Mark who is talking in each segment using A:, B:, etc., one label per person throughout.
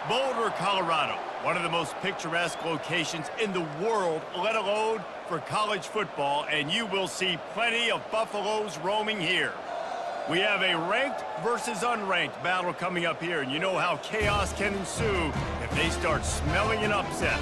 A: Boulder, Colorado, one of the most picturesque locations in the world, let alone for college football, and you will see plenty of Buffaloes roaming here. We have a ranked versus unranked battle coming up here, and you know how chaos can ensue if they start smelling an upset.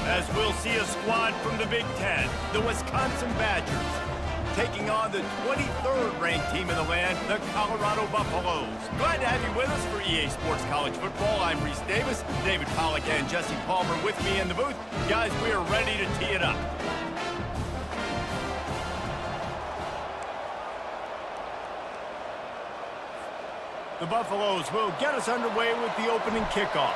A: As we'll see a squad from the Big Ten, the Wisconsin Badgers, taking on the 23rd ranked team in the land, the Colorado Buffaloes. Glad to have you with us for EA Sports College Football. I'm Reese Davis, David Pollack and Jesse Palmer with me in the booth. Guys, we are ready to tee it up. The Buffaloes will get us underway with the opening kickoff.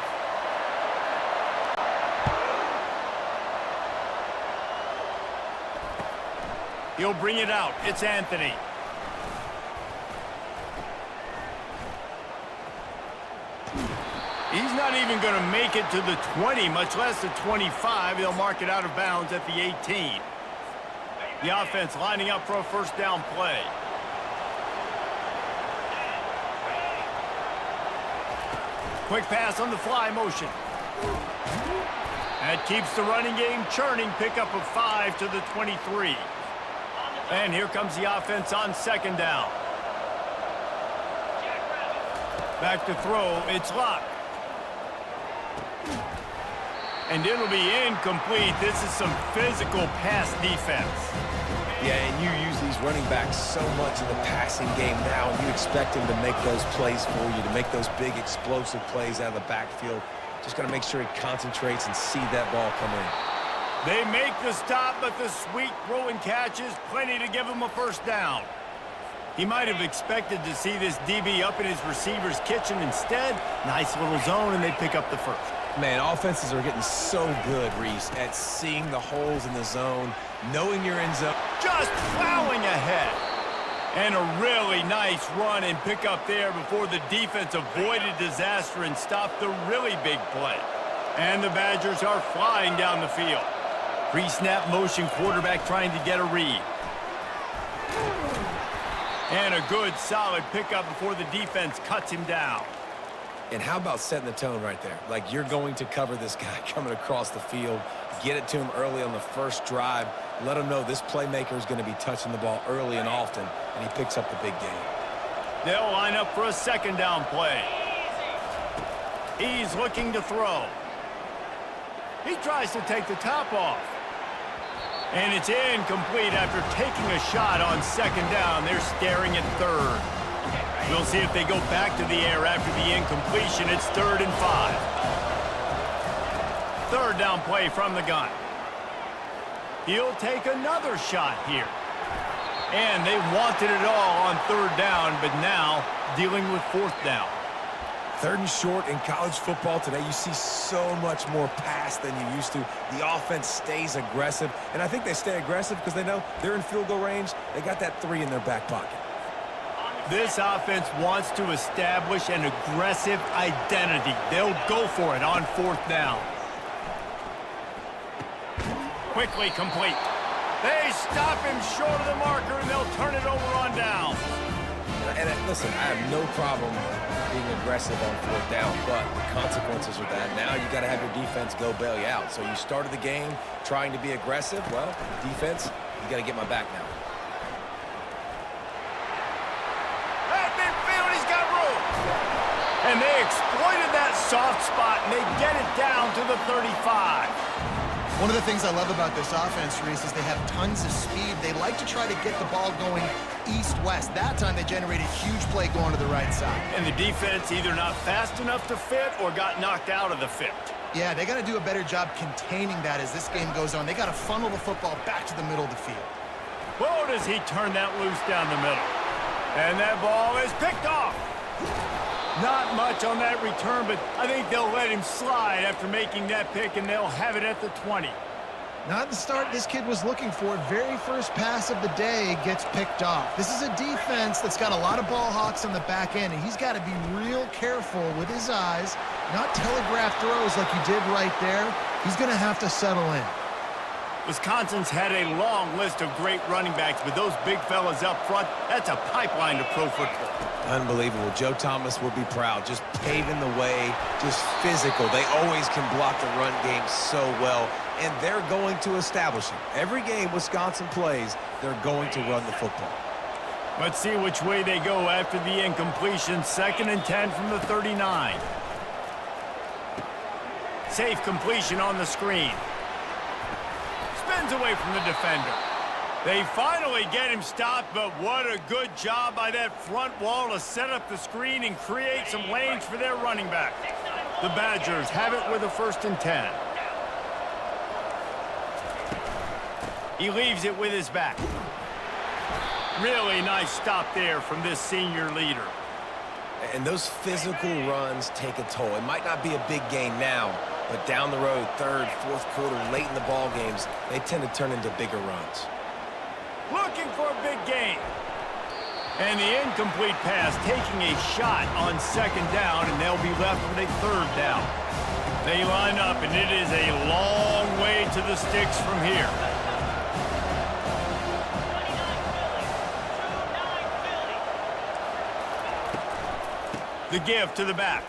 A: He'll bring it out. It's Anthony. He's not even going to make it to the 20, much less the 25. They'll mark it out of bounds at the 18. The offense lining up for a first down play. Quick pass on the fly motion. That keeps the running game churning. Pickup of 5 to the 23. And here comes the offense on second down. Back to throw. It's Locke. And it'll be incomplete. This is some physical pass defense.
B: Yeah, and you use these running backs so much in the passing game now, and you expect him to make those plays for you, to make those big explosive plays out of the backfield. Just got to make sure he concentrates and see that ball come in.
A: They make the stop, but the sweet throw and catch is plenty to give him a first down. He might have expected to see this DB up in his receiver's kitchen. Instead, nice little zone, and they pick up the first.
B: Man, offenses are getting so good, Reese, at seeing the holes in the zone, knowing you're in zone.
A: Just plowing ahead. And a really nice run and pick up there before the defense avoided disaster and stopped the really big play. And the Badgers are flying down the field. Pre-snap motion, quarterback trying to get a read. And a good, solid pickup before the defense cuts him down.
B: And how about setting the tone right there? Like, you're going to cover this guy coming across the field, get it to him early on the first drive, let him know this playmaker is going to be touching the ball early and often, and he picks up the big game.
A: They'll line up for a second down play. He's looking to throw. He tries to take the top off. And it's incomplete after taking a shot on second down. They're staring at third. We'll see if they go back to the air after the incompletion. It's 3rd and 5. Third down play from the gun. He'll take another shot here. And they wanted it all on 3rd down, but now dealing with 4th down.
B: 3rd and short in college football today. You see so much more pass than you used to. The offense stays aggressive, and I think they stay aggressive because they know they're in field goal range. They got that 3 in their back pocket.
A: This offense wants to establish an aggressive identity. They'll go for it on 4th down. Quickly complete. They stop him short of the marker, and they'll turn it over on down.
B: And listen, I have no problem being aggressive on 4th down, but the consequences of that, now you got to have your defense go bail you out. So you started the game trying to be aggressive. Well, defense, you got to get my back now.
A: At midfield, he's got room. And they exploited that soft spot, and they get it down to the 35.
C: One of the things I love about this offense, Reese, is they have tons of speed. They like to try to get the ball going east-west. That time they generated a huge play going to the right side.
A: And the defense either not fast enough to fit or got knocked out of the fit.
C: Yeah, they got to do a better job containing that as this game goes on. They got to funnel the football back to the middle of the field.
A: Whoa, does he turn that loose down the middle. And that ball is picked off. Not much on that return, but I think they'll let him slide after making that pick, and they'll have it at the 20.
C: Not the start this kid was looking for. Very first pass of the day gets picked off. This is a defense that's got a lot of ball hawks on the back end, and he's got to be real careful with his eyes, not telegraph throws like he did right there. He's going to have to settle in.
A: Wisconsin's had a long list of great running backs, but those big fellas up front, that's a pipeline to pro football.
B: Unbelievable. Joe Thomas will be proud. Just paving the way, just physical. They always can block the run game so well, and they're going to establish it. Every game Wisconsin plays, they're going to run the football.
A: Let's see which way they go after the incompletion. 2nd and 10 from the 39. Safe completion on the screen. Spins away from the defender. They finally get him stopped, but what a good job by that front wall to set up the screen and create some lanes for their running back. The Badgers have it with a 1st and 10. He leaves it with his back. Really nice stop there from this senior leader.
B: And those physical runs take a toll. It might not be a big gain now, but down the road, 3rd, 4th quarter, late in the ball games, they tend to turn into bigger runs.
A: Looking for a big gain. And the incomplete pass taking a shot on 2nd down, and they'll be left with a 3rd down. They line up, and it is a long way to the sticks from here. The give to the back.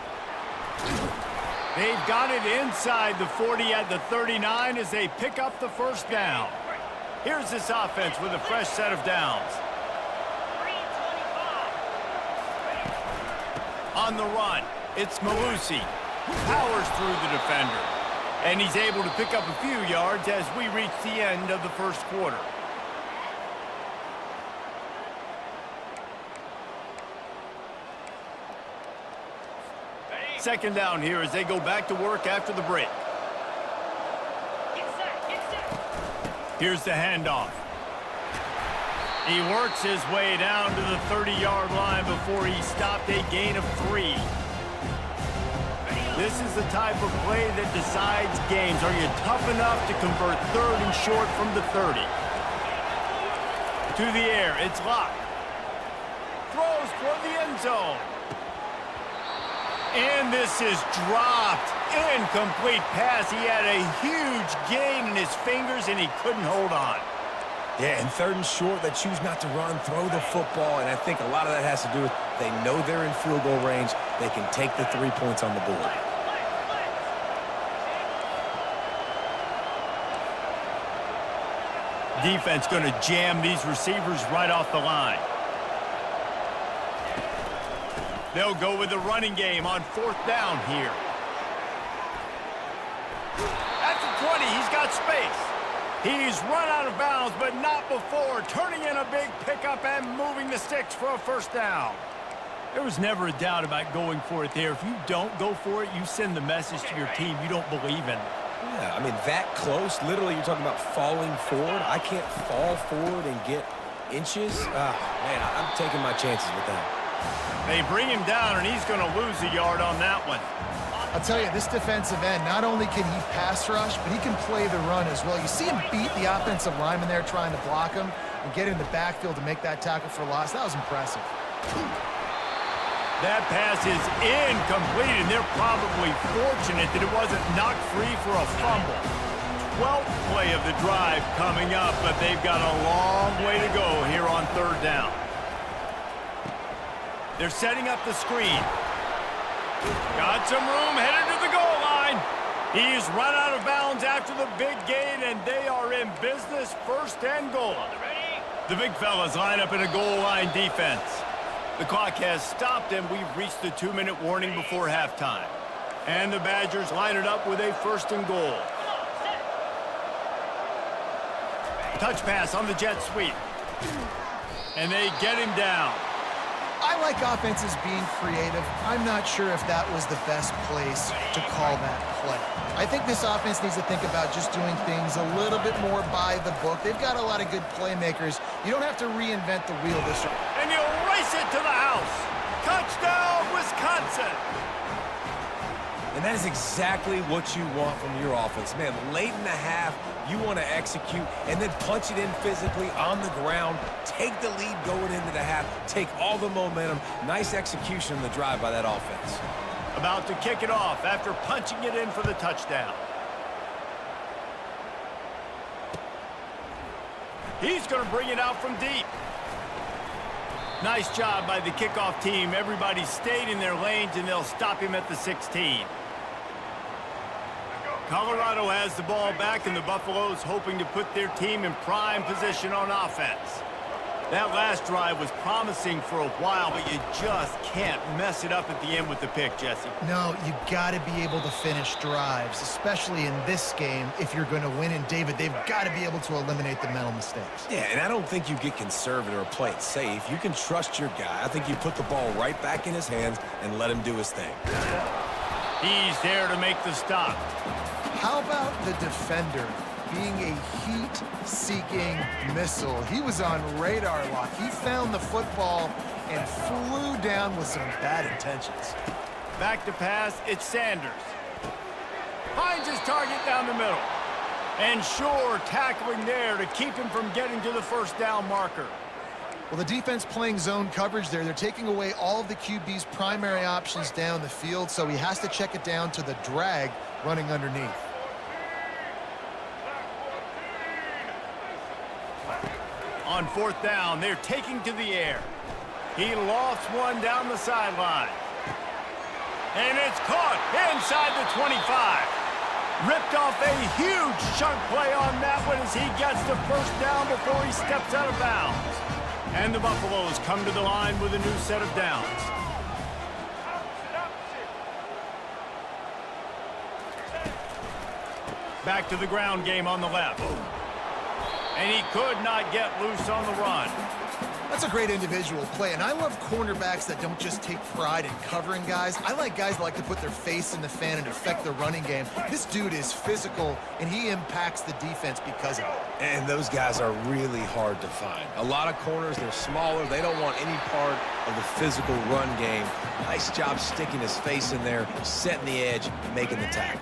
A: They've got it inside the 40 at the 39 as they pick up the 1st down. Here's this offense with a fresh set of downs. On the run, it's Malusi, who powers through the defender. And he's able to pick up a few yards as we reach the end of the 1st quarter. Second down here as they go back to work after the break. Here's the handoff. He works his way down to the 30-yard line before he stopped a gain of 3. This is the type of play that decides games. Are you tough enough to convert 3rd and short from the 30? To the air, it's locked. Throws for the end zone. And this is dropped. Incomplete pass. He had a huge gain in his fingers, and he couldn't hold on.
B: Yeah, and 3rd and short, they choose not to run, throw the football, and I think a lot of that has to do with they know they're in field goal range. They can take the 3 points on the board.
A: Defense going to jam these receivers right off the line. They'll go with the running game on 4th down here. At the 20, he's got space. He's run out of bounds, but not before turning in a big pickup and moving the sticks for a 1st down. There was never a doubt about going for it there. If you don't go for it, you send the message to your team you don't believe in it.
B: Yeah, I mean, that close, literally you're talking about falling forward. I can't fall forward and get inches. Man, I'm taking my chances with that.
A: They bring him down, and he's going to lose a yard on that one.
C: I'll tell you, this defensive end, not only can he pass rush, but he can play the run as well. You see him beat the offensive lineman there trying to block him and get in the backfield to make that tackle for loss. That was impressive.
A: That pass is incomplete, and they're probably fortunate that it wasn't knocked free for a fumble. 12th play of the drive coming up, but they've got a long way to go here on 3rd down. They're setting up the screen. Got some room, headed to the goal line. He's run out of bounds after the big gain, and they are in business, 1st and goal. The big fellas line up in a goal line defense. The clock has stopped, and we've reached the 2-minute warning before halftime. And the Badgers line it up with a 1st and goal. Touch pass on the jet sweep. And they get him down.
C: I like offenses being creative. I'm not sure if that was the best place to call that play. I think this offense needs to think about just doing things a little bit more by the book. They've got a lot of good playmakers. You don't have to reinvent the wheel this time.
A: And you race it to the house. Touchdown, Wisconsin.
B: And that is exactly what you want from your offense. Man, late in the half, you want to execute and then punch it in physically on the ground, take the lead going into the half, take all the momentum. Nice execution in the drive by that offense.
A: About to kick it off after punching it in for the touchdown. He's going to bring it out from deep. Nice job by the kickoff team. Everybody stayed in their lanes, and they'll stop him at the 16. Colorado has the ball back, and the Buffaloes hoping to put their team in prime position on offense. That last drive was promising for a while, but you just can't mess it up at the end with the pick, Jesse.
C: No, you got to be able to finish drives, especially in this game if you're going to win. And, David, they've got to be able to eliminate the mental mistakes.
B: Yeah, and I don't think you get conservative or play it safe. You can trust your guy. I think you put the ball right back in his hands and let him do his thing.
A: He's there to make the stop.
C: How about the defender being a heat-seeking missile? He was on radar lock. He found the football and flew down with some bad intentions.
A: Back to pass, it's Sanders. Finds his target down the middle. And sure, tackling there to keep him from getting to the first down marker.
C: Well, the defense playing zone coverage there. They're taking away all of the QB's primary options down the field, so he has to check it down to the drag running underneath.
A: On fourth down, they're taking to the air. He lofts one down the sideline. And it's caught inside the 25. Ripped off a huge chunk play on that one as he gets the first down before he steps out of bounds. And the Buffaloes come to the line with a new set of downs. Back to the ground game on the left. And he could not get loose on the run.
C: That's a great individual play, and I love cornerbacks that don't just take pride in covering guys. I like guys that like to put their face in the fan and affect the running game. This dude is physical, and he impacts the defense because of it.
B: And those guys are really hard to find. A lot of corners, they're smaller. They don't want any part of the physical run game. Nice job sticking his face in there, setting the edge, making the tackle.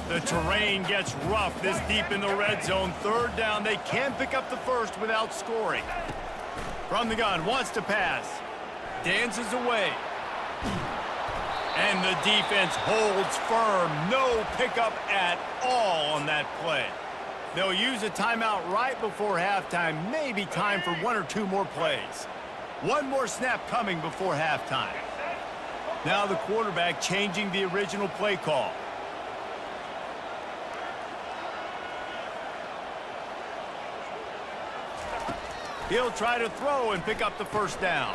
A: The terrain gets rough this deep in the red zone. Third down, they can't pick up the first without scoring. From the gun, wants to pass. Dances away. And the defense holds firm. No pickup at all on that play. They'll use a timeout right before halftime. Maybe time for one or two more plays. One more snap coming before halftime. Now the quarterback changing the original play call. He'll try to throw and pick up the first down.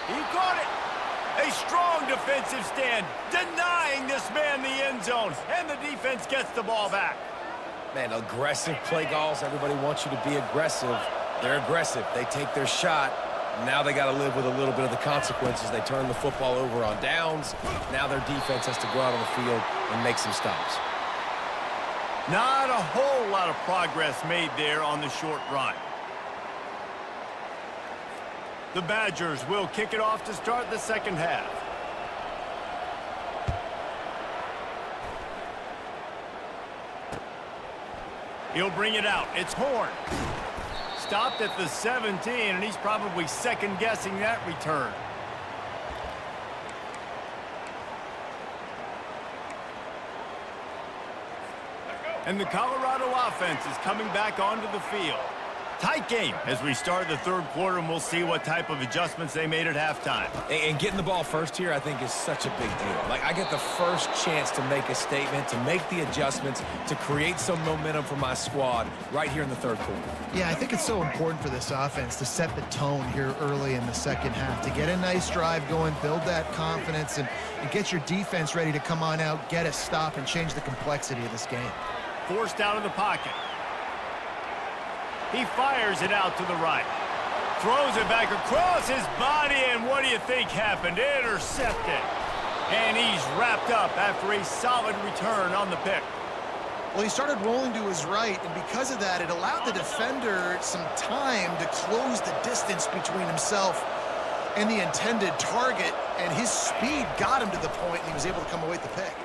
A: He caught it. A strong defensive stand, denying this man the end zone, and the defense gets the ball back.
B: Man, aggressive play calls. Everybody wants you to be aggressive. They're aggressive. They take their shot. Now they got to live with a little bit of the consequences. They turn the football over on downs. Now their defense has to go out on the field and make some stops.
A: Not a whole lot of progress made there on the short run. The Badgers will kick it off to start the second half. He'll bring it out. It's Horn. Stopped at the 17, and he's probably second-guessing that return. And the Colorado offense is coming back onto the field. Tight game as we start the third quarter, and we'll see what type of adjustments they made at halftime.
B: And getting the ball first here, I think, is such a big deal. Like, I get the first chance to make a statement, to make the adjustments, to create some momentum for my squad right here in the third quarter.
C: Yeah, I think it's so important for this offense to set the tone here early in the second half, to get a nice drive going, build that confidence, and get your defense ready to come on out, get a stop, and change the complexity of this game.
A: Forced out of the pocket. He fires it out to the right. Throws it back across his body, and what do you think happened? Intercepted. And he's wrapped up after a solid return on the pick.
C: Well, he started rolling to his right, and because of that, it allowed the defender some time to close the distance between himself and the intended target, and his speed got him to the point, and he was able to come away with the pick.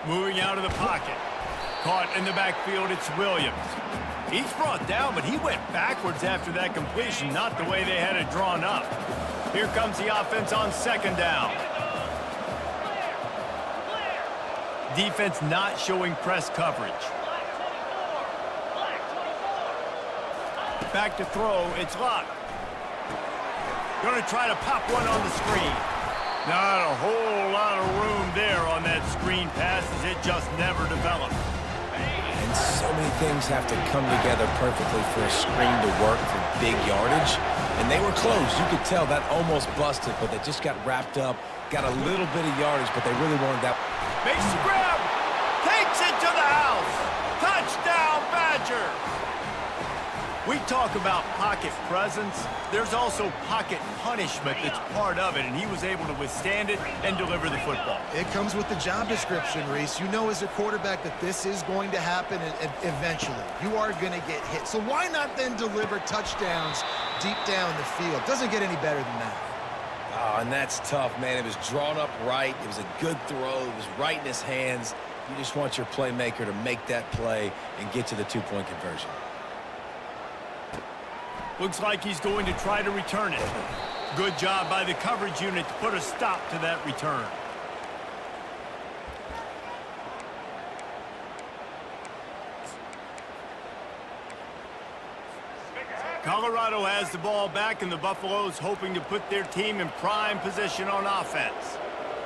A: Moving out of the pocket. Caught in the backfield, it's Williams. He's brought down, but he went backwards after that completion, not the way they had it drawn up. Here comes the offense on second down. Defense not showing press coverage. Back to throw. It's Luck. Going to try to pop one on the screen. Not a whole lot of room there on that screen pass as it just never developed.
B: And so many things have to come together perfectly for a screen to work for big yardage. And they were close. You could tell that almost busted, but they just got wrapped up, got a little bit of yardage, but they really wanted that.
A: Makes the grab. Takes it to the house. Touchdown, Badgers. We talk about pocket presence. There's also pocket punishment that's part of it, and he was able to withstand it and deliver the football.
C: It comes with the job description, Reese. You know as a quarterback that this is going to happen eventually. You are going to get hit. So why not then deliver touchdowns deep down the field? Doesn't get any better than that.
B: Oh, and that's tough, man. It was drawn up right. It was a good throw. It was right in his hands. You just want your playmaker to make that play and get to the two-point conversion.
A: Looks like he's going to try to return it. Good job by the coverage unit to put a stop to that return. Colorado has the ball back, and the Buffaloes hoping to put their team in prime position on offense.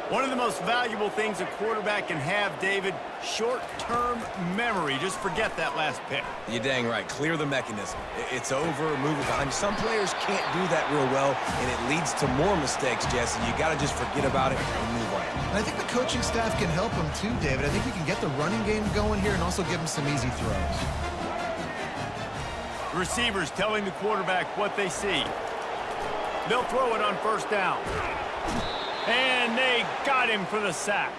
A: One of the most valuable things a quarterback can have, David, short-term memory. Just forget that last pick.
B: You're dang right. Clear the mechanism. It's over, move it behind. Some players can't do that real well, and it leads to more mistakes, Jesse. You got to just forget about it and move on.
C: And I think the coaching staff can help him too, David. I think we can get the running game going here and also give him some easy throws.
A: The receivers telling the quarterback what they see. They'll throw it on first down. And they got him for the sack.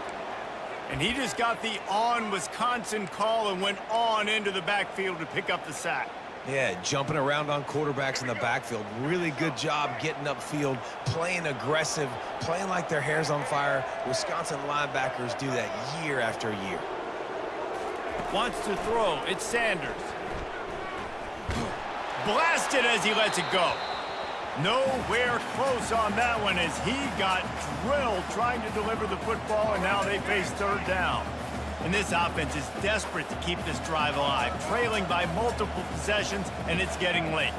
A: And he just got the on-Wisconsin call and went on into the backfield to pick up the sack.
B: Yeah, jumping around on quarterbacks in the backfield. Really good job getting upfield, playing aggressive, playing like their hair's on fire. Wisconsin linebackers do that year after year.
A: Wants to throw. It's Sanders. Blasted as he lets it go. Nowhere close on that one as he got drilled trying to deliver the football, and now they face third down. And this offense is desperate to keep this drive alive, trailing by multiple possessions, and it's getting late.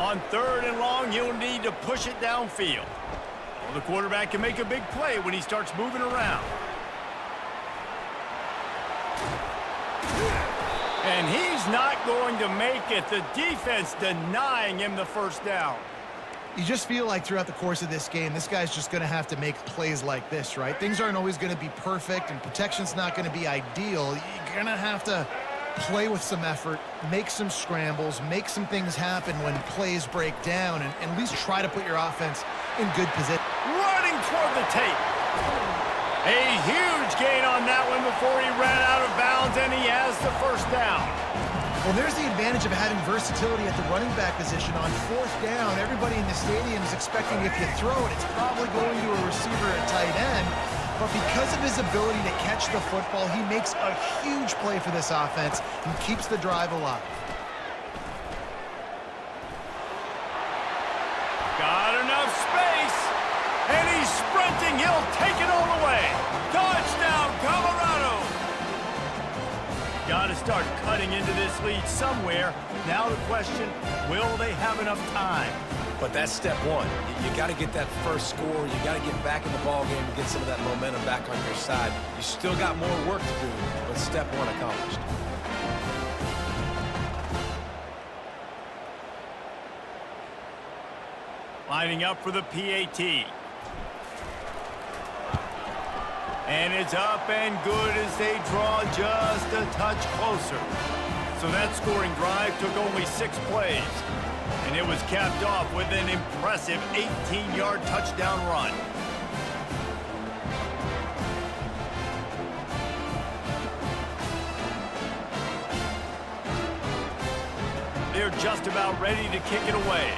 A: On third and long, you'll need to push it downfield. Well, the quarterback can make a big play when he starts moving around. And he's not going to make it. The defense denying him the first down.
C: You just feel like throughout the course of this game, this guy's just going to have to make plays like this, right? Things aren't always going to be perfect, and protection's not going to be ideal. You're going to have to play with some effort, make some scrambles, make some things happen when plays break down, and at least try to put your offense in good position.
A: Running toward the tape. A huge gain on that one before he ran out of bounds, and he has the first down.
C: Well, there's the advantage of having versatility at the running back position. On fourth down, everybody in the stadium is expecting if you throw it, it's probably going to a receiver at tight end. But because of his ability to catch the football, he makes a huge play for this offense and keeps the drive alive.
A: Got enough space, and he's sprinting. He'll take it all the way. Touchdown, Colorado! Got to start cutting into this lead somewhere. Now the question, will they have enough time?
B: But that's step one. You got to get that first score. You got to get back in the ball game and get some of that momentum back on your side. You still got more work to do, but step one accomplished.
A: Lining up for the PAT. And it's up and good as they draw just a touch closer. So that scoring drive took only 6 plays. And it was capped off with an impressive 18-yard touchdown run. They're just about ready to kick it away.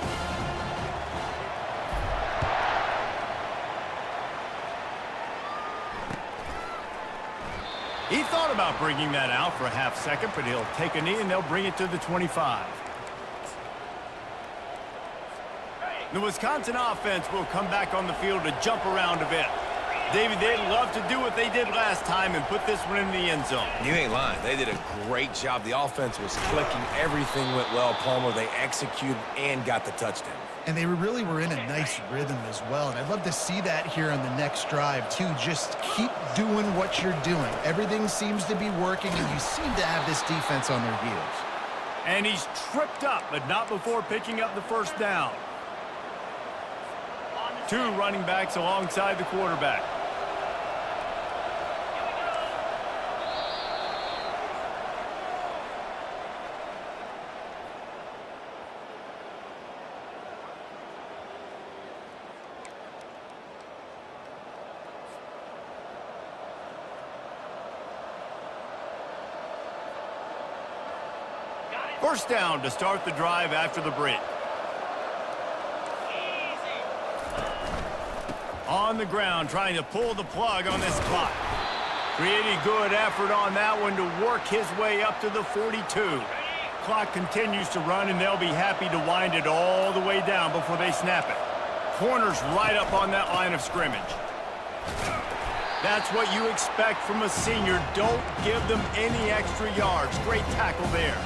A: He thought about bringing that out for a half second, but he'll take a knee and they'll bring it to the 25. The Wisconsin offense will come back on the field to jump around a bit. David, they'd love to do what they did last time and put this one in the end zone.
B: You ain't lying. They did a great job. The offense was clicking. Everything went well, Palmer. They executed and got the touchdown.
C: And they really were in a nice rhythm as well. And I'd love to see that here on the next drive, too. Just keep doing what you're doing. Everything seems to be working, and you seem to have this defense on their heels.
A: And he's tripped up, but not before picking up the first down. 2 running backs alongside the quarterback. First down to start the drive after the break. On the ground, trying to pull the plug on this clock. Pretty good effort on that one to work his way up to the 42. Clock continues to run, and they'll be happy to wind it all the way down before they snap it. Corners right up on that line of scrimmage. That's what you expect from a senior. Don't give them any extra yards. Great tackle there.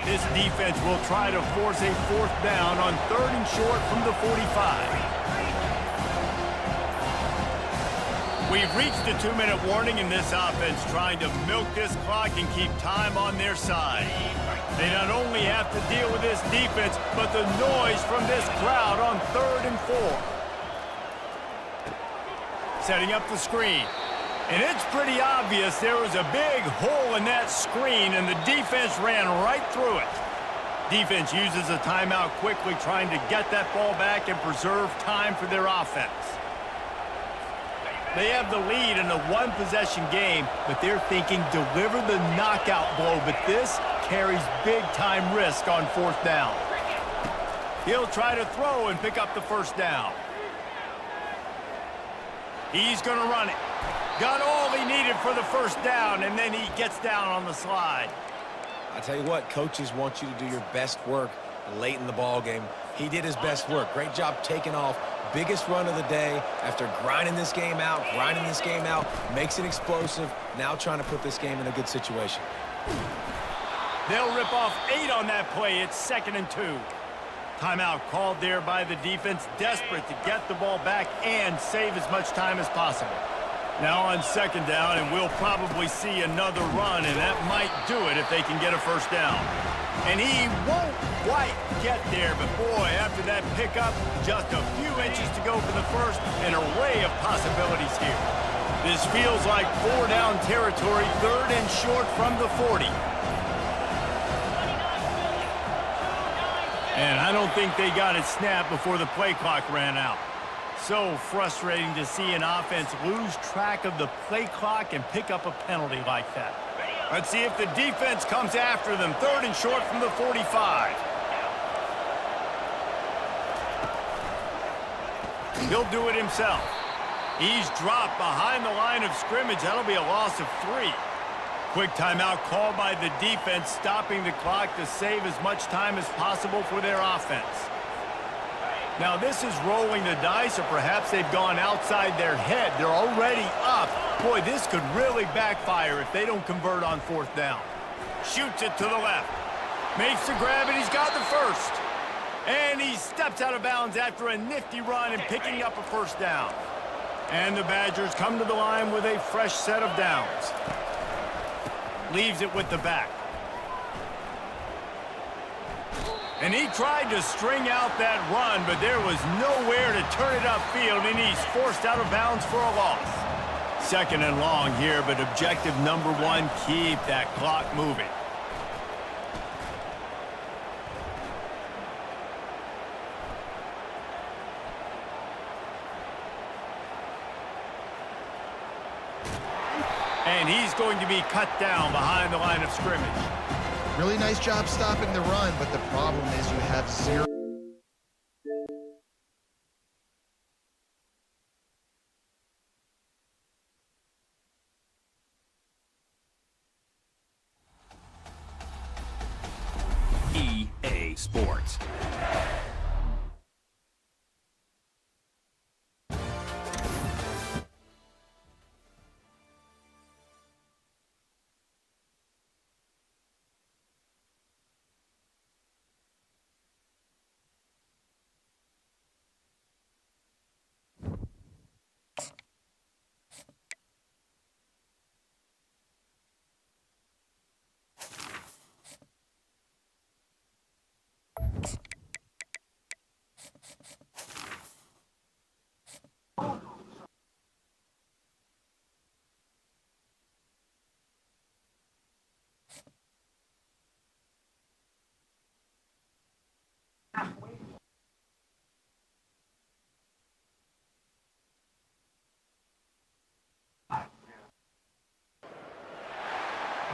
A: This defense will try to force a 4th down on 3rd and short from the 45. We've reached the 2-minute warning in this offense, trying to milk this clock and keep time on their side. They not only have to deal with this defense, but the noise from this crowd on 3rd and 4. Setting up the screen. And it's pretty obvious there was a big hole in that screen, and the defense ran right through it. Defense uses a timeout quickly, trying to get that ball back and preserve time for their offense. They have the lead in a 1-possession game, but they're thinking deliver the knockout blow, but this carries big-time risk on 4th down. He'll try to throw and pick up the first down. He's going to run it. Got all he needed for the first down, and then he gets down on the slide.
B: I tell you what, coaches want you to do your best work late in the ball game. He did his best work. Great job taking off. Biggest run of the day after grinding this game out, makes it explosive. Now trying to put this game in a good situation.
A: They'll rip off 8 on that play. It's 2nd and 2. Timeout called there by the defense, desperate to get the ball back and save as much time as possible. Now on 2nd down, and we'll probably see another run, and that might do it if they can get a first down. And he won't quite get there, but boy, after that pickup, just a few inches to go for the first, an array of possibilities here. This feels like 4-down territory, 3rd and short from the 40. And I don't think they got it snapped before the play clock ran out. So frustrating to see an offense lose track of the play clock and pick up a penalty like that. Let's see if the defense comes after them. 3rd and short from the 45. He'll do it himself. He's dropped behind the line of scrimmage. That'll be a loss of 3. Quick timeout called by the defense, stopping the clock to save as much time as possible for their offense. Now this is rolling the dice, or perhaps they've gone outside their head. They're already up. Boy, this could really backfire if they don't convert on 4th down. Shoots it to the left. Makes the grab, and he's got the first. And he steps out of bounds after a nifty run and picking up a first down. And the Badgers come to the line with a fresh set of downs. Leaves it with the back. And he tried to string out that run, but there was nowhere to turn it upfield, and he's forced out of bounds for a loss. 2nd and long here, but objective number 1, keep that clock moving. And he's going to be cut down behind the line of scrimmage.
C: Really nice job stopping the run, but the problem is you have 0.
D: EA Sports.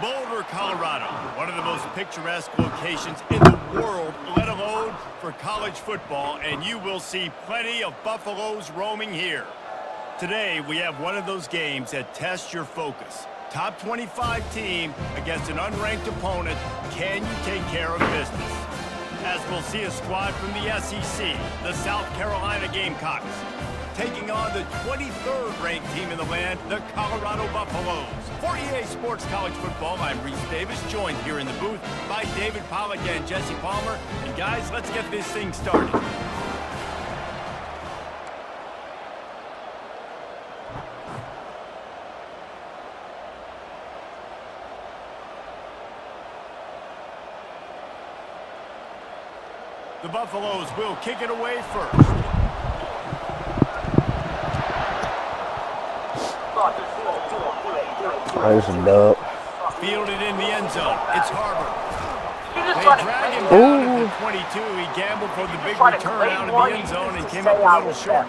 A: Boulder, Colorado, one of the most picturesque locations in the world, let alone for college football, and you will see plenty of Buffaloes roaming here. Today, we have one of those games that tests your focus. Top 25 team against an unranked opponent. Can you take care of business? As we'll see a squad from the SEC, the South Carolina Gamecocks, taking on the 23rd ranked team in the land, the Colorado Buffaloes. For EA Sports College Football, I'm Reese Davis, joined here in the booth by David Pollack and Jesse Palmer. And guys, let's get this thing started. The Buffaloes will kick it away first.
E: There's a dub.
A: Fielded in the end zone. It's Harbor. They drag him down at the 22. He gambled for the big return out of the end zone and came up a little short.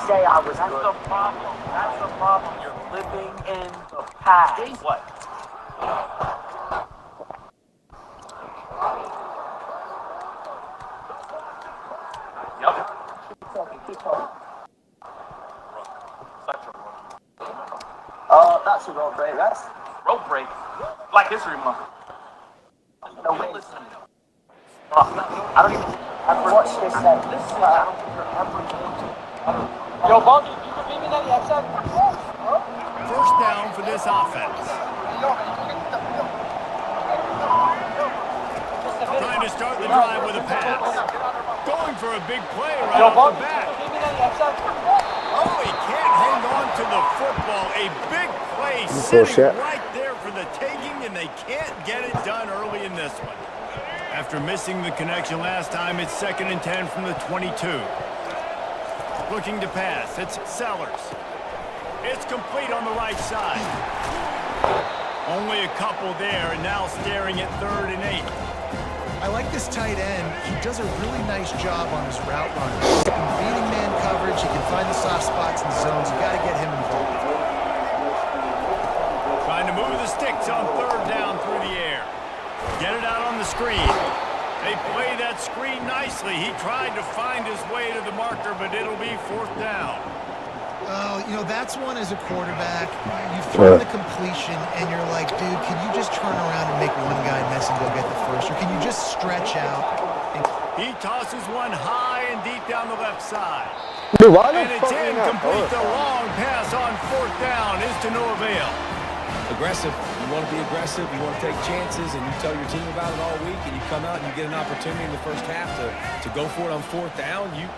F: Say I was good. That's the problem. That's the problem. You're living in the past. What? Yep. That's a road break, that's road break. Black History Month. No way. I don't even. I've watched this set. Listen, I don't think you're ever going to. Yo, Bunky, you can beat me that XM?
A: First down for this offense. Trying to start the drive with a pass. Going for a big play right off the bat. Oh, he can't hang on to the football. A big play sitting right there for the taking, and they can't get it done early in this one. After missing the connection last time, it's 2nd and 10 from the 22. Looking to pass. It's Sellers. It's complete on the right side. Only a couple there, and now staring at 3rd and 8.
C: I like this tight end. He does a really nice job on his route running. In beating man coverage, he can find the soft spots and zones. You got to get him involved.
A: Trying to move the sticks on 3rd down through the air. Get it out on the screen. They play that screen nicely. He tried to find his way to the marker, but it'll be 4th down.
C: Oh, you know, that's one as a quarterback. You throw the completion, and you're like, dude, can you just turn around and make one guy miss and go get the first? Or can you just stretch out?
A: He tosses one high and deep down the left side.
E: Dude, why the
A: And it's
E: fuck ain't that
A: incomplete. The
E: color?
A: long pass on 4th down is to no avail.
B: Aggressive. You want to be aggressive. You want to take chances, and you tell your team about it all week, and you come out and you get an opportunity in the first half to go for it on 4th down. You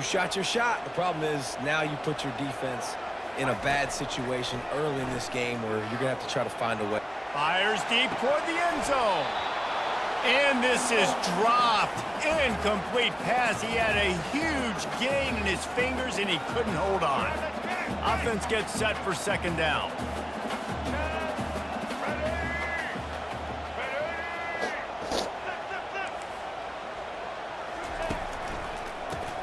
B: shot your shot. The problem is now you put your defense in a bad situation early in this game where you're going to have to try to find a way.
A: Fires deep toward the end zone. And this is dropped. Incomplete pass. He had a huge gain in his fingers, and he couldn't hold on. Offense gets set for 2nd down.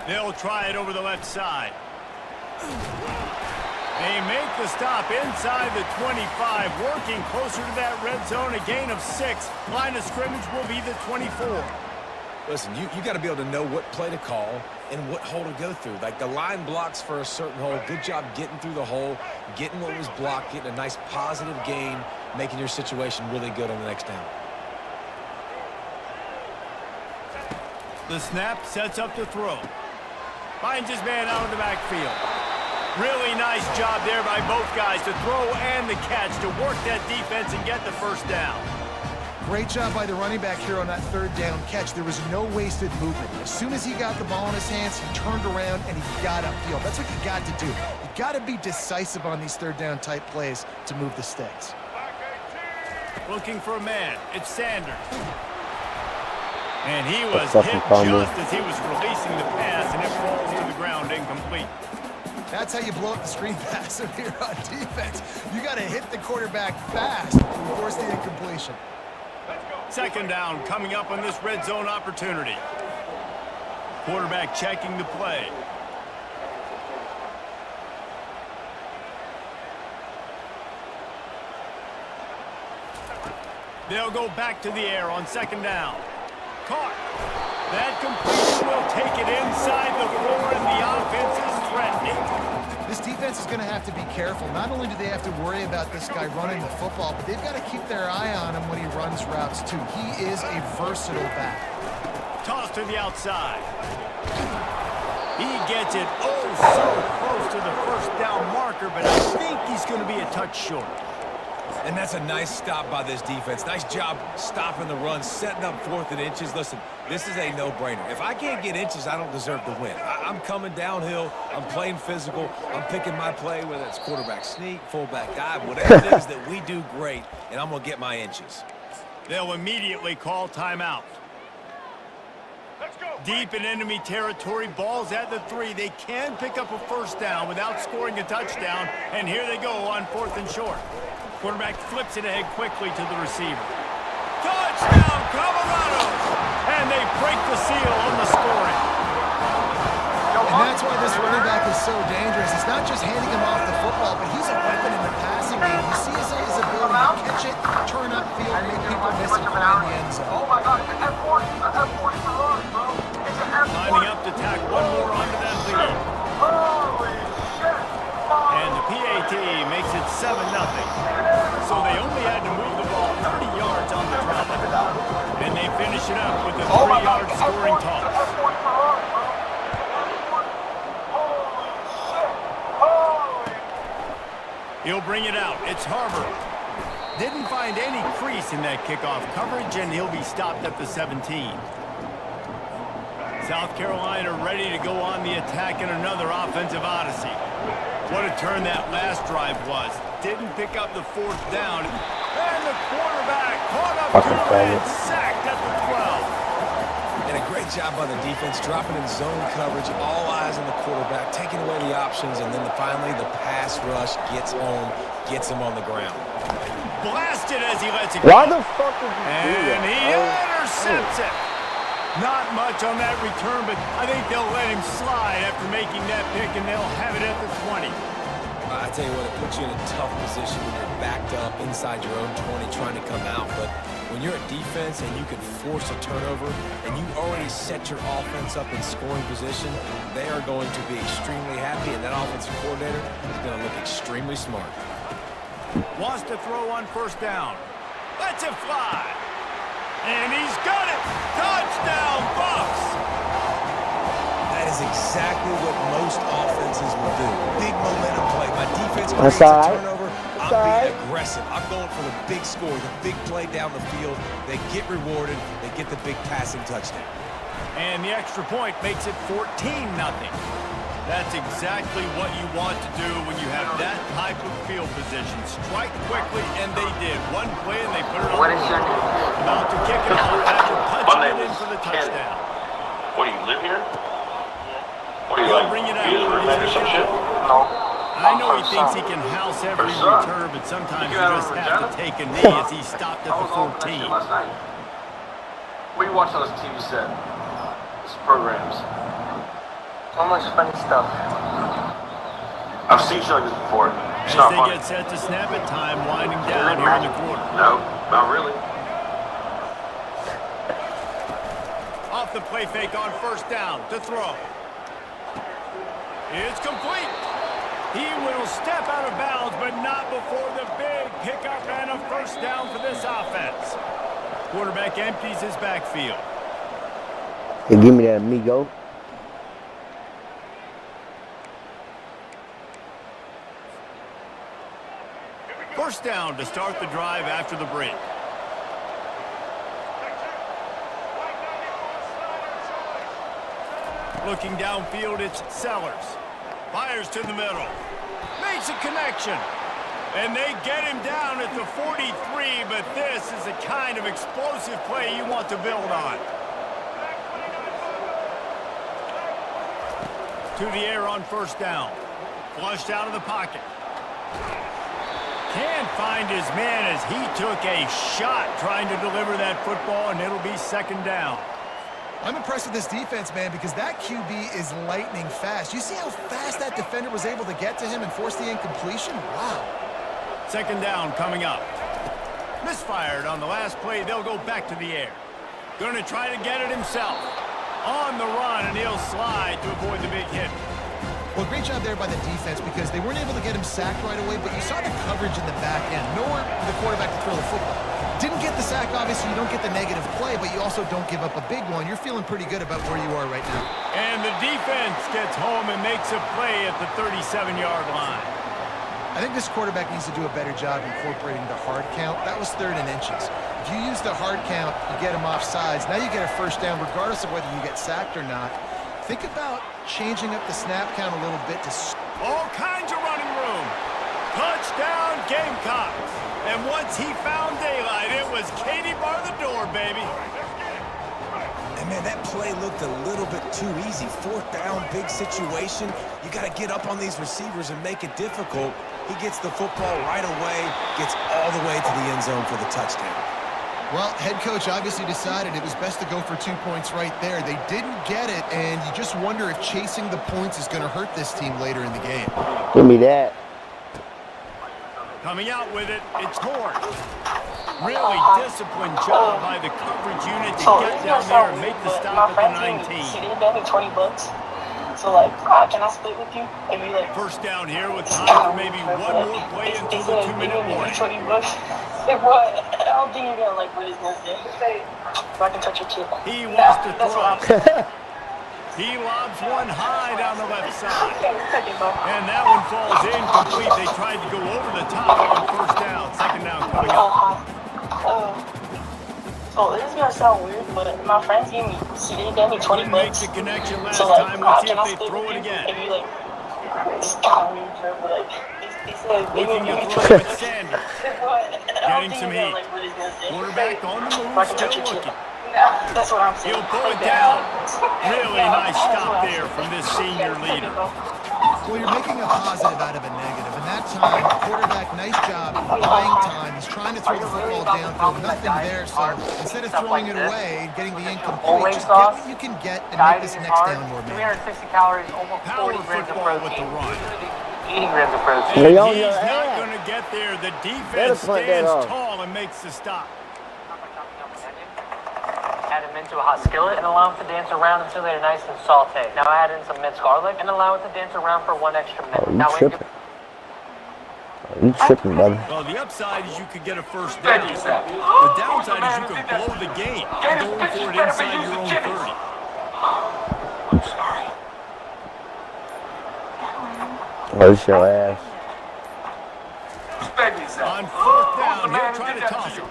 A: They'll try it over the left side. They make the stop inside the 25, working closer to that red zone, a gain of 6. Line of scrimmage will be the 24.
B: Listen, you got to be able to know what play to call and what hole to go through. Like the line blocks for a certain hole. Good job getting through the hole, getting what was blocked, getting a nice positive gain, making your situation really good on the next down.
A: The snap sets up the throw. Finds his man out of the backfield. Really nice job there by both guys to throw and the catch to work that defense and get the first down.
C: Great job by the running back here on that 3rd down catch. There was no wasted movement. As soon as he got the ball in his hands, he turned around and he got upfield. That's what you got to do. You got to be decisive on these 3rd down type plays to move the sticks.
A: Looking for a man. It's Sanders. And he was hit just as he was releasing the pass, and it falls to the ground incomplete.
C: That's how you blow up the screen pass if you're on defense. You got to hit the quarterback fast and force the incompletion.
A: 2nd down coming up on this red zone opportunity. Quarterback checking the play. They'll go back to the air on second down. Caught. That completion will take it inside the 4, and the offense is threatening.
C: This defense is going to have to be careful. Not only do they have to worry about this guy running the football, but they've got to keep their eye on him when he runs routes, too. He is a versatile back.
A: Toss to the outside. He gets it so close to the first down marker, but I think he's going to be a touch short.
B: And that's a nice stop by this defense. Nice job stopping the run, setting up 4th and inches. Listen, this is a no-brainer. If I can't get inches, I don't deserve to win. I'm coming downhill. I'm playing physical. I'm picking my play, whether it's quarterback sneak, fullback dive, whatever it is that we do great, and I'm going to get my inches.
A: They'll immediately call timeout. Deep in enemy territory, ball's at the 3. They can pick up a first down without scoring a touchdown, and here they go on 4th and short. Quarterback flips it ahead quickly to the receiver. Touchdown, Colorado! And they break the seal on the scoring.
C: And that's why this running back is so dangerous. It's not just handing him off the football, but he's a weapon in the passing game. You see his ability to catch it, turn upfield, and make people miss it behind the end zone.
F: Oh my God, it's an F40. It's an F40 for run, bro. It's an F40.
A: Lining up to tack one more onto that lead.
F: Holy shit.
A: And the PAT makes it 7-0. So they only had to move the ball 30 yards on the drive. Then they finish it up with a 3-yard scoring toss.
F: F40 for run, bro.
A: He'll bring it out. It's Harbor. Didn't find any crease in that kickoff coverage, and he'll be stopped at the 17. South Carolina ready to go on the attack in another offensive odyssey. What a turn that last drive was. Didn't pick up the 4th down. And the quarterback caught up to it and sacked at the 12.
B: And a great job by the defense, dropping in zone coverage, all eyes on the quarterback, taking away the options, and then finally the pass rush gets him on the ground.
A: Blasted as he lets it go.
E: Why the fuck did you do that?
A: And he intercepts it. Not much on that return, but I think they'll let him slide after making that pick, and they'll have it at the 20.
B: I tell you what, it puts you in a tough position when you're backed up inside your own 20 trying to come out. But when you're a defense and you can force a turnover and you already set your offense up in scoring position, they are going to be extremely happy, and that offensive coordinator is going to look extremely smart.
A: Wants to throw on 1st down. Lets it fly. And he's got it. Touchdown, Bucks.
B: That is exactly what most offenses will do. Big momentum play. My defense
E: That's
B: creates a
E: all right.
B: turnover. I'm
E: That's all
B: being
E: right.
B: aggressive. I'm going for the big score, the big play down the field. They get rewarded. They get the big passing touchdown.
A: And the extra point makes it 14-0. That's exactly what you want to do when you have that type of field position. Strike quickly, and they did. One play, and they put it on the board. About to kick it off after punching it in for the touchdown.
G: What, do you live here? What are you
A: He'll
G: like?
A: bring it out.
G: You just roommate or some shit?
F: No.
A: I know he thinks he can house every return, but sometimes you just have to take a knee as he stopped at the 14.
F: Last night. What are you watching on this TV set? These programs. So much funny stuff.
G: I've seen shit like this before. It's
A: As
G: not
A: they
G: funny.
A: get set to snap it, time winding down here in the quarter.
G: No, not really.
A: Off the play fake on 1st down to throw. It's complete. He will step out of bounds, but not before the big pickup and a 1st down for this offense. Quarterback empties his backfield.
E: Hey, give me that, amigo.
A: First down to start the drive after the break. Looking downfield, it's Sellers. Fires to the middle. Makes a connection. And they get him down at the 43, but this is the kind of explosive play you want to build on. To the air on 1st down. Flushed out of the pocket. Can't find his man as he took a shot trying to deliver that football, and it'll be 2nd down.
C: I'm impressed with this defense, man, because that QB is lightning fast. You see how fast that defender was able to get to him and force the incompletion? Wow.
A: 2nd down coming up. Misfired on the last play. They'll go back to the air. Going to try to get it himself. On the run, and he'll slide to avoid the big hit.
C: Well, great job there by the defense because they weren't able to get him sacked right away, but you saw the coverage in the back end. Nowhere for the quarterback to throw the football. Didn't get the sack, obviously. You don't get the negative play, but you also don't give up a big one. You're feeling pretty good about where you are right now.
A: And the defense gets home and makes a play at the 37-yard line.
C: I think this quarterback needs to do a better job incorporating the hard count. That was 3rd and inches. If you use the hard count, you get him off sides. Now you get a first down regardless of whether you get sacked or not. Think about changing up the snap count a little bit to...
A: All kinds of running room. Touchdown Gamecocks. And once he found daylight, it was Katie bar the door, baby.
B: And man, that play looked a little bit too easy. 4th down, big situation. You got to get up on these receivers and make it difficult. He gets the football right away, gets all the way to the end zone for the touchdown.
C: Well, head coach obviously decided it was best to go for 2 points right there. They didn't get it, and you just wonder if chasing the points is going to hurt this team later in the game.
E: Give me that.
A: Coming out with it, it's Horn. Really disciplined job by the coverage unit to get down there and make the stop at the 19.
H: She didn't bet me $20. So like, can I split with you? And we like
A: First down here with time for maybe one more play until the 2-minute warning.
H: $20. Like, what? I don't think you're gonna like what he's gonna say. If I can touch your chip.
A: He wants to throw. He lobs one high down the left side. And that one falls incomplete. They tried to go over the top on first down. Second down coming up.
H: So this is gonna sound weird, but my friends gave me, she did get me $20.
A: Make the connection last
H: so like,
A: time. Let's see
H: can I
A: if they throw it again.
H: And you like, it's kind of weird, but like, they said they
A: Looking
H: gave
A: to
H: me
A: throw with Sanders.
H: Getting
A: some heat. Quarterback on the move, still looking.
H: That's what I'm saying.
A: He'll pull it down. Really nice stop there from this senior leader.
C: Well, you're making a positive out of a negative. And that time, quarterback, nice job buying time. He's trying to throw the football downfield. Nothing there, so instead of throwing it away and getting the incomplete, just get what you can get and make this next down more manageable.
H: 360 calories, almost
A: Power
H: 40 grams of
A: football with the
H: protein.
A: run.
H: 80 grams of protein.
E: They
A: And
E: on your
A: he's not
E: ass.
A: going to get there. The
E: Better
A: defense
E: punt that
A: stands
E: off.
A: tall and makes the stop.
H: Add them into a hot skillet and allow them to dance around until they're nice and sauté. Now add in some minced garlic and allow it to dance around for 1 extra minute.
E: Oh, you
H: Now
E: tripping. Oh, you tripping, brother.
A: Well, the upside is you could get a first down. The downside is you could blow the game going for it inside your own 30.
E: Oh, it's your ass.
A: On 4th down, he'll try to toss it.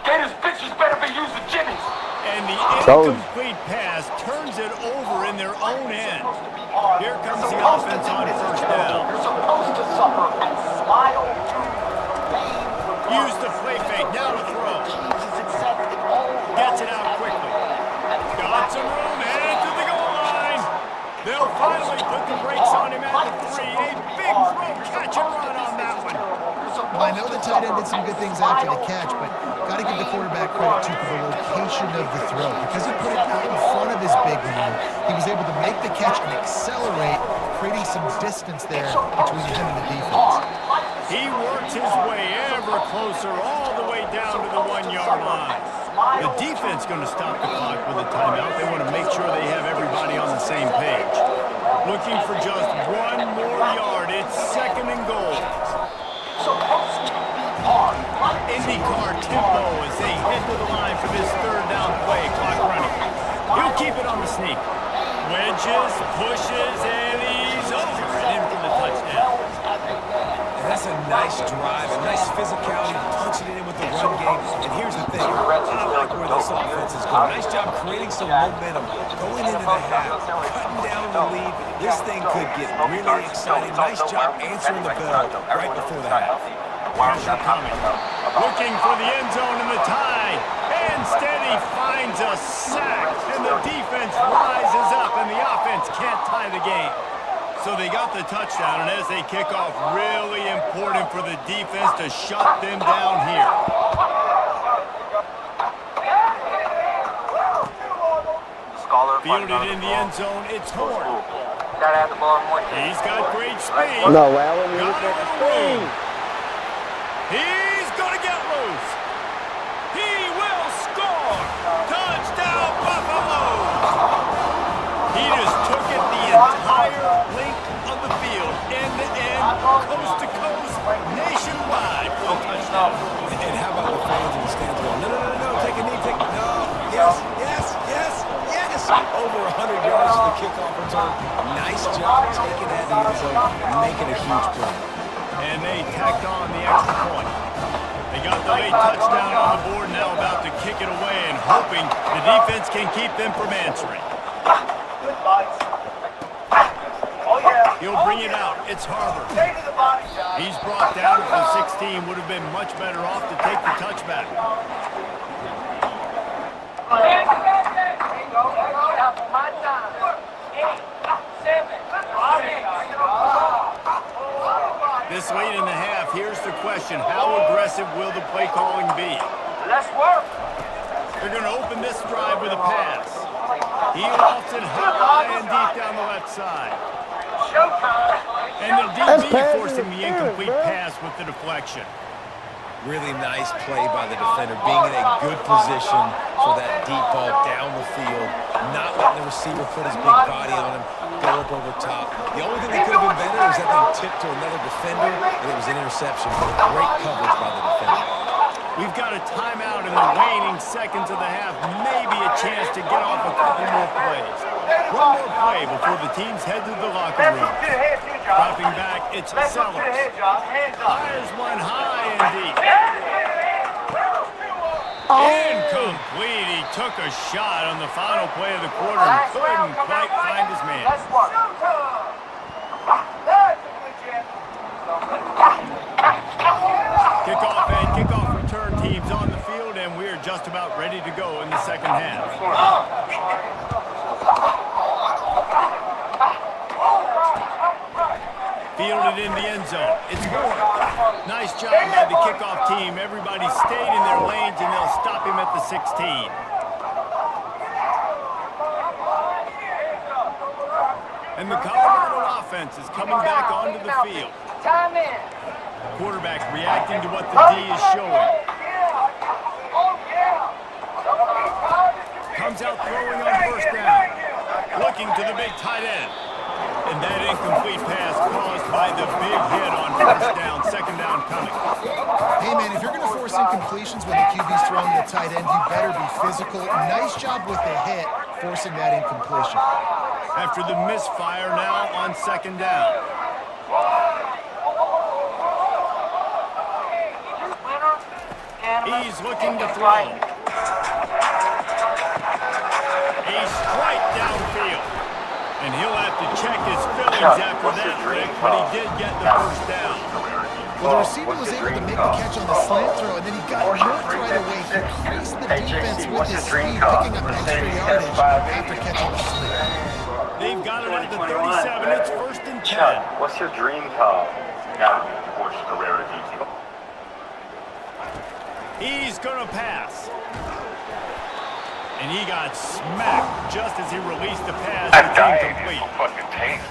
F: Gators bitches better be using jimmies.
A: And the
E: Sold.
A: incomplete pass turns it over in their own end. Here comes the offense on first down.
F: You're supposed to suffer and smile.
A: Use the play fake, now to throw. Gets it out quickly. Got some room, headed to the goal line. They'll finally put the brakes on him at the 3. A big throw, catch and run on that one.
C: Well, I know the tight end did some good things after the catch, but got to give the quarterback credit, too, for the location of the throw. Because he put it out in front of his big man, he was able to make the catch and accelerate, creating some distance there between him and the defense.
A: He works his way ever closer all the way down to the 1-yard line. The defense going to stop the clock with a timeout. They want to make sure they have everybody on the same page. Looking for just 1 more yard. It's 2nd and goal. IndyCar tempo as they head to the line for this 3rd down play. Clock running. He'll keep it on the sneak. Wedges, pushes, and he's over and in for the touchdown.
B: And that's a nice drive, a nice physicality, punching it in with the run game. And here's the thing, I like where this offense is going. Nice job creating some momentum, going into the half, cutting down the lead. This thing could get really exciting. Nice job answering the bell right before the half.
A: Pressure coming. Looking for the end zone in the tie. Instead, he finds a sack, and the defense rises up, and the offense can't tie the game. So they got the touchdown, and as they kick off, really important for the defense to shut them down here. Fielded in the end zone, it's Horn. He's got great speed.
E: No, well, I wouldn't
A: Got
E: look at
A: a
E: the
A: little room.
E: screen.
A: He's going to get loose. coast to coast, nationwide for a touchdown.
B: And how about the fans in the stands going, no, no, no, no, take a knee, take a no. Yes, yes, yes, yes. Over 100 yards to the kickoff return. Nice job taking that in the end zone, making a huge play.
A: And they tacked on the extra point. They got the late touchdown on the board, now about to kick it away and hoping the defense can keep them from answering. He'll bring it out. It's Harvard. He's brought down at the 16. Would have been much better off to take the touchback. This late in the half, here's the question. How aggressive will the play calling be?
F: Let's work.
A: They're going to open this drive with a pass. He lofts it high and deep down the left side. And the DB forcing the incomplete pass with the deflection.
B: Really nice play by the defender, being in a good position for that deep ball down the field, not letting the receiver put his big body on him, go up over top. The only thing that could have been better is that they tipped to another defender, and it was an interception, but great coverage by the defender.
A: We've got a timeout in the waning seconds of the half. Maybe a chance to get off a couple more plays. One more play before the teams head to the locker room. Dropping back, it's Sellers. Fires one high and deep. Incomplete. He took a shot on the final play of the quarter and couldn't quite find his man. Kickoff and kickoff return teams on the field, and we're just about ready to go in the second half. Fielded in the end zone. It's Moore. Nice job by the kickoff team. Everybody stayed in their lanes, and they'll stop him at the 16. And the Colorado offense is coming back onto the field.
F: Time in.
A: Quarterback reacting to what the D is showing. Comes out throwing on first down. Looking to the big tight end. And that incomplete pass caused by the big hit on first down, second down coming.
C: Hey, man, if you're going to force incompletions when the QB's throwing the tight end, you better be physical. Nice job with the hit, forcing that incompletion.
A: After the misfire now on second down. He's looking to throw. A strike downfield. And he'll have to check his feelings after that lick, but he did get the first down.
C: Well, the receiver was able to make the catch on the slant throw, and then he got moved right away. He creased the defense with his speed, picking up extra yardage after catching the slant.
A: They've got it at the 37. It's first and 10.
G: What's your dream car? Gotta be a Porsche Carrera GT.
A: He's going to pass. And he got smacked just as he released the pass. It's incomplete.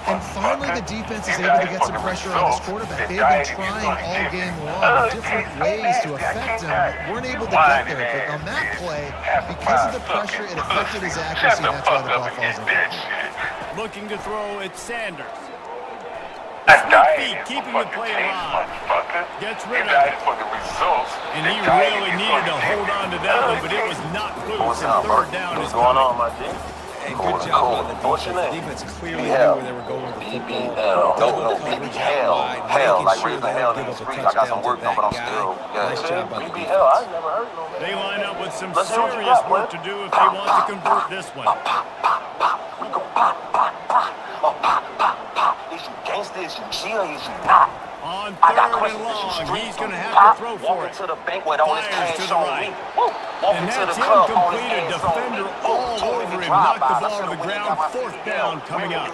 C: And finally, the defense is able to get some pressure on his quarterback. They've been trying all game long different ways to affect him, but weren't able to get there. But on that play, because of the pressure, it affected his accuracy, and that's why the ball falls in.
A: Looking to throw, it's Sanders. Sweet feet keeping the play alive. Gets rid of it. And he really needed to hold on to that one, but it was not loose, and third down is
G: going on, my G?
B: And good job by the defense. The defense clearly knew where they were going with the football. Double coverage out wide, making sure they don't give up a touchdown to that guy. Nice job by the defense.
A: They line up with some serious work to do if they want to convert this one. On third and long, he's going to have to throw for it. Fires to the right. And that's incomplete. A defender all over him. Knocked the ball to the ground. Fourth down coming up.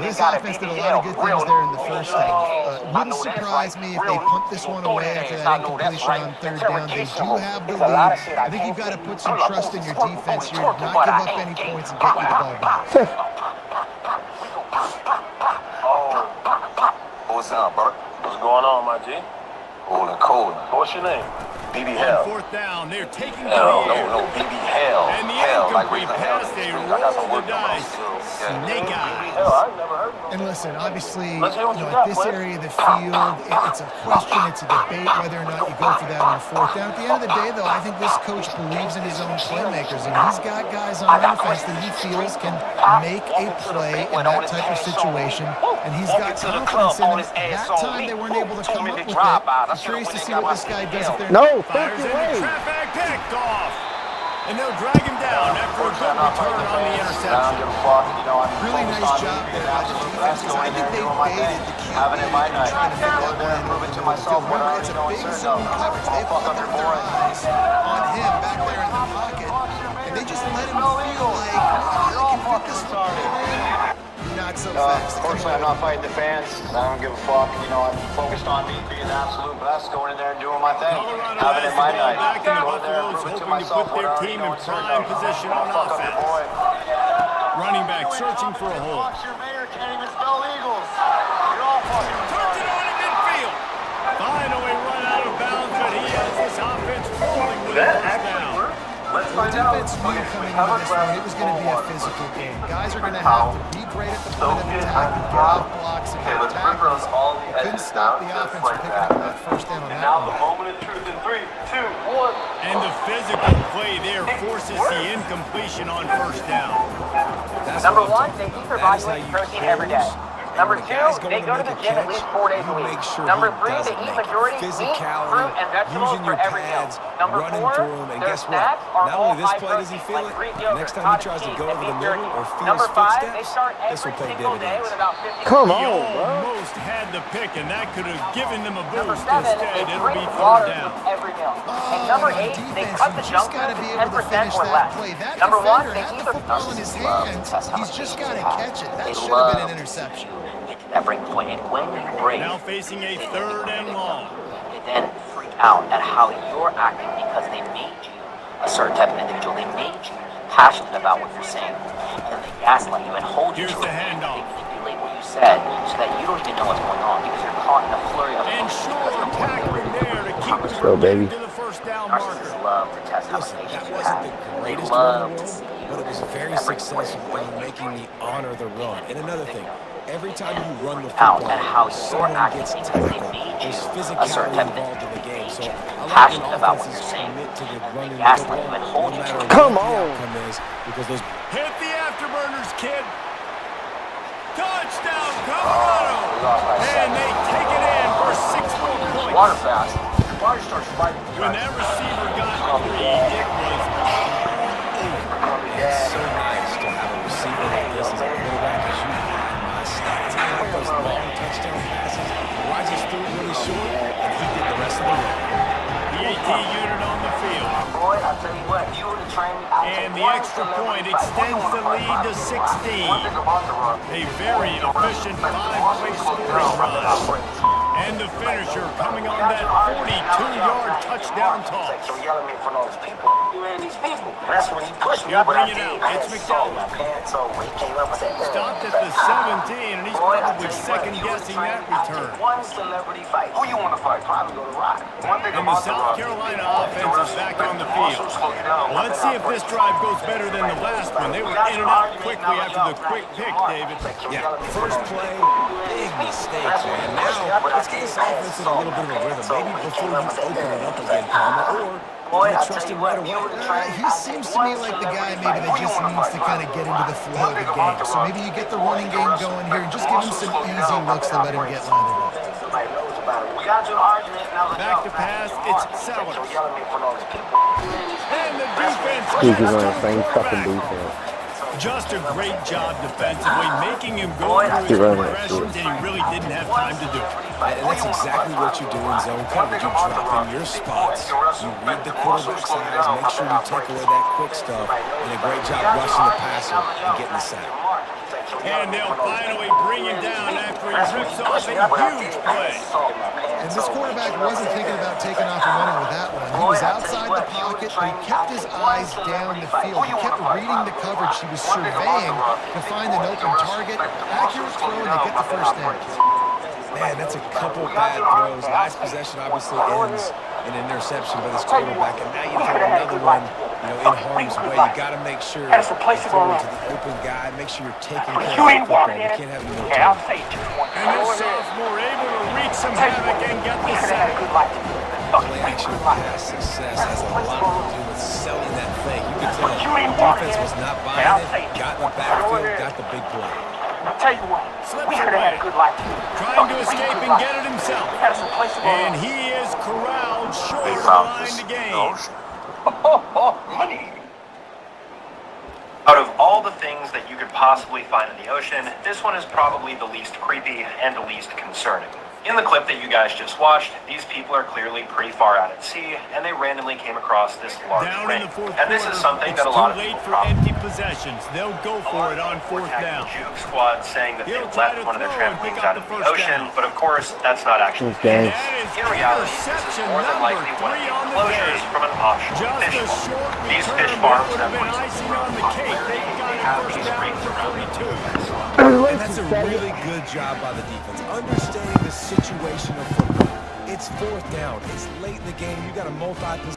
C: This offense did a lot of good things there in the first half. Wouldn't surprise me if they punt this one away after that incompletion on third down. They do have the lead. I think you've got to put some trust in your defense here, not give up any points and get you the ball back.
G: What's up, bro? What's going on, my G? Cool. What's your name?
F: BB
A: On
F: hell.
A: fourth down, they're taking to
F: No,
A: the air.
F: no, BB hell.
A: And the
F: Hell, like
A: incomplete
F: what the hell
A: pass,
F: is
A: they
F: this? I got some
A: roll
F: work
A: the
F: on
A: dice.
F: Yeah.
A: Snake eyes.
F: Hell, I've never heard of
C: And listen, obviously,
F: Let's hear what you
C: at
F: got,
C: this
F: Cliff.
C: area of the field, it's a question, it's a debate whether or not you go for that on fourth down. At the end of the day, though, I think this coach believes in his own playmakers, and he's got guys on offense that he feels can make a play in that type of situation, and he's got confidence in him. That time they weren't able to come up with it. I'm curious to see what this guy does if they're
E: No,
A: Fires
E: take
A: in
E: your
A: the
E: way.
A: traffic, picked off. And they'll drag him down after a good return on the interception.
C: really nice job there by the defense. I think they baited the QB
F: Having it my night.
C: trying to make that
F: Go there and
C: play.
F: prove it to myself.
C: Remember, it's a big zone coverage. They've opened up their eyes on him back there in the pocket, and they just let him feel like, oh, I can fit this football in. Not so fast.
F: Unfortunately, I'm not fighting the fans. I don't give a fuck. You know, I'm focused on me being the absolute best, going in there and doing my thing.
A: Colorado
F: Having
A: has
F: it
A: the
F: my
A: ball
F: night.
A: back, and the
F: Go there and
A: Buffaloes
F: prove it to
A: hoping to
F: myself.
A: put their team in prime position on offense. Running back searching for a hole.
F: Your mayor can't even spell Eagles. You're all fucking
A: Turns it on in midfield. Finally run out of bounds, but he has this offense rolling with a first down.
F: Let's
C: The
F: find out.
C: defense knew coming into this one, it was going to be a physical game. Guys are going to have to be great at the point of attack and get off blocks and
F: Okay,
C: get
F: let's rip
C: tackles.
F: around all the
C: Couldn't
F: edges
C: stop
F: now,
C: the
F: just
C: offense
F: like
C: from picking up that first down on
F: And
C: that
F: now the
C: one.
F: moment of truth in 3, 2, 1.
A: And the physical play there forces the incompletion on first down.
H: Number one, they keep evaluating protein every day. Number two, they go to the gym at least 4 days a week. Number three, they eat majority meat, fruit, and vegetables for every meal. Number four, their snacks are all high protein, like Greek yogurt,
B: Next time he
H: cottage
B: tries to
H: cheese,
B: go
H: and
B: over
H: beef
B: the middle
H: jerky.
B: or feel
H: Number
B: his
H: five, they
B: footsteps,
H: start
B: this will
H: every
B: pay
H: single day
B: dividends.
H: with about 50.
E: Come
A: He
E: on, bro.
A: almost had the pick, and that could have given them a
H: Number
A: boost.
H: seven,
A: Instead,
H: they
A: it'll
H: drink
A: be
H: water
A: third down.
H: with every meal. And number
C: on
H: eight, they
C: defense,
H: cut
C: you
H: the
C: just
H: junk
C: gotta
H: food
C: be
H: to
C: able to
H: 10%
C: finish
H: or
C: that
H: less.
C: play. That
H: Number one,
C: defender
H: they
C: had
H: keep
C: the
H: the
C: football in his hands. He's just got to catch it. That should have been an interception.
H: get to that break point, and when you break,
A: Now facing a third and long.
H: they then freak out at how you're acting because they made you a certain type of individual. They made you passionate about what you're saying, and then they gaslight you and hold you
A: Here's
H: to
A: the
H: it.
A: handoff.
H: They manipulate what you said so that you don't even know what's going on because you're caught in a flurry of
A: And
H: emotions.
A: Shore tackling there to keep them
E: go,
A: from
E: baby.
A: getting to the first down marker.
H: Narcissists love to test how much
B: Listen,
H: patience
B: that
H: you
B: wasn't
H: have.
B: the
H: They
B: greatest run
H: love
B: in
H: to
B: the
H: see
B: world,
H: you
B: but it was very
H: at break
B: successful
H: point.
B: in making me honor the run. And another thing, every time you run the
H: Out
B: football,
H: at how you're
B: someone
H: acting
B: gets
H: because they
B: tackled.
H: made
B: There's
H: you a
B: physicality
H: certain type of
B: involved in the game. So I like when
H: passionate about what you're
B: offenses
H: saying.
B: commit to the
H: And
B: running
H: they
B: the
H: gaslight you and
B: football,
H: hold
B: no
H: you
B: matter
H: to
B: what
H: it.
E: Come
B: the
E: on.
B: outcome is, because those
A: Hit the afterburners, kid. Touchdown, Colorado. And they take it in for 6 more points.
F: Water fast. Water starts fighting.
A: When that receiver got free, it was
B: It's so nice to have a receiver like this as a quarterback, as you had my stats. He got those long touchdown passes. Rogers threw it really short, and he did the rest of the work.
A: the AT unit on the field.
F: Boy, I tell you what, you would have trained me.
A: And the extra point extends the lead to 16.
F: One thing about the run.
A: A very efficient 5-play scoring drive. And the finisher coming on that 42-yard touchdown toss.
F: So yelling at me in front of all these people. You ain't these people. That's when he pushed me.
A: He'll
F: But
A: bring
F: I
A: it
F: did.
A: out.
F: I
A: It's
F: had soul,
A: McDowell.
F: man. So when he came up, I said,
A: Stopped at the 17, and he's probably second-guessing that return.
F: One celebrity fight. Who you want to fight? Probably go to Rock. One thing
A: And the
F: about the
A: South
F: run,
A: Carolina
F: the
A: offense is back on the field. Let's see if this drive goes better than the last one. They were in and out quickly after the quick pick, David.
B: Yeah, first play, big mistake, man. Now, let's get this offense in a little bit of a rhythm. Maybe before you open it up again, Palmer, or you trust him right away.
C: He seems to me like the guy maybe that just needs to kind of get into the flow of the game. So maybe you get the running game going here and just give him some easy looks to let him get lined up.
A: Back to pass, it's Sellers. And the defense
E: He's
A: gets
E: on
A: to
E: the
A: the
E: same fucking
A: quarterback.
E: defense.
A: Just a great job defensively, making him go through his
E: Keep running that
A: progressions, and he really didn't have time to do it.
B: And that's exactly what you do in zone coverage. You drop in your spots. You read the quarterback's eyes, make sure you take away that quick stuff, and a great job rushing the passer and getting the sack.
A: And they'll finally bring him down after he rips off a huge play.
C: And this quarterback wasn't thinking about taking off and running with that one. He was outside the pocket, but he kept his eyes down the field. He kept reading the coverage. He was surveying to find an open target. Accurate throw, and they get the first down.
B: Man, that's a couple bad throws. Last possession obviously ends an interception by this quarterback, and now you throw another one, in harm's way. You got to make sure you throw it to the open guy. Make sure you're taking care of the football. You can't have any more time.
A: And this sophomore able to wreak some havoc and get the sack.
B: Play action pass success has a lot to do with selling that fake. You can tell the defense was not buying it, got in the backfield, got the big play.
A: Slips away, trying to escape and get it himself. And he is corralled short of the line to gain.
H: Money. Out of all the things that you could possibly find in the ocean, this one is probably the least creepy and the least concerning. In the clip that you guys just watched, these people are clearly pretty far out at sea, and they randomly came across this large ring. And this is something that a lot of people
A: probably... It's too late for empty possessions. They'll go for it on fourth down.
H: Juke squad saying that they left one of their trampolines out of the ocean, but of course, that's not actually the case. In reality, this is more than likely one of the enclosures from an offshore fish farm. These fish farms have been icing on the cake. They have these rings around them.
B: And that's a really good job by the defense, understanding the situation of football. It's fourth down. It's late in the game. You got a multi-position.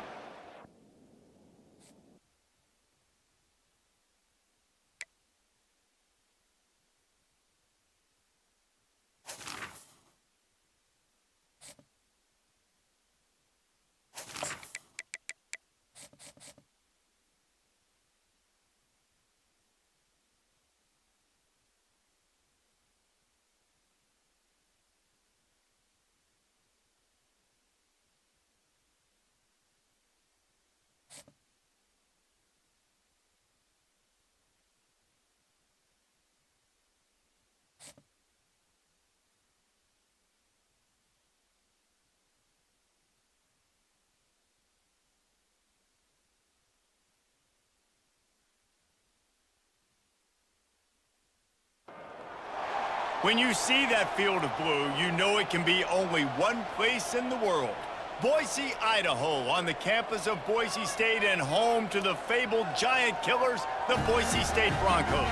A: When you see that field of blue, you know it can be only one place in the world. Boise, Idaho, on the campus of Boise State and home to the fabled giant killers, the Boise State Broncos.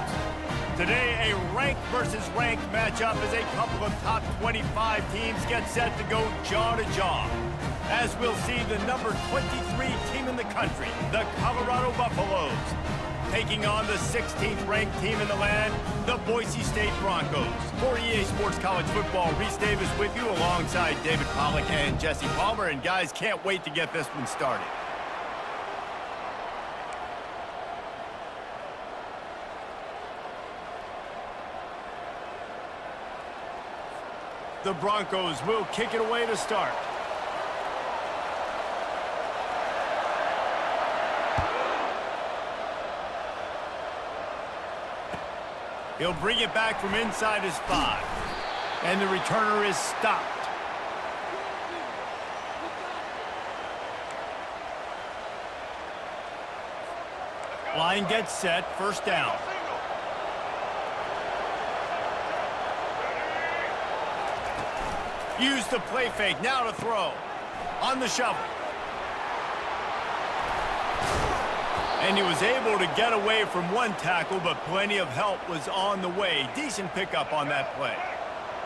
A: Today, a ranked versus ranked matchup as a couple of top 25 teams get set to go jaw to jaw. As we'll see the number 23 team in the country, the Colorado Buffaloes, taking on the 16th ranked team in the land, the Boise State Broncos. For EA Sports College Football, Reese Davis with you alongside David Pollack and Jesse Palmer. And guys, can't wait to get this one started. The Broncos will kick it away to start. He'll bring it back from inside his 5. And the returner is stopped. Line gets set, first down. Use the play fake, now to throw. On the shovel. And he was able to get away from one tackle, but plenty of help was on the way. Decent pickup on that play.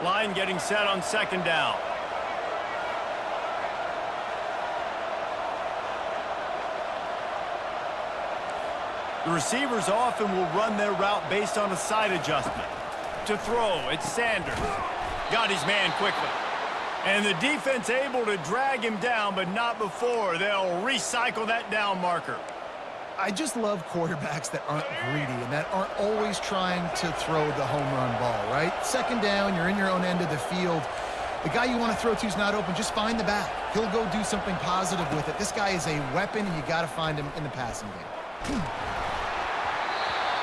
A: Line getting set on second down. The receivers often will run their route based on a side adjustment. To throw, it's Sanders. Got his man quickly. And the defense able to drag him down, but not before. They'll recycle that down marker.
C: I just love quarterbacks that aren't greedy and that aren't always trying to throw the home run ball, right? Second down, you're in your own end of the field. The guy you want to throw to is not open. Just find the back. He'll go do something positive with it. This guy is a weapon, and you got to find him in the passing game.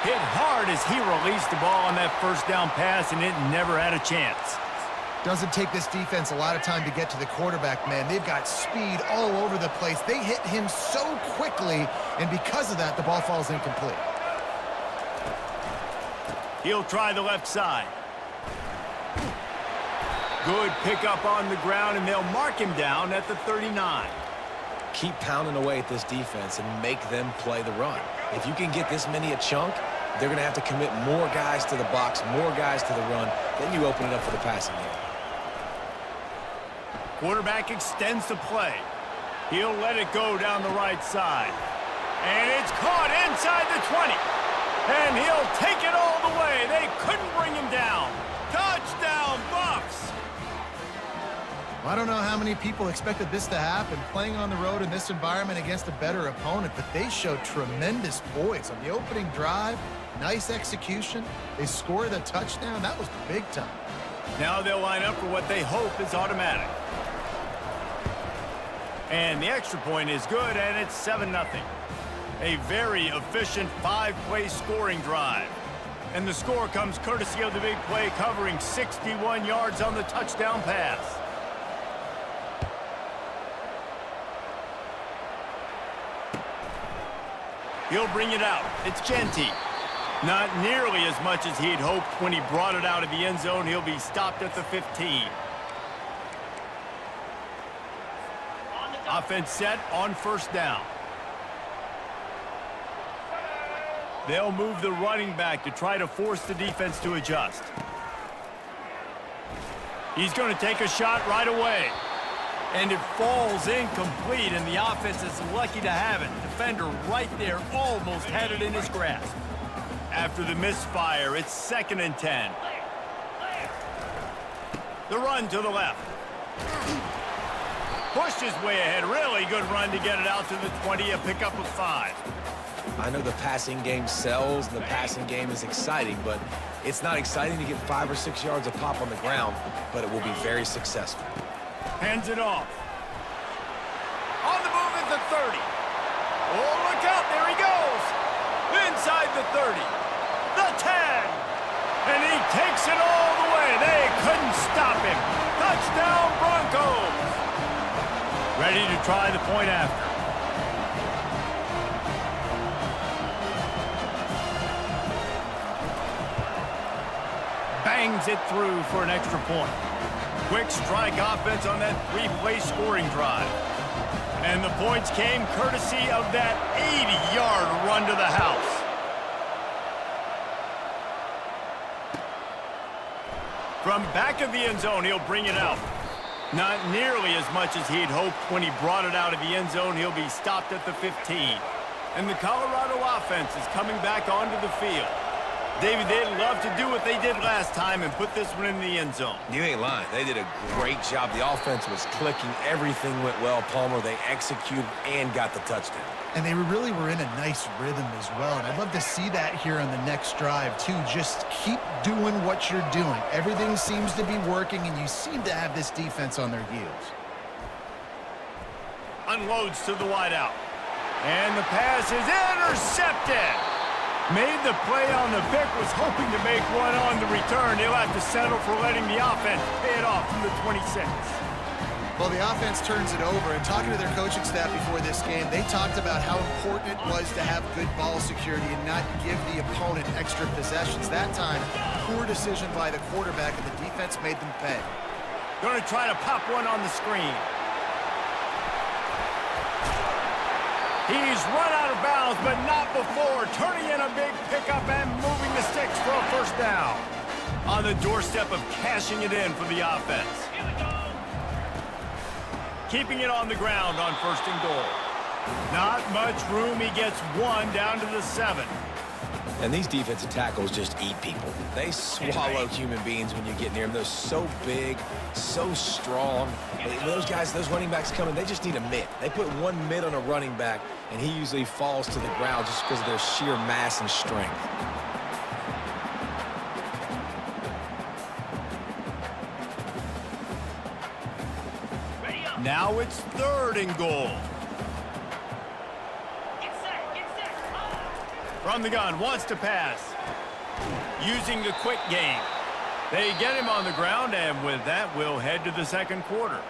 A: Hit hard as he released the ball on that first down pass, and it never had a chance.
C: Doesn't take this defense a lot of time to get to the quarterback, man. They've got speed all over the place. They hit him so quickly, and because of that, the ball falls incomplete.
A: He'll try the left side. Good pickup on the ground, and they'll mark him down at the 39.
B: Keep pounding away at this defense and make them play the run. If you can get this many a chunk, they're going to have to commit more guys to the box, more guys to the run. Then you open it up for the passing game.
A: Quarterback extends the play. He'll let it go down the right side. And it's caught inside the 20. And he'll take it all the way. They couldn't bring him down. Touchdown, Buffs!
C: I don't know how many people expected this to happen, playing on the road in this environment against a better opponent, but they showed tremendous poise on the opening drive. Nice execution. They scored a touchdown. That was big time.
A: Now they'll line up for what they hope is automatic. And the extra point is good, and it's 7-0. A very efficient 5-play scoring drive. And the score comes courtesy of the big play, covering 61 yards on the touchdown pass. He'll bring it out. It's Genty. Not nearly as much as he'd hoped when he brought it out of the end zone. He'll be stopped at the 15. Offense set on first down. They'll move the running back to try to force the defense to adjust. He's going to take a shot right away. And it falls incomplete, and the offense is lucky to have it. Defender right there almost had it in his grasp. After the misfire, it's 2nd and 10. The run to the left. Pushed his way ahead. Really good run to get it out to the 20, a pickup of 5.
B: I know the passing game sells, and the passing game is exciting, but it's not exciting to get 5 or 6 yards a pop on the ground, but it will be very successful.
A: Hands it off. On the move at the 30. Oh, look out. There he goes. Inside the 30. The 10. And he takes it all the way. They couldn't stop him. Touchdown, Broncos. Ready to try the point after. Bangs it through for an extra point. Quick strike offense on that 3-play scoring drive. And the points came courtesy of that 80-yard run to the house. From back of the end zone, he'll bring it out. Not nearly as much as he'd hoped when he brought it out of the end zone. He'll be stopped at the 15. And the Colorado offense is coming back onto the field. David, they'd love to do what they did last time and put this one in the end zone.
B: You ain't lying. They did a great job. The offense was clicking. Everything went well, Palmer. They executed and got the touchdown.
C: And they really were in a nice rhythm as well. And I'd love to see that here on the next drive, too. Just keep doing what you're doing. Everything seems to be working, and you seem to have this defense on their heels.
A: Unloads to the wideout. And the pass is intercepted. Made the play on the pick, was hoping to make one on the return. He'll have to settle for letting the offense pay it off from the 26.
C: Well, the offense turns it over, and talking to their coaching staff before this game, they talked about how important it was to have good ball security and not give the opponent extra possessions. That time, poor decision by the quarterback, and the defense made them pay.
A: Going to try to pop one on the screen. He's run out of bounds, but not before. Turning in a big pickup and moving the sticks for a first down. On the doorstep of cashing it in for the offense. Keeping it on the ground on 1st and goal. Not much room. He gets one down to the 7.
B: And these defensive tackles just eat people. They swallow human beings when you get near them. They're so big, so strong. Those guys, those running backs coming, they just need a mitt. They put one mitt on a running back, and he usually falls to the ground just because of their sheer mass and strength.
A: Now it's 3rd and goal. From the gun, wants to pass. Using the quick game. They get him on the ground, and with that, we'll head to the 2nd quarter.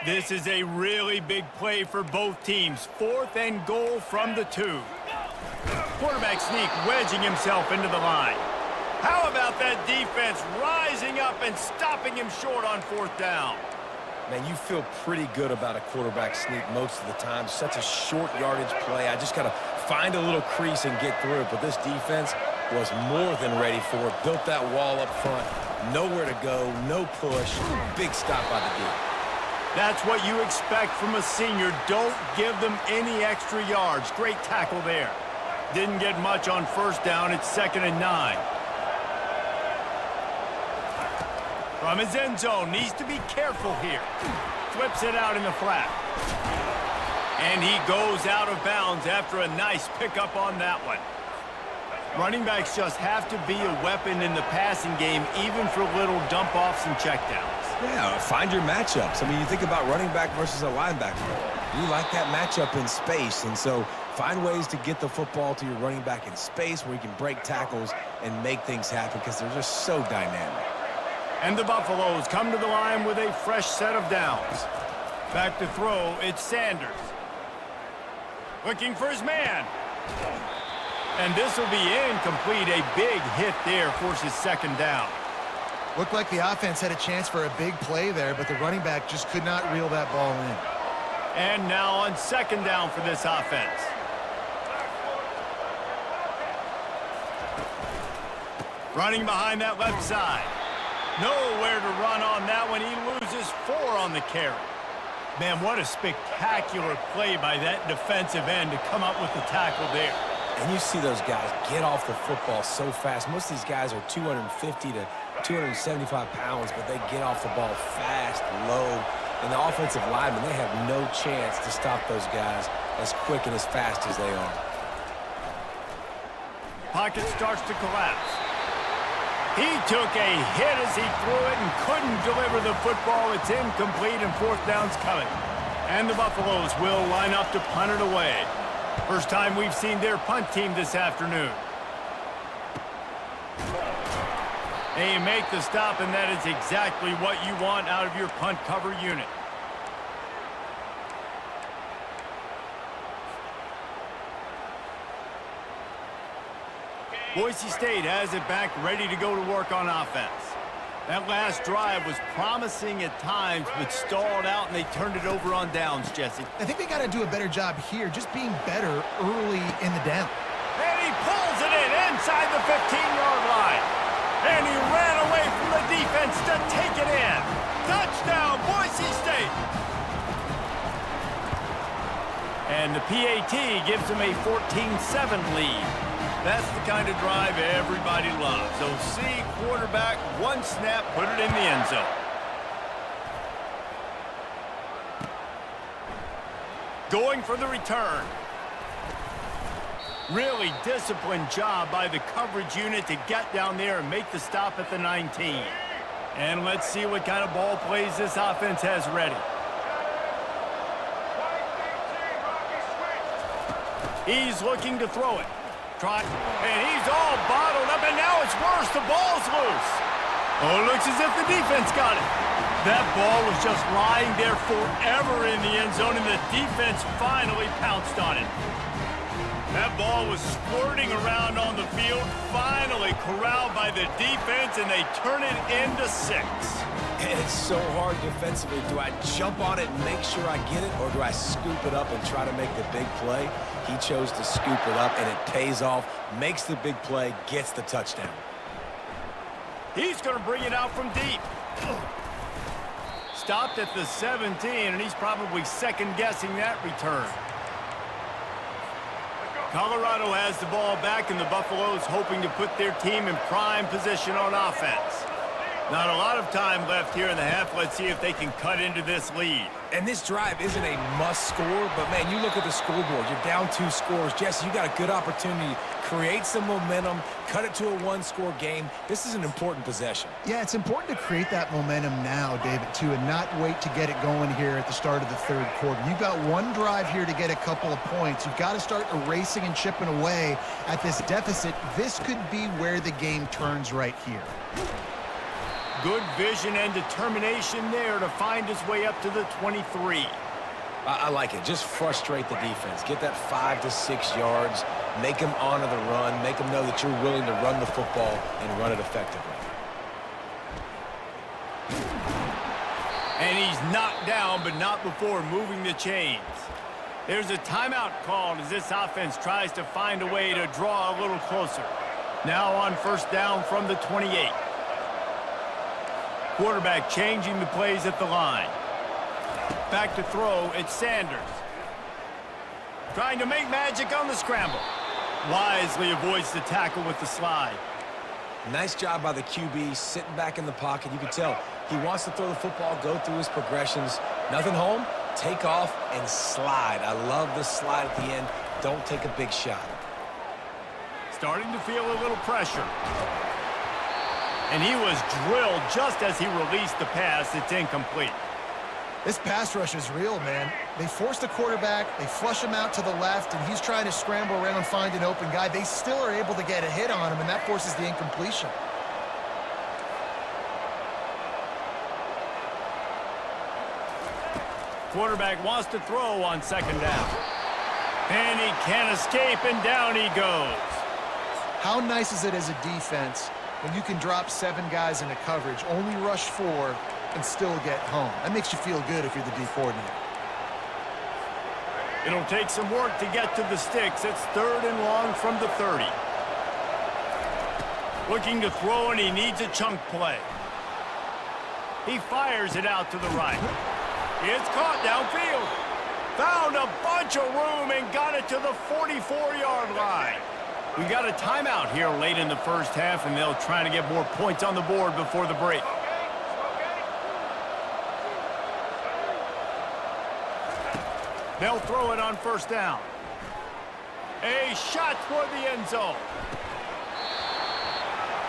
A: This is a really big play for both teams. 4th and goal from the 2. Quarterback sneak, wedging himself into the line. How about that defense rising up and stopping him short on 4th down?
B: Man, you feel pretty good about a quarterback sneak most of the time. Such a short yardage play. I just got to find a little crease and get through it, but this defense was more than ready for it. Built that wall up front. Nowhere to go, no push. Big stop by the D.
A: That's what you expect from a senior. Don't give them any extra yards. Great tackle there. Didn't get much on first down. It's 2nd and 9. From his end zone, needs to be careful here. Flips it out in the flat. And he goes out of bounds after a nice pickup on that one. Running backs just have to be a weapon in the passing game, even for little dump-offs and checkdowns.
B: Yeah, find your matchups. I mean, you think about running back versus a linebacker. You like that matchup in space, and so find ways to get the football to your running back in space where you can break tackles and make things happen because they're just so dynamic.
A: And the Buffaloes come to the line with a fresh set of downs. Back to throw, it's Sanders. Looking for his man. And this will be incomplete. A big hit there forces 2nd down.
C: Looked like the offense had a chance for a big play there, but the running back just could not reel that ball in.
A: And now on 2nd down for this offense. Running behind that left side. Nowhere to run on that one. He loses 4 on the carry. Man, what a spectacular play by that defensive end to come up with the tackle there.
B: And you see those guys get off the football so fast. Most of these guys are 250 to 275 pounds, but they get off the ball fast, low. And the offensive linemen, they have no chance to stop those guys as quick and as fast as they are.
A: Pocket starts to collapse. He took a hit as he threw it and couldn't deliver the football. It's incomplete and 4th down's coming. And the Buffaloes will line up to punt it away. First time we've seen their punt team this afternoon. They make the stop, and that is exactly what you want out of your punt cover unit. Boise State has it back, ready to go to work on offense. That last drive was promising at times, but stalled out, and they turned it over on downs, Jesse.
C: I think they got to do a better job here, just being better early in the down.
A: And he pulls it in inside the 15-yard line. And he ran away from the defense to take it in. Touchdown, Boise State. And the PAT gives them a 14-7 lead. That's the kind of drive everybody loves. OC quarterback, one snap, put it in the end zone. Going for the return. Really disciplined job by the coverage unit to get down there and make the stop at the 19. And let's see what kind of ball plays this offense has ready. He's looking to throw it. And he's all bottled up, and now it's worse. The ball's loose. Oh, it looks as if the defense got it. That ball was just lying there forever in the end zone, and the defense finally pounced on it. That ball was squirting around on the field, finally corralled by the defense, and they turn it into 6.
B: And it's so hard defensively. Do I jump on it and make sure I get it, or do I scoop it up and try to make the big play? He chose to scoop it up, and it pays off, makes the big play, gets the touchdown.
A: He's going to bring it out from deep. Stopped at the 17, and he's probably second-guessing that return. Colorado has the ball back, and the Buffaloes hoping to put their team in prime position on offense. Not a lot of time left here in the half. Let's see if they can cut into this lead.
B: And this drive isn't a must score, but, man, you look at the scoreboard. You're down 2 scores. Jesse, you got a good opportunity. Create some momentum. Cut it to a 1-score game. This is an important possession.
C: Yeah, it's important to create that momentum now, David, too, and not wait to get it going here at the start of the 3rd quarter. You've got one drive here to get a couple of points. You've got to start erasing and chipping away at this deficit. This could be where the game turns right here.
A: Good vision and determination there to find his way up to the 23.
B: I like it. Just frustrate the defense. Get that 5 to 6 yards. Make them honor the run. Make them know that you're willing to run the football and run it effectively.
A: And he's knocked down, but not before moving the chains. There's a timeout called as this offense tries to find a way to draw a little closer. Now on first down from the 28. Quarterback changing the plays at the line. Back to throw, it's Sanders. Trying to make magic on the scramble. Wisely avoids the tackle with the slide.
B: Nice job by the QB, sitting back in the pocket. You can tell he wants to throw the football, go through his progressions. Nothing home, take off, and slide. I love the slide at the end. Don't take a big shot.
A: Starting to feel a little pressure. And he was drilled just as he released the pass. It's incomplete.
C: This pass rush is real, man. They force the quarterback, they flush him out to the left, and he's trying to scramble around and find an open guy. They still are able to get a hit on him, and that forces the incompletion.
A: Quarterback wants to throw on second down. And he can't escape, and down he goes.
C: How nice is it as a defense when you can drop 7 guys into coverage, only rush 4, and still get home? That makes you feel good if you're the D coordinator.
A: It'll take some work to get to the sticks. It's 3rd and long from the 30. Looking to throw, and he needs a chunk play. He fires it out to the right. It's caught downfield. Found a bunch of room and got it to the 44-yard line. We got a timeout here late in the first half, and they'll try to get more points on the board before the break. They'll throw it on first down. A shot toward the end zone.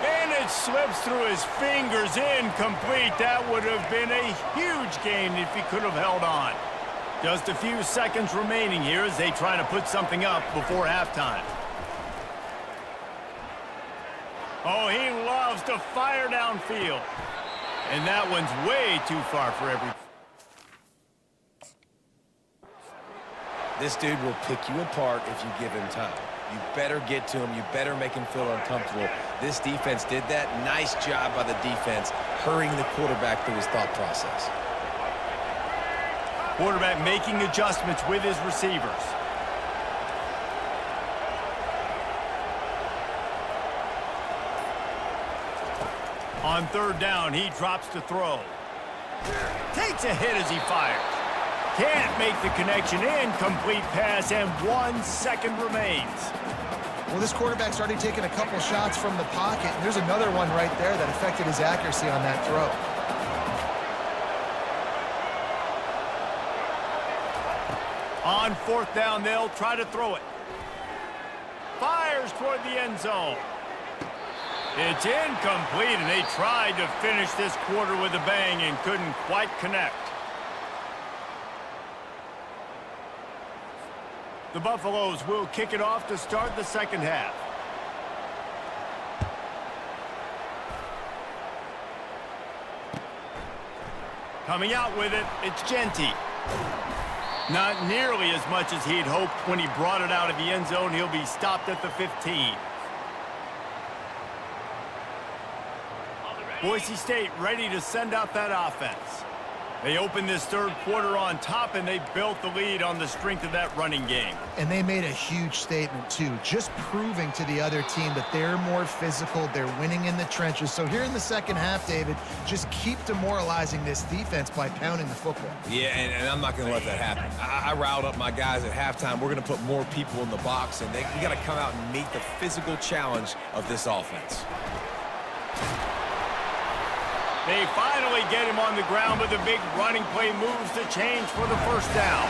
A: And it slips through his fingers, incomplete. That would have been a huge gain if he could have held on. Just a few seconds remaining here as they try to put something up before halftime. Oh, he loves to fire downfield. And that one's way too far for every...
B: This dude will pick you apart if you give him time. You better get to him. You better make him feel uncomfortable. This defense did that. Nice job by the defense, hurrying the quarterback through his thought process.
A: Quarterback making adjustments with his receivers. On third down, he drops to throw. Takes a hit as he fires. Can't make the connection. Incomplete pass, and 1 second remains.
C: Well, this quarterback's already taken a couple shots from the pocket. And there's another one right there that affected his accuracy on that throw.
A: On fourth down, they'll try to throw it. Fires toward the end zone. It's incomplete, and they tried to finish this quarter with a bang and couldn't quite connect. The Buffaloes will kick it off to start the second half. Coming out with it, it's Genty. Not nearly as much as he'd hoped when he brought it out of the end zone. He'll be stopped at the 15. Boise State ready to send out that offense. They opened this third quarter on top, and they built the lead on the strength of that running game.
C: And they made a huge statement, too, just proving to the other team that they're more physical, they're winning in the trenches. So here in the second half, David, just keep demoralizing this defense by pounding the football.
B: Yeah, and I'm not going to let that happen. I riled up my guys at halftime. We're going to put more people in the box, and we got to come out and meet the physical challenge of this offense.
A: They finally get him on the ground, but the big running play moves the change for the first down.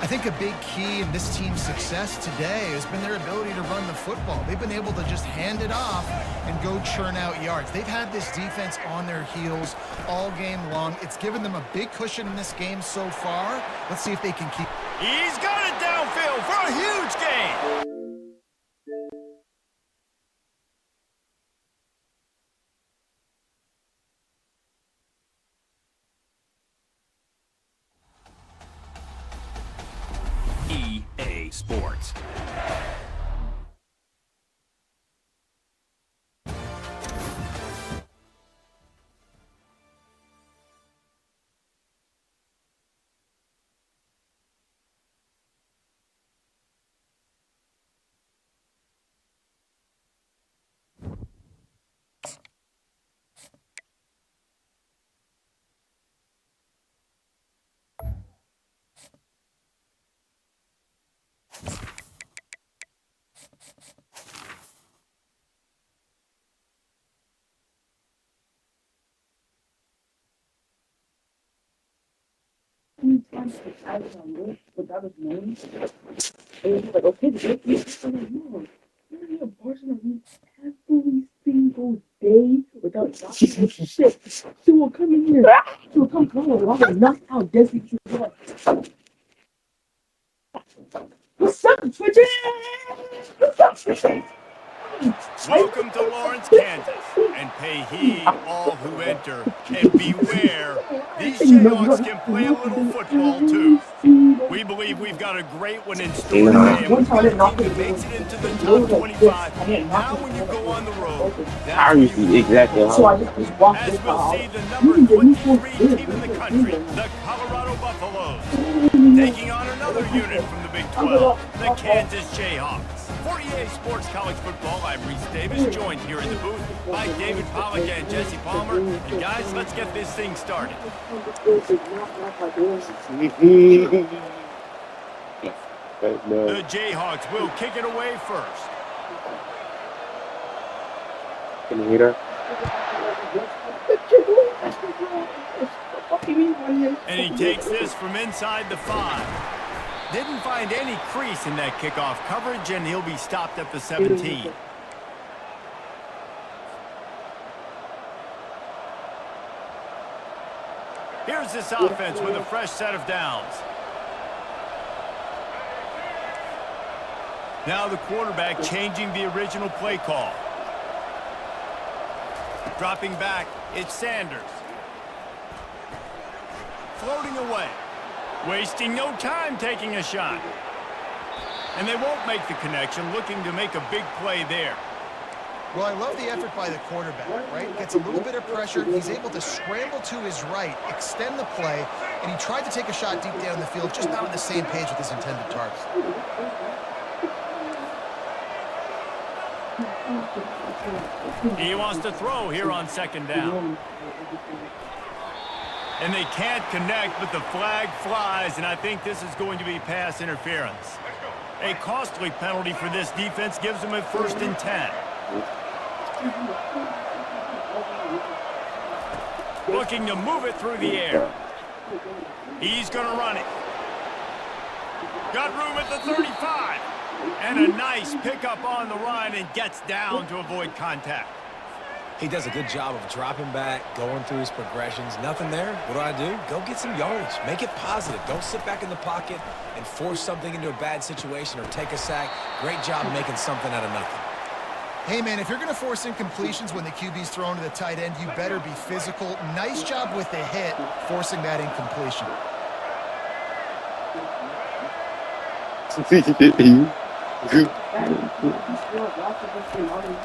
C: I think a big key in this team's success today has been their ability to run the football. They've been able to just hand it off and go churn out yards. They've had this defense on their heels all game long. It's given them a big cushion in this game so far. Let's see if they can keep...
A: He's got it downfield for a huge gain.
D: EA Sports.
A: Welcome to Lawrence, Kansas, and pay heed all who enter, and beware, these Jayhawks can play a little football too. We believe we've got a great one in store today, and we've got a team that makes it into the top 25. Now when you go on the road, that's when you
E: Exactly.
A: as we'll see the number 23 team in the country, the Colorado Buffaloes, taking on another unit from the Big 12, the Kansas Jayhawks. For EA Sports College Football, I'm Reese Davis, joined here in the booth by David Pollack and Jesse Palmer. And guys, let's get this thing started. The Jayhawks will kick it away first.
E: Can you hear her?
A: And he takes this from inside the 5. Didn't find any crease in that kickoff coverage, and he'll be stopped at the 17. Here's this offense with a fresh set of downs. Now the quarterback changing the original play call. Dropping back, it's Sanders. Floating away. Wasting no time taking a shot. And they won't make the connection, looking to make a big play there.
C: Well, I love the effort by the quarterback, right? Gets a little bit of pressure. He's able to scramble to his right, extend the play, and he tried to take a shot deep down the field, just not on the same page with his intended target.
A: He wants to throw here on second down. And they can't connect, but the flag flies, and I think this is going to be pass interference. A costly penalty for this defense gives them a 1st and 10. Looking to move it through the air. He's going to run it. Got room at the 35. And a nice pickup on the run and gets down to avoid contact.
B: He does a good job of dropping back, going through his progressions. Nothing there. What do? Go get some yardage. Make it positive. Don't sit back in the pocket and force something into a bad situation or take a sack. Great job making something out of nothing.
C: Hey, man, if you're going to force incompletions when the QB's thrown to the tight end, you better be physical. Nice job with the hit, forcing that incompletion.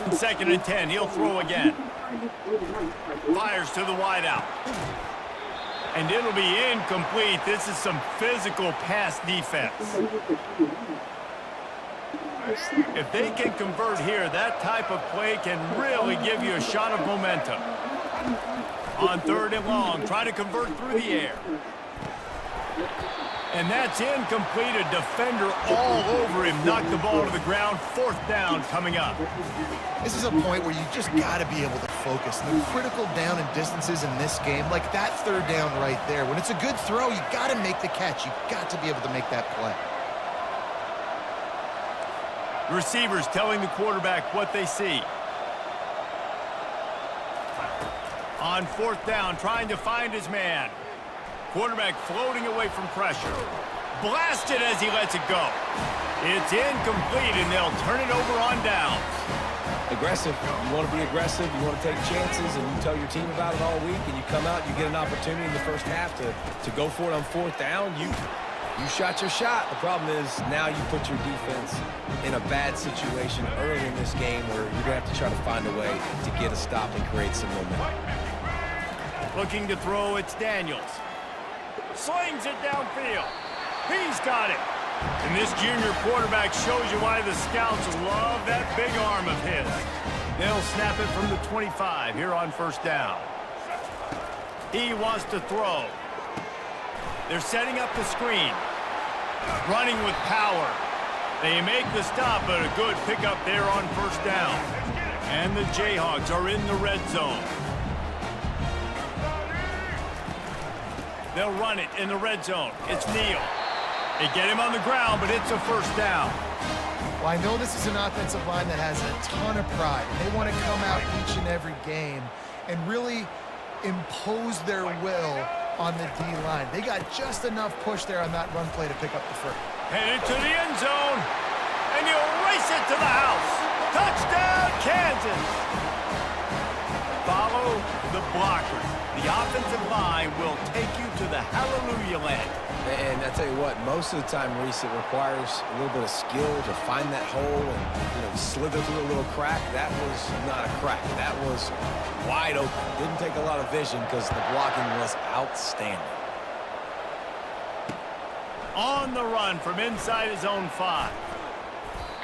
A: 2nd and 10, he'll throw again. Fires to the wideout. And it'll be incomplete. This is some physical pass defense. If they can convert here, that type of play can really give you a shot of momentum. On 3rd and long, try to convert through the air. And that's incomplete. A defender all over him. Knocked the ball to the ground. 4th down coming up.
C: This is a point where you just got to be able to focus. The critical down and distances in this game, like that 3rd down right there. When it's a good throw, you got to make the catch. You got to be able to make that play.
A: Receivers telling the quarterback what they see. On 4th down, trying to find his man. Quarterback floating away from pressure. Blasted as he lets it go. It's incomplete, and they'll turn it over on downs.
B: Aggressive. You want to be aggressive. You want to take chances, and you tell your team about it all week, and you come out, you get an opportunity in the first half to go for it on 4th down. You shot your shot. The problem is now you put your defense in a bad situation early in this game where you're going to have to try to find a way to get a stop and create some momentum.
A: Looking to throw, it's Daniels. Slings it downfield. He's got it. And this junior quarterback shows you why the scouts love that big arm of his. They'll snap it from the 25 here on 1st down. He wants to throw. They're setting up the screen. Running with power. They make the stop, but a good pickup there on 1st down. And the Jayhawks are in the red zone. They'll run it in the red zone. It's Neal. They get him on the ground, but it's a first down.
C: Well, I know this is an offensive line that has a ton of pride. They want to come out each and every game and really impose their will on the D-line. They got just enough push there on that run play to pick up the first.
A: Headed to the end zone, and he'll race it to the house. Touchdown, Kansas! Follow the blockers. The offensive line will take you to the hallelujah land.
B: And I tell you what, most of the time, Reese, it requires a little bit of skill to find that hole and, slither through a little crack. That was not a crack. That was wide open. Didn't take a lot of vision because the blocking was outstanding.
A: On the run from inside his own 5.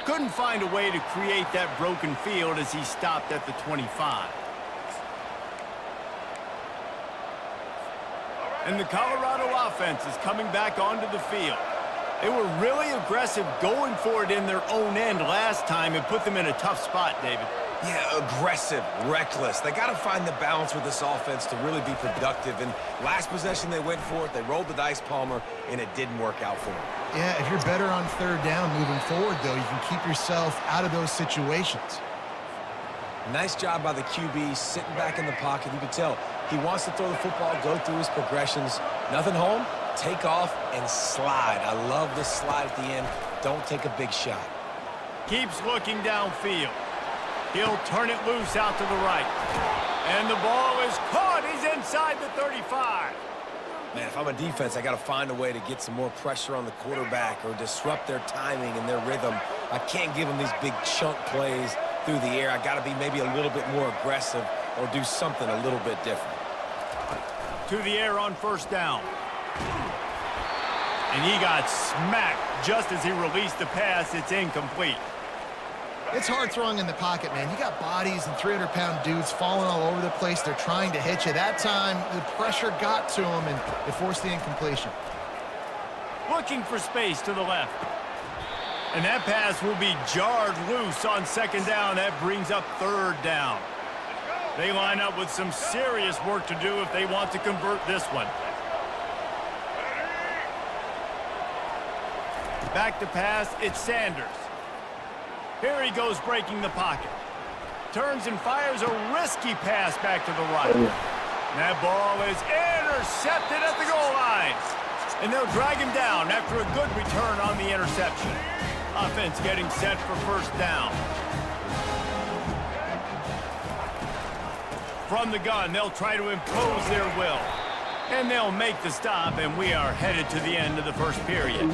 A: Couldn't find a way to create that broken field as he stopped at the 25. And the Colorado offense is coming back onto the field. They were really aggressive going for it in their own end last time and put them in a tough spot, David.
B: Yeah, aggressive, reckless. They got to find the balance with this offense to really be productive. And last possession they went for it. They rolled the dice, Palmer, and it didn't work out for them.
C: Yeah, if you're better on third down moving forward, though, you can keep yourself out of those situations.
B: Nice job by the QB, sitting back in the pocket. You can tell he wants to throw the football, go through his progressions. Nothing home, take off, and slide. I love the slide at the end. Don't take a big shot.
A: Keeps looking downfield. He'll turn it loose out to the right. And the ball is caught. He's inside the 35.
B: Man, if I'm a defense, I got to find a way to get some more pressure on the quarterback or disrupt their timing and their rhythm. I can't give them these big chunk plays through the air. I got to be maybe a little bit more aggressive or do something a little bit different.
A: To the air on first down. And he got smacked just as he released the pass. It's incomplete.
C: It's hard throwing in the pocket, man. You got bodies and 300-pound dudes falling all over the place. They're trying to hit you. That time, the pressure got to him, and it forced the incompletion.
A: Looking for space to the left. And that pass will be jarred loose on second down. That brings up third down. They line up with some serious work to do if they want to convert this one. Back to pass, it's Sanders. Here he goes breaking the pocket. Turns and fires a risky pass back to the right. And that ball is intercepted at the goal line. And they'll drag him down after a good return on the interception. Offense getting set for first down. From the gun, they'll try to impose their will. And they'll make the stop, and we are headed to the end of the first period.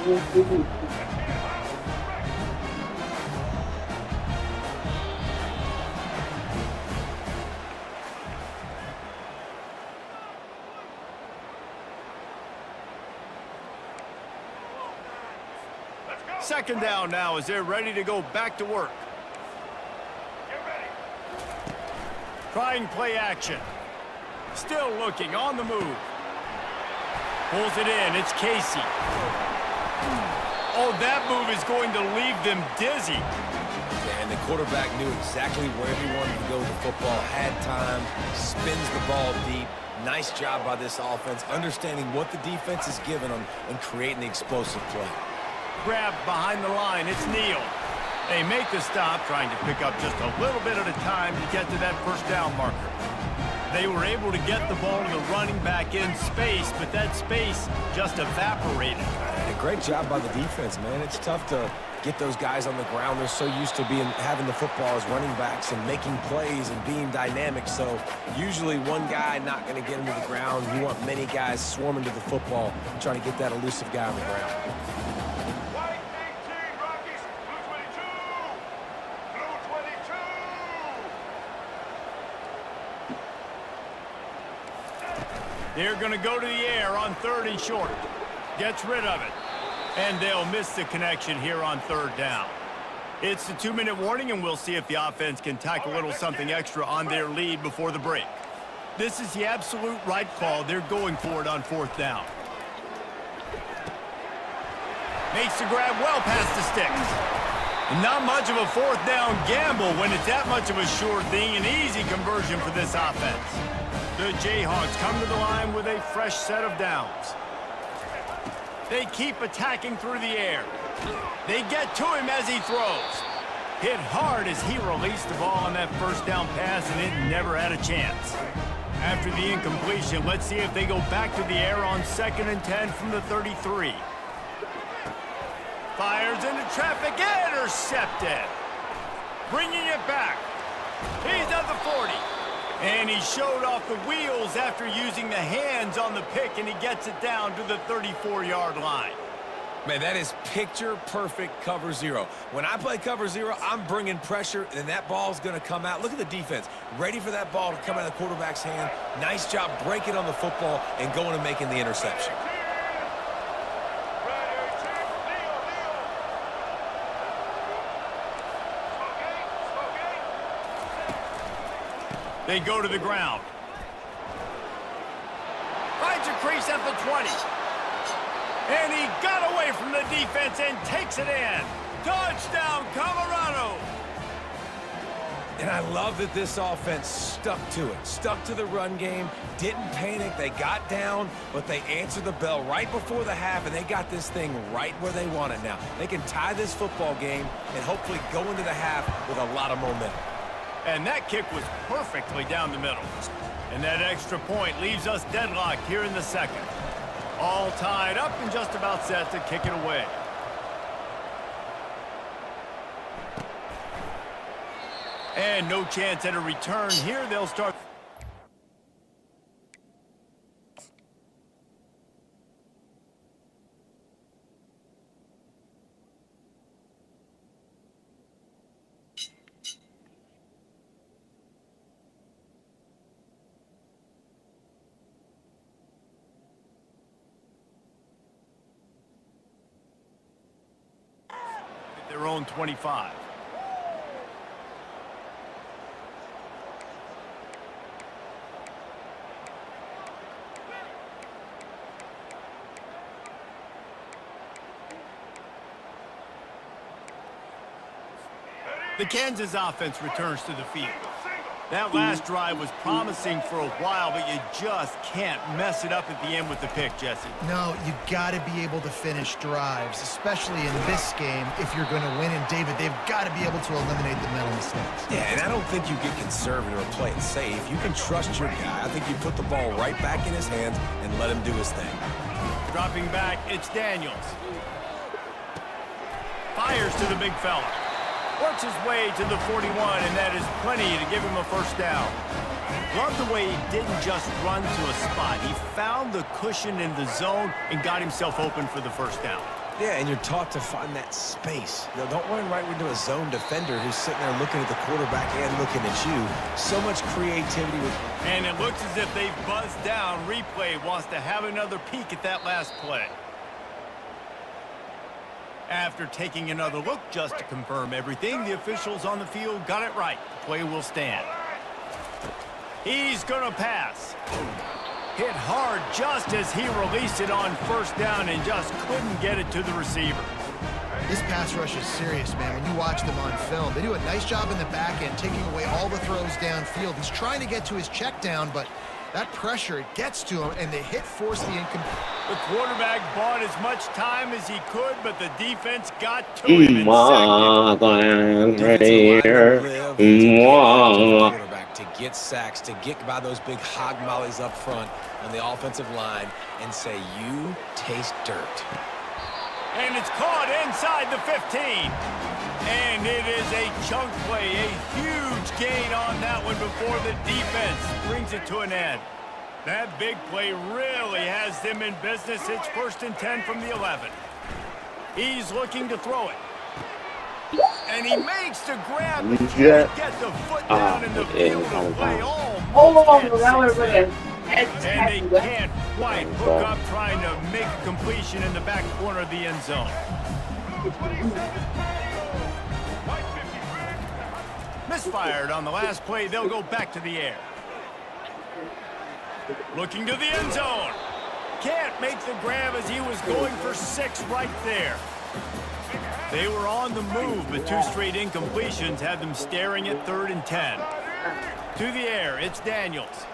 A: Second down now as they're ready to go back to work. Trying play action. Still looking on the move. Pulls it in. It's Casey. Oh, that move is going to leave them dizzy.
B: Yeah, and the quarterback knew exactly where he wanted to go with the football. Had time. Spins the ball deep. Nice job by this offense, understanding what the defense is giving them and creating the explosive play.
A: Grab behind the line. It's Neal. They make the stop, trying to pick up just a little bit at a time to get to that first down marker. They were able to get the ball to the running back in space, but that space just evaporated.
B: And a great job by the defense, man. It's tough to get those guys on the ground. They're so used to having the football as running backs and making plays and being dynamic. So usually one guy not going to get him to the ground. You want many guys swarming to the football, trying to get that elusive guy on the ground.
A: They're going to go to the air on third and short. Gets rid of it. And they'll miss the connection here on third down. It's the 2-minute warning, and we'll see if the offense can tack a little something extra on their lead before the break. This is the absolute right call. They're going for it on fourth down. Makes the grab well past the sticks. Not much of a fourth down gamble when it's that much of a sure thing. An easy conversion for this offense. The Jayhawks come to the line with a fresh set of downs. They keep attacking through the air. They get to him as he throws. Hit hard as he released the ball on that first down pass, and it never had a chance. After the incompletion, let's see if they go back to the air on 2nd and 10 from the 33. Fires into traffic, intercepted. Bringing it back. He's at the 40. And he showed off the wheels after using the hands on the pick, and he gets it down to the 34-yard line.
B: Man, that is picture-perfect cover zero. When I play cover zero, I'm bringing pressure, and that ball's going to come out. Look at the defense. Ready for that ball to come out of the quarterback's hand. Nice job breaking on the football and going and making the interception.
A: They go to the ground. Finds a crease at the 20. And he got away from the defense and takes it in. Touchdown, Colorado.
B: And I love that this offense stuck to it. Stuck to the run game. Didn't panic. They got down, but they answered the bell right before the half, and they got this thing right where they want it now. They can tie this football game and hopefully go into the half with a lot of momentum.
A: And that kick was perfectly down the middle. And that extra point leaves us deadlocked here in the second. All tied up and just about set to kick it away. And no chance at a return here. They'll start. Their own 25. The Kansas offense returns to the field. That last drive was promising for a while, but you just can't mess it up at the end with the pick, Jesse.
C: No, you got to be able to finish drives, especially in this game if you're going to win. And, David, they've got to be able to eliminate the mental mistakes.
B: Yeah, and I don't think you get conservative or play it safe. You can trust your guy. I think you put the ball right back in his hands and let him do his thing.
A: Dropping back, it's Daniels. Fires to the big fella. Works his way to the 41, and that is plenty to give him a first down. Love the way he didn't just run to a spot. He found the cushion in the zone and got himself open for the first down.
B: Yeah, and you're taught to find that space. You know, don't run right into a zone defender who's sitting there looking at the quarterback and looking at you. So much creativity with...
A: And it looks as if they've buzzed down. Replay wants to have another peek at that last play. After taking another look just to confirm everything, the officials on the field got it right. The play will stand. He's going to pass. Hit hard just as he released it on first down and just couldn't get it to the receiver.
C: This pass rush is serious, man. When you watch them on film, they do a nice job in the back end, taking away all the throws downfield. He's trying to get to his check down, but that pressure, it gets to him, and the hit forced the incomplete.
A: The quarterback bought as much time as he could, but the defense got to him and
B: quarterback to get sacks, to get by those big hog mollies up front on the offensive line and say, you taste dirt.
A: And it's caught inside the 15. And it is a chunk play, a huge gain on that one before the defense brings it to an end. That big play really has them in business. It's 1st and 10 from the 11. He's looking to throw it. And he makes the grab and get the foot down in the field of play. And they can't quite hook up trying to make a completion in the back corner of the end zone. Misfired on the last play. They'll go back to the air. Looking to the end zone. Can't make the grab as he was going for 6 right there. They were on the move, but 2 straight incompletions had them staring at 3rd and 10. To the air, it's Daniels.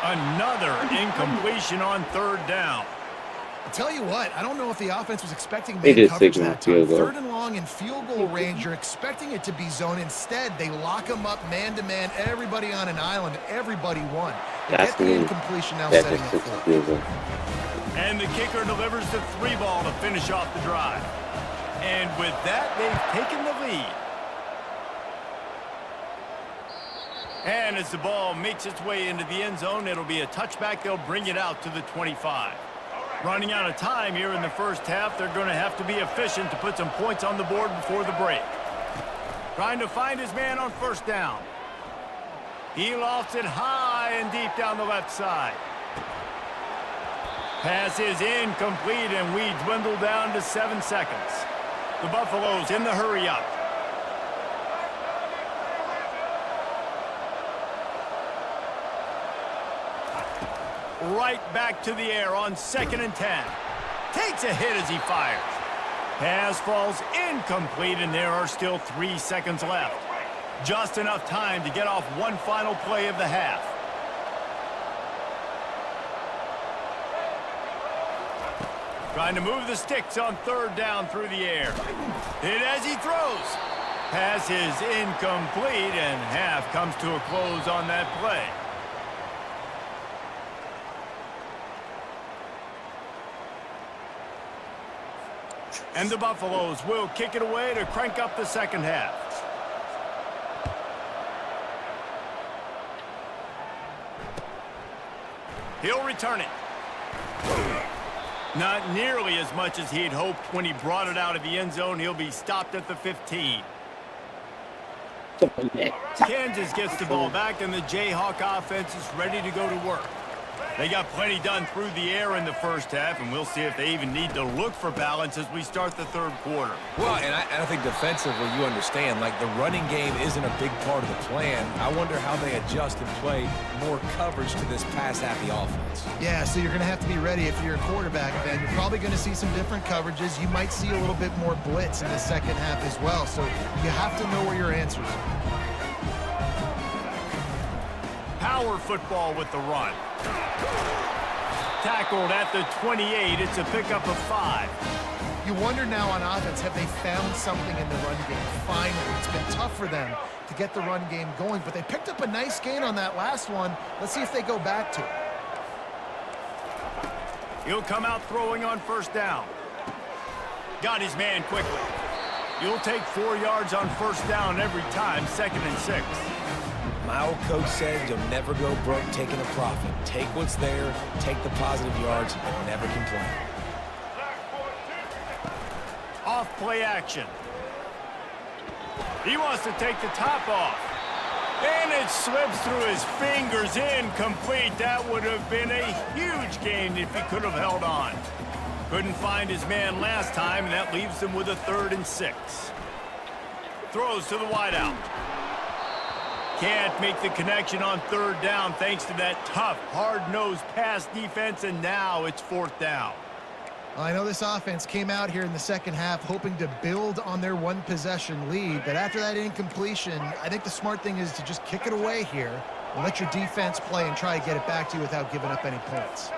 A: Another incompletion on third down.
C: I'll tell you what, I don't know if the offense was expecting
E: They
C: man
E: just
C: coverage
E: signal
C: that time.
E: field goal.
C: 3rd and long in field goal range, you're expecting it to be zone. Instead, they lock them up man-to-man, everybody on an island, everybody won. They
E: That's
C: get the
E: me.
C: incompletion now
E: That's
C: setting
E: just
C: up
E: 6
C: for it.
E: field goal.
A: And the kicker delivers the 3 ball to finish off the drive. And with that, they've taken the lead. And as the ball makes its way into the end zone, it'll be a touchback. They'll bring it out to the 25. Running out of time here in the first half, they're going to have to be efficient to put some points on the board before the break. Trying to find his man on first down. He lofts it high and deep down the left side. Pass is incomplete, and we dwindle down to 7 seconds. The Buffaloes in the hurry up. Right back to the air on 2nd and 10. Takes a hit as he fires. Pass falls incomplete, and there are still 3 seconds left. Just enough time to get off one final play of the half. Trying to move the sticks on 3rd down through the air. Hit as he throws. Pass is incomplete, and half comes to a close on that play. And the Buffaloes will kick it away to crank up the second half. He'll return it. Not nearly as much as he'd hoped when he brought it out of the end zone. He'll be stopped at the 15. Kansas gets the ball back, and the Jayhawk offense is ready to go to work. They got plenty done through the air in the first half, and we'll see if they even need to look for balance as we start the 3rd quarter.
B: Well, and I think defensively, you understand, like the running game isn't a big part of the plan. I wonder how they adjust and play more coverage to this pass-happy offense.
C: Yeah, so you're going to have to be ready if you're a quarterback, then. You're probably going to see some different coverages. You might see a little bit more blitz in the second half as well, so you have to know where your answers are.
A: Power football with the run. Tackled at the 28. It's a pickup of 5.
C: You wonder now on offense, have they found something in the run game? Finally, it's been tough for them to get the run game going, but they picked up a nice gain on that last one. Let's see if they go back to it.
A: He'll come out throwing on 1st down. Got his man quickly. You'll take 4 yards on 1st down every time, 2nd and 6.
B: My old coach said you'll never go broke taking a profit. Take what's there, take the positive yards, and never complain.
A: Off play action. He wants to take the top off. And it slips through his fingers, incomplete. That would have been a huge gain if he could have held on. Couldn't find his man last time, and that leaves him with a 3rd and 6. Throws to the wideout. Can't make the connection on 3rd down thanks to that tough, hard-nosed pass defense, and now it's 4th down.
C: I know this offense came out here in the second half hoping to build on their 1-possession lead, but after that incompletion, I think the smart thing is to just kick it away here and let your defense play and try to get it back to you without giving up any points.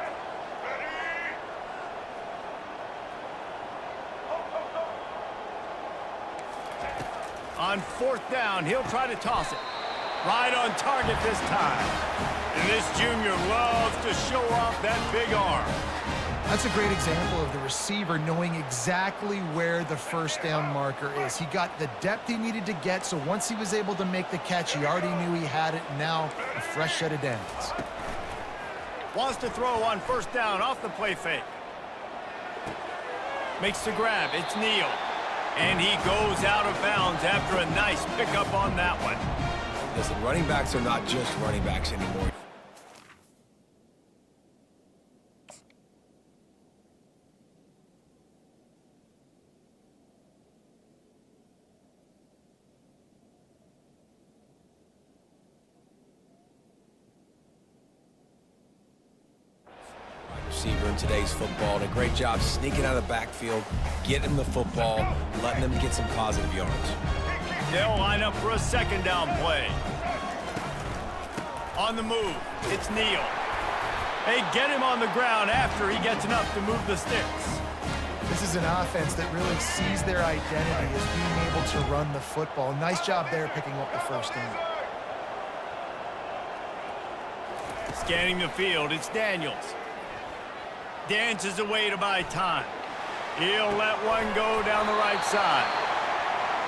A: On 4th down, he'll try to toss it. Right on target this time. And this junior loves to show off that big arm.
C: That's a great example of the receiver knowing exactly where the 1st down marker is. He got the depth he needed to get, so once he was able to make the catch, he already knew he had it. Now, a fresh set of downs.
A: Wants to throw on 1st down off the play fake. Makes the grab. It's Neal. And he goes out of bounds after a nice pickup on that one.
B: Listen, running backs are not just running backs anymore. Receiver in today's football, and a great job sneaking out of the backfield, getting him the football, letting him get some positive yards.
A: They'll line up for a 2nd down play. On the move, it's Neal. They get him on the ground after he gets enough to move the sticks.
C: This is an offense that really sees their identity as being able to run the football. Nice job there picking up the first down.
A: Scanning the field, it's Daniels. Dances away to buy time. He'll let one go down the right side.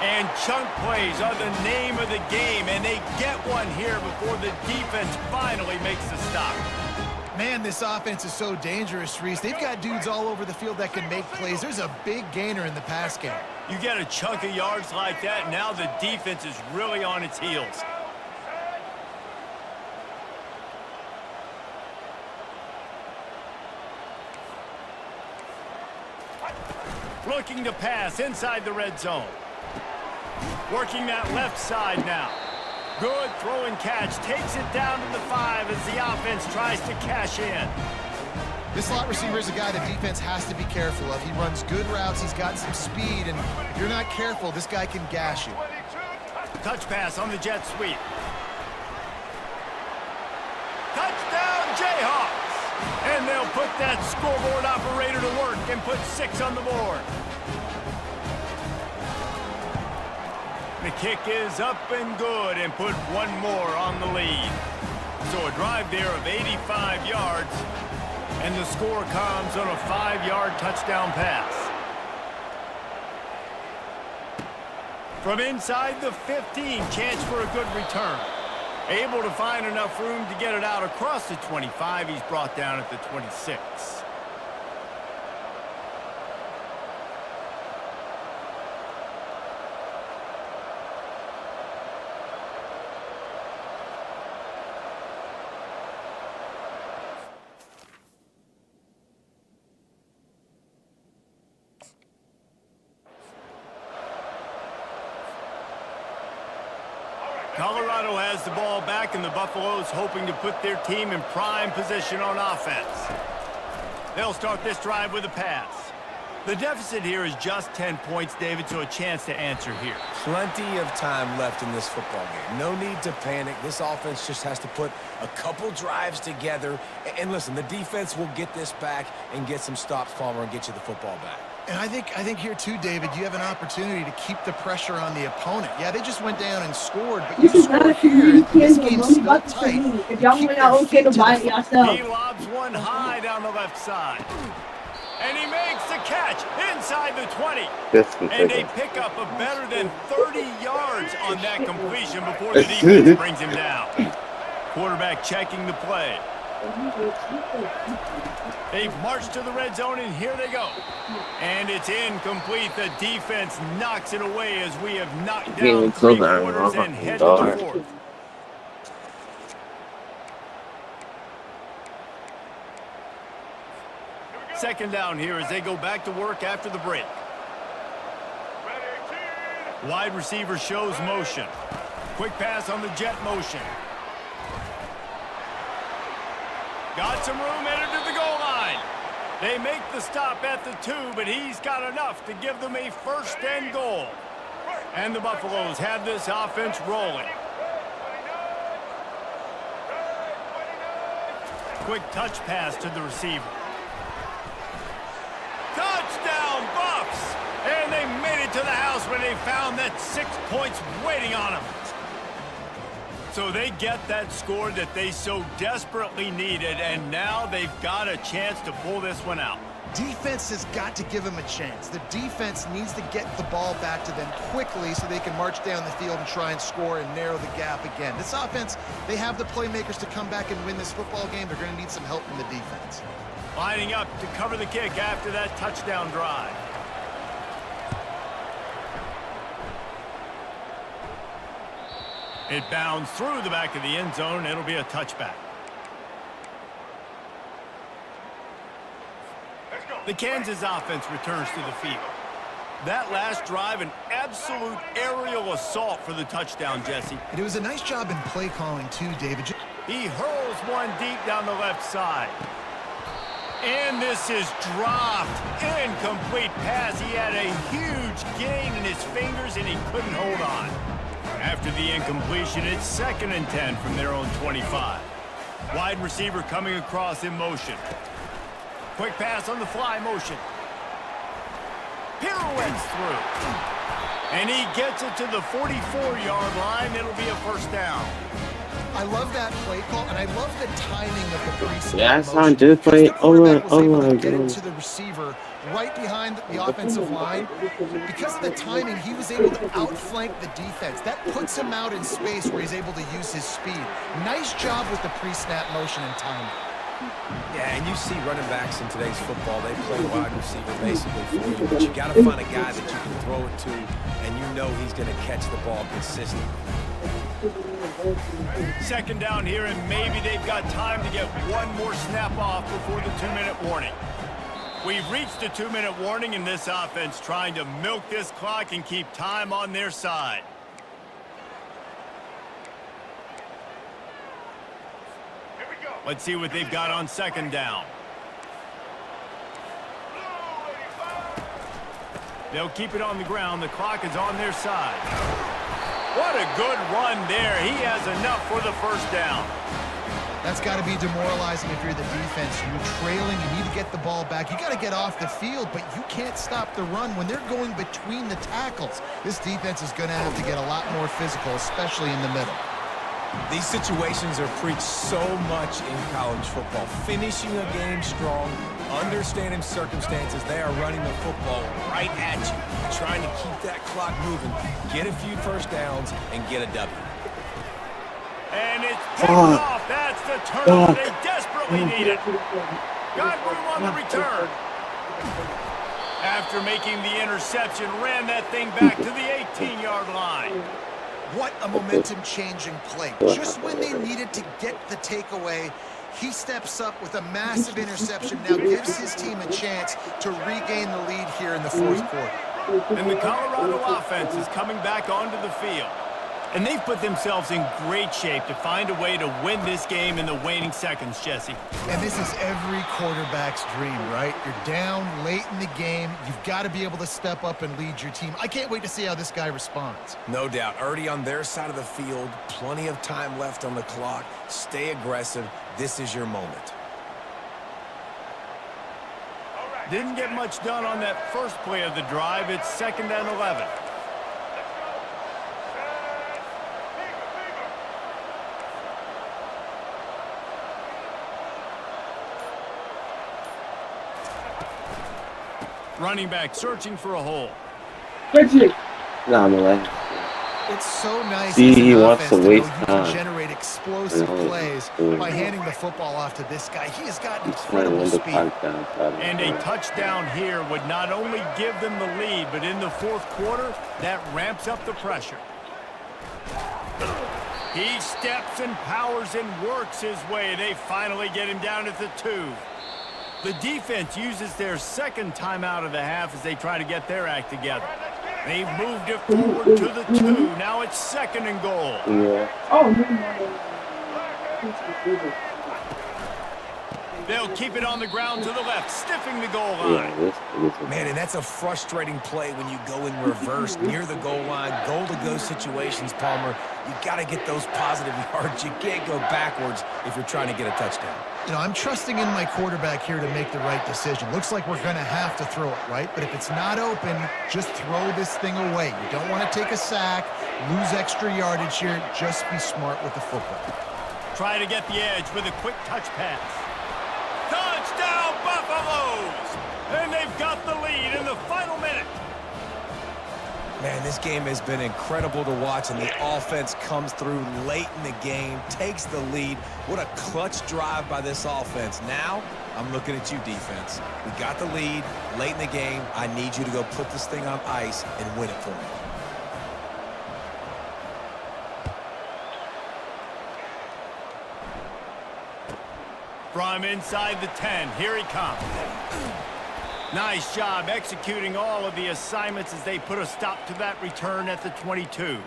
A: And chunk plays are the name of the game, and they get one here before the defense finally makes the stop.
C: Man, this offense is so dangerous, Reese. They've got dudes all over the field that can make plays. There's a big gainer in the pass game.
A: You get a chunk of yards like that, now the defense is really on its heels. Looking to pass inside the red zone. Working that left side now. Good throw and catch. Takes it down to the 5 as the offense tries to cash in.
C: This slot receiver is a guy the defense has to be careful of. He runs good routes. He's got some speed. And if you're not careful, this guy can gash you.
A: Touch pass on the jet sweep. Touchdown, Jayhawks! And they'll put that scoreboard operator to work and put 6 on the board. The kick is up and good and put one more on the lead. So a drive there of 85 yards, and the score comes on a 5-yard touchdown pass. From inside the 15, chance for a good return. Able to find enough room to get it out across the 25. He's brought down at the 26. Colorado has the ball back, and the Buffaloes hoping to put their team in prime position on offense. They'll start this drive with a pass. The deficit here is just 10 points, David, so a chance to answer here.
B: Plenty of time left in this football game. No need to panic. This offense just has to put a couple drives together. And listen, the defense will get this back and get some stops, Palmer, and get you the football back.
C: And I think here too, David, you have an opportunity to keep the pressure on the opponent. Yeah, they just went down and scored, but you scored here. This game's still tight.
A: He lobs one high down the left side. And he makes the catch inside the 20. And they pick up a better than 30 yards on that completion before the defense brings him down. Quarterback checking the play. They've marched to the red zone, and here they go. And it's incomplete. The defense knocks it away as we have knocked down 3 quarters and head to the 4th. Second down here as they go back to work after the break. Wide receiver shows motion. Quick pass on the jet motion. Got some room headed to the goal line. They make the stop at the 2, but he's got enough to give them a 1st and goal. And the Buffaloes have this offense rolling. Quick touch pass to the receiver. Touchdown, Buffs! And they made it to the house when they found that 6 points waiting on them. So they get that score that they so desperately needed, and now they've got a chance to pull this one out.
C: Defense has got to give them a chance. The defense needs to get the ball back to them quickly so they can march down the field and try and score and narrow the gap again. This offense, they have the playmakers to come back and win this football game. They're going to need some help from the defense.
A: Lining up to cover the kick after that touchdown drive. It bounds through the back of the end zone. It'll be a touchback. The Kansas offense returns to the field. That last drive, an absolute aerial assault for the touchdown, Jesse.
C: And it was a nice job in play calling too, David.
A: He hurls one deep down the left side. And this is dropped. Incomplete pass. He had a huge gain in his fingers, and he couldn't hold on. After the incompletion, it's 2nd and 10 from their own 25. Wide receiver coming across in motion. Quick pass on the fly motion. Pirouettes through. And he gets it to the 44-yard line. It'll be a first down.
C: I love that play call, and I love the timing of the pre-snap
E: Yeah,
C: motion.
E: son, just play
C: The quarterback was able to get
E: over.
C: it to the receiver right behind the offensive line. Because of the timing, he was able to outflank the defense. That puts him out in space where he's able to use his speed. Nice job with the pre-snap motion and timing.
B: Yeah, and you see running backs in today's football, they play wide receiver basically for you, but you got to find a guy that you can throw it to, and you know he's going to catch the ball consistently.
A: Second down here, and maybe they've got time to get one more snap off before the 2-minute warning. We've reached the 2-minute warning, and this offense trying to milk this clock and keep time on their side. Let's see what they've got on second down. They'll keep it on the ground. The clock is on their side. What a good run there. He has enough for the first down.
C: That's got to be demoralizing if you're the defense. You're trailing. You need to get the ball back. You got to get off the field, but you can't stop the run when they're going between the tackles. This defense is going to have to get a lot more physical, especially in the middle.
B: These situations are preached so much in college football. Finishing a game strong, understanding circumstances. They are running the football right at you, trying to keep that clock moving, get a few first downs, and get a W.
A: And it's picked off. That's the turnover they desperately needed. Got room on the return. After making the interception, ran that thing back to the 18-yard line.
C: What a momentum-changing play. Just when they needed to get the takeaway, he steps up with a massive interception, now gives his team a chance to regain the lead here in the fourth quarter.
A: And the Colorado offense is coming back onto the field. And they've put themselves in great shape to find a way to win this game in the waning seconds, Jesse.
C: And this is every quarterback's dream, right? You're down late in the game. You've got to be able to step up and lead your team. I can't wait to see how this guy responds.
B: No doubt. Already on their side of the field, plenty of time left on the clock. Stay aggressive. This is your moment.
A: Didn't get much done on that first play of the drive. It's 2nd and 11. Running back searching for a hole.
E: Nah, man.
C: It's so nice
E: See,
C: as an
E: he wants
C: offense
E: to
C: to know
E: waste
C: you can
E: time.
C: generate explosive plays by handing the football off to this guy. He has got
E: Trying to
C: incredible
E: win the
C: speed.
E: touchdown.
A: And a touchdown here would not only give them the lead, but in the fourth quarter, that ramps up the pressure. He steps and powers and works his way. They finally get him down at the 2. The defense uses their second timeout of the half as they try to get their act together. They've moved it forward to the 2. Now it's 2nd and goal.
E: Yeah.
A: They'll keep it on the ground to the left, stiffing the goal line.
E: Yeah, this
B: Man, and that's a frustrating play when you go in reverse near the goal line. Goal-to-go situations, Palmer. You got to get those positive yards. You can't go backwards if you're trying to get a touchdown.
C: You know, I'm trusting in my quarterback here to make the right decision. Looks like we're going to have to throw it, right? But if it's not open, just throw this thing away. You don't want to take a sack, lose extra yardage here. Just be smart with the football.
A: Try to get the edge with a quick touch pass. Touchdown, Buffaloes! And they've got the lead in the final minute.
B: Man, this game has been incredible to watch, and the offense comes through late in the game, takes the lead. What a clutch drive by this offense. Now, I'm looking at you, defense. We got the lead late in the game. I need you to go put this thing on ice and win it for me.
A: From inside the 10, here he comes. Nice job executing all of the assignments as they put a stop to that return at the 22.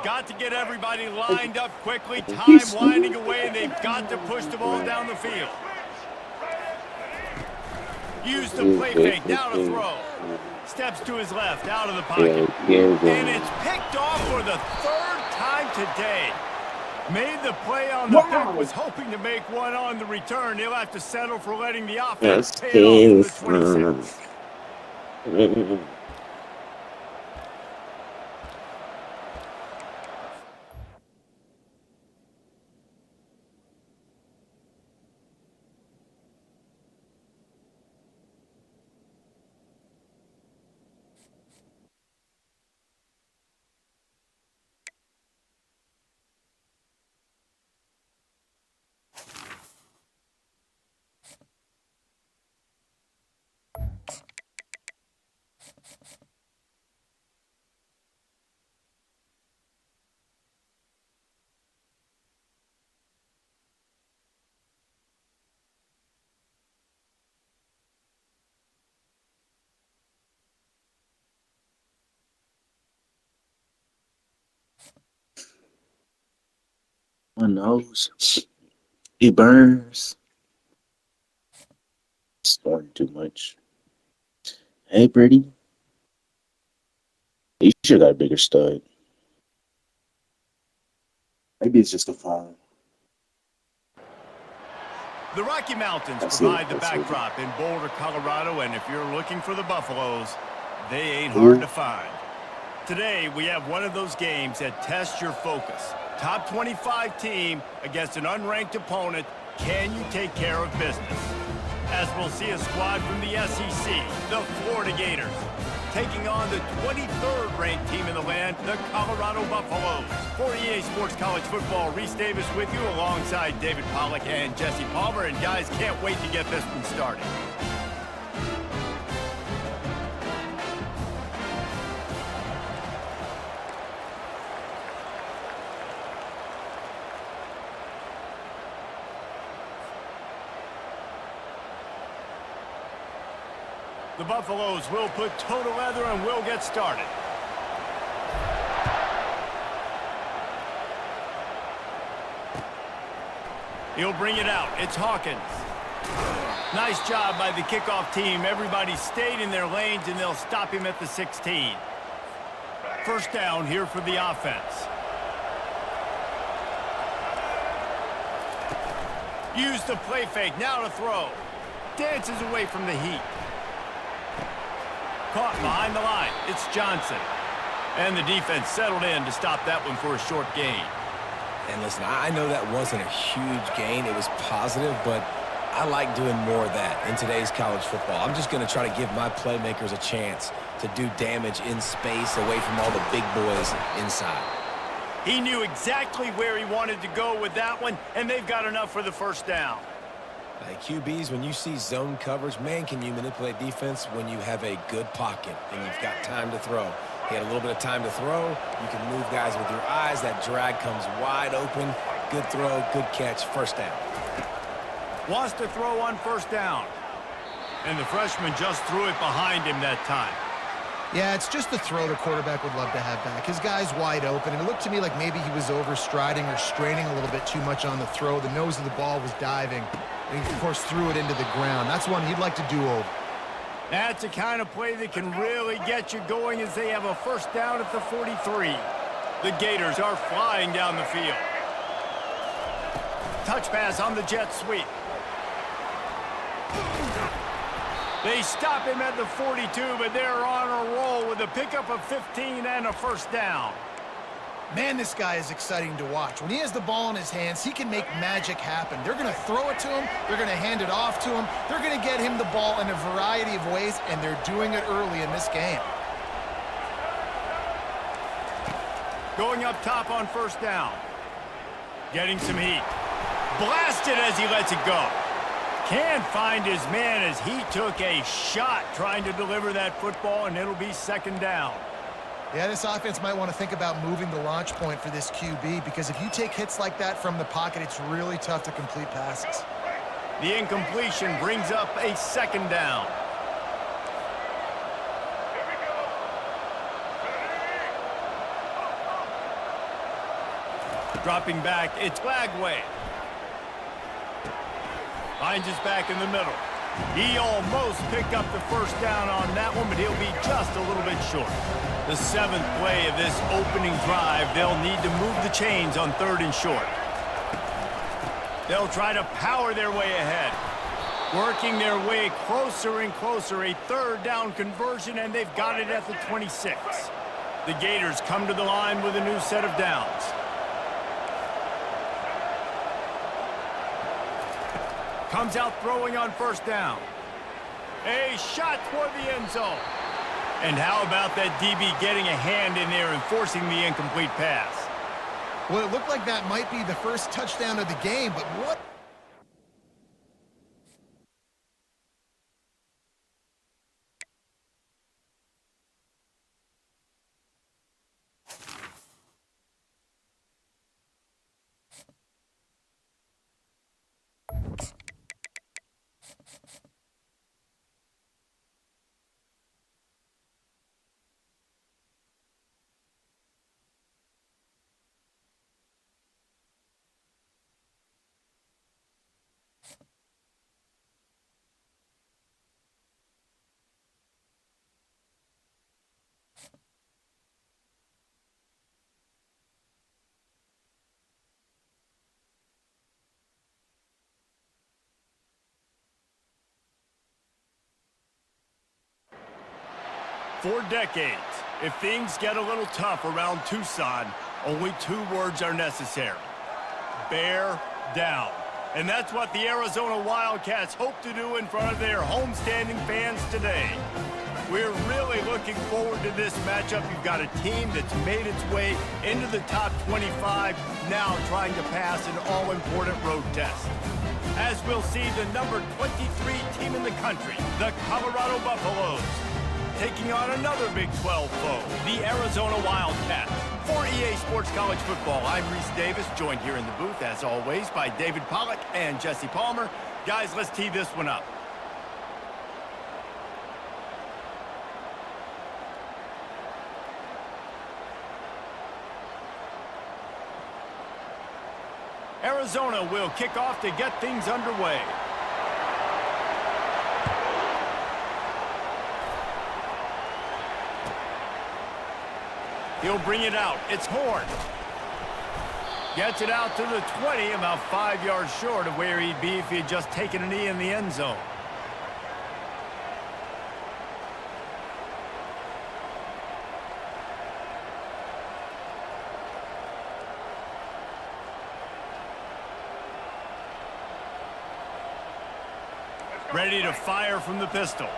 A: Got to get everybody lined up quickly. Time winding away, and they've got to push the ball down the field. Use the play fake, down to throw. Steps to his left, out of the pocket. And it's picked off for the 3rd today. Made the play on the pick, was hoping to make one on the return. He'll have to settle for letting the offense pay it off for the 26.
E: My nose. It burns. Snoring too much. Hey, Brady. You should have got a bigger stud. Maybe it's just a 5.
A: The Rocky Mountains provide the backdrop in Boulder, Colorado, and if you're looking for the Buffaloes, they ain't hard to find. Today, we have one of those games that tests your focus. Top 25 team against an unranked opponent. Can you take care of business? As we'll see a squad from the SEC, the Florida Gators, taking on the 23rd ranked team in the land, the Colorado Buffaloes. For EA Sports College Football, Reese Davis with you alongside David Pollack and Jesse Palmer. And guys, can't wait to get this one started. The Buffaloes will put total leather and will get started. He'll bring it out. It's Hawkins. Nice job by the kickoff team. Everybody stayed in their lanes, and they'll stop him at the 16. First down here for the offense. Use the play fake. Now to throw. Dances away from the heat. Caught behind the line. It's Johnson. And the defense settled in to stop that one for a short gain.
B: And listen, I know that wasn't a huge gain. It was positive, but I like doing more of that in today's college football. I'm just going to try to give my playmakers a chance to do damage in space away from all the big boys inside.
A: He knew exactly where he wanted to go with that one, and they've got enough for the first down.
B: Hey, QBs, when you see zone coverage, man, can you manipulate defense when you have a good pocket and you've got time to throw. He had a little bit of time to throw. You can move guys with your eyes. That drag comes wide open. Good throw, good catch, first down.
A: Wants to throw on first down. And the freshman just threw it behind him that time.
C: Yeah, it's just the throw the quarterback would love to have back. His guy's wide open, and it looked to me like maybe he was overstriding or straining a little bit too much on the throw. The nose of the ball was diving, and he, of course, threw it into the ground. That's one he'd like to do over.
A: That's the kind of play that can really get you going as they have a first down at the 43. The Gators are flying down the field. Touch pass on the jet sweep. They stop him at the 42, but they're on a roll with a pickup of 15 and a first down.
C: Man, this guy is exciting to watch. When he has the ball in his hands, he can make magic happen. They're going to throw it to him. They're going to hand it off to him. They're going to get him the ball in a variety of ways, and they're doing it early in this game.
A: Going up top on first down. Getting some heat. Blasted as he lets it go. Can't find his man as he took a shot trying to deliver that football, and it'll be second down.
C: Yeah, this offense might want to think about moving the launch point for this QB, because if you take hits like that from the pocket, it's really tough to complete passes.
A: The incompletion brings up a second down. Dropping back, it's Lagway. Finds his back in the middle. He almost picked up the first down on that one, but he'll be just a little bit short. The 7th play of this opening drive, they'll need to move the chains on 3rd and short. They'll try to power their way ahead. Working their way closer and closer, a 3rd down conversion, and they've got it at the 26. The Gators come to the line with a new set of downs. Comes out throwing on 1st down. A shot toward the end zone. And how about that DB getting a hand in there and forcing the incomplete pass?
C: Well, it looked like that might be the first touchdown of the game, but what?
A: For decades, if things get a little tough around Tucson, only 2 words are necessary. Bear down. And that's what the Arizona Wildcats hope to do in front of their homestanding fans today. We're really looking forward to this matchup. You've got a team that's made its way into the top 25, now trying to pass an all-important road test. As we'll see, the number 23 team in the country, the Colorado Buffaloes, taking on another Big 12 foe, the Arizona Wildcats. For EA Sports College Football, I'm Reese Davis, joined here in the booth, as always, by David Pollack and Jesse Palmer. Guys, let's tee this one up. Arizona will kick off to get things underway. He'll bring it out. It's Horn. Gets it out to the 20, about 5 yards short of where he'd be if he had just taken a knee in the end zone. Ready to fire from the pistol.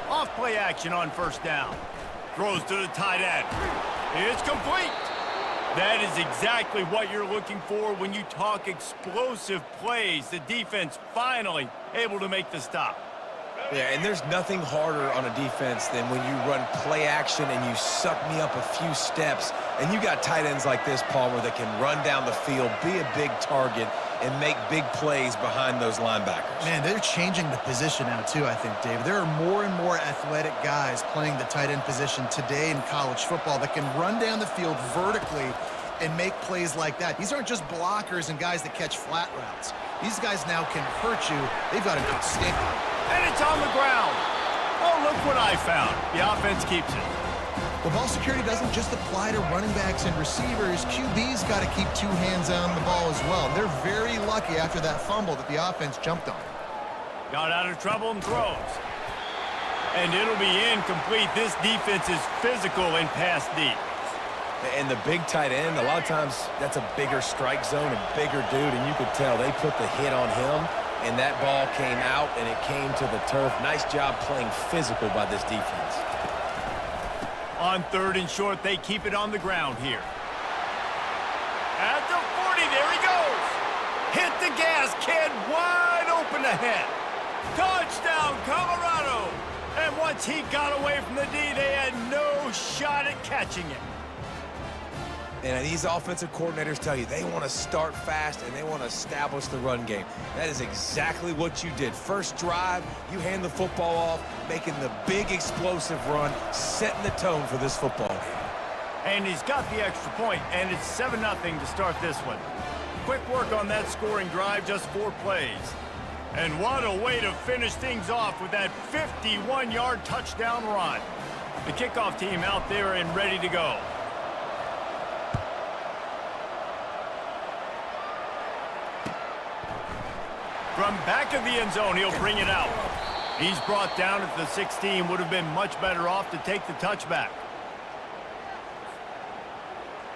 A: Off-play action on 1st down. Throws to the tight end. It's complete. That is exactly what you're looking for when you talk explosive plays. The defense finally able to make the stop.
B: Yeah, and there's nothing harder on a defense than when you run play action and you suck me up a few steps, and you got tight ends like this, Palmer, that can run down the field, be a big target, and make big plays behind those linebackers.
C: Man, they're changing the position now, too, I think, David. There are more and more athletic guys playing the tight end position today in college football that can run down the field vertically and make plays like that. These aren't just blockers and guys that catch flat routes. These guys now can hurt you. They've got an outstanding.
A: And it's on the ground. Oh, look what I found. The offense keeps it.
C: Well, ball security doesn't just apply to running backs and receivers. QB's got to keep 2 hands on the ball as well. They're very lucky after that fumble that the offense jumped on.
A: Got out of trouble and throws. And it'll be incomplete. This defense is physical and pass deep.
B: And the big tight end, a lot of times that's a bigger strike zone, a bigger dude, and you could tell they put the hit on him, and that ball came out, and it came to the turf. Nice job playing physical by this defense.
A: On 3rd and short, they keep it on the ground here. At the 40, there he goes. Hit the gas, kid, wide open ahead. Touchdown, Colorado. And once he got away from the D, they had no shot at catching him.
B: And these offensive coordinators tell you they want to start fast and they want to establish the run game. That is exactly what you did. First drive, you hand the football off, making the big explosive run, setting the tone for this football game.
A: And he's got the extra point, and it's 7-0 to start this one. Quick work on that scoring drive, just 4 plays. And what a way to finish things off with that 51-yard touchdown run. The kickoff team out there and ready to go. From back of the end zone, he'll bring it out. He's brought down at the 16. Would have been much better off to take the touchback.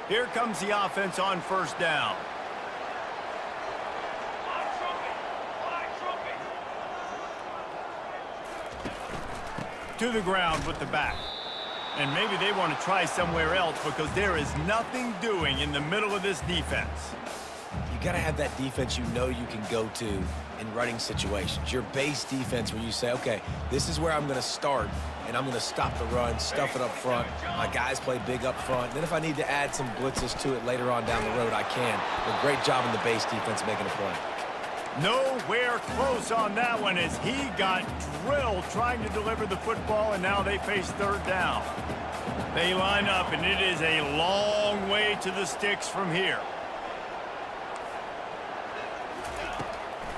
A: Here comes the offense on first down. To the ground with the back. And maybe they want to try somewhere else because there is nothing doing in the middle of this defense.
B: You got to have that defense you know you can go to in running situations. Your base defense where you say, okay, this is where I'm going to start, and I'm going to stop the run, stuff it up front. My guys play big up front. Then if I need to add some blitzes to it later on down the road, I can. But great job in the base defense making a play.
A: Nowhere close on that one as he got drilled trying to deliver the football, and now they face third down. They line up, and it is a long way to the sticks from here.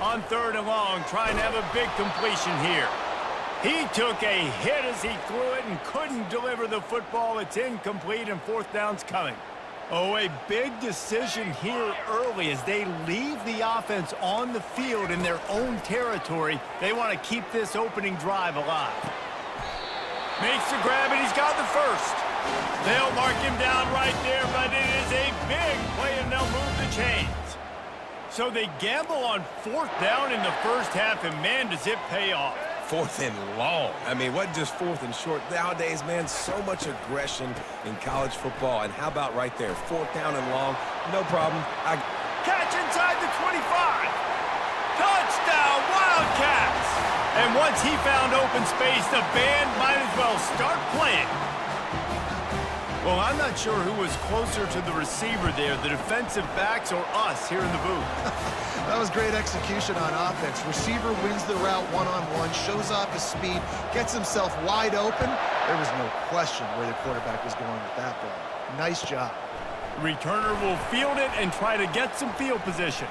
A: On third and long, trying to have a big completion here. He took a hit as he threw it and couldn't deliver the football. It's incomplete, and fourth down's coming. Oh, a big decision here early as they leave the offense on the field in their own territory. They want to keep this opening drive alive. Makes the grab, and he's got the first. They'll mark him down right there, but it is a big play, and they'll move the chains. So they gamble on fourth down in the first half, and man, does it pay off.
B: Fourth and long. I mean, what just fourth and short? Nowadays, man, so much aggression in college football. And how about right there? Fourth down and long, no problem.
A: Catch inside the 25. Touchdown, Wildcats. And once he found open space, the band might as well start playing. Well, I'm not sure who was closer to the receiver there, the defensive backs or us here in the booth.
C: That was great execution on offense. Receiver wins the route one-on-one, shows off his speed, gets himself wide open. There was no question where the quarterback was going with that ball. Nice job.
A: Returner will field it and try to get some field position.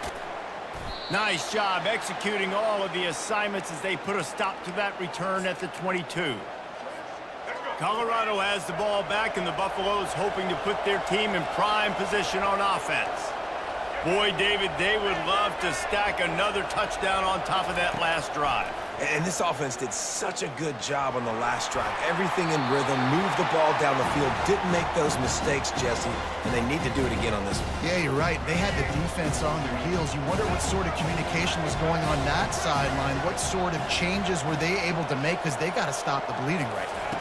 A: Nice job executing all of the assignments as they put a stop to that return at the 22. Colorado has the ball back, and the Buffaloes hoping to put their team in prime position on offense. Boy, David, they would love to stack another touchdown on top of that last drive.
B: And this offense did such a good job on the last drive. Everything in rhythm, moved the ball down the field, didn't make those mistakes, Jesse, and they need to do it again on this one.
C: Yeah, you're right. They had the defense on their heels. You wonder what sort of communication was going on that sideline. What sort of changes were they able to make, because they got to stop the bleeding right now.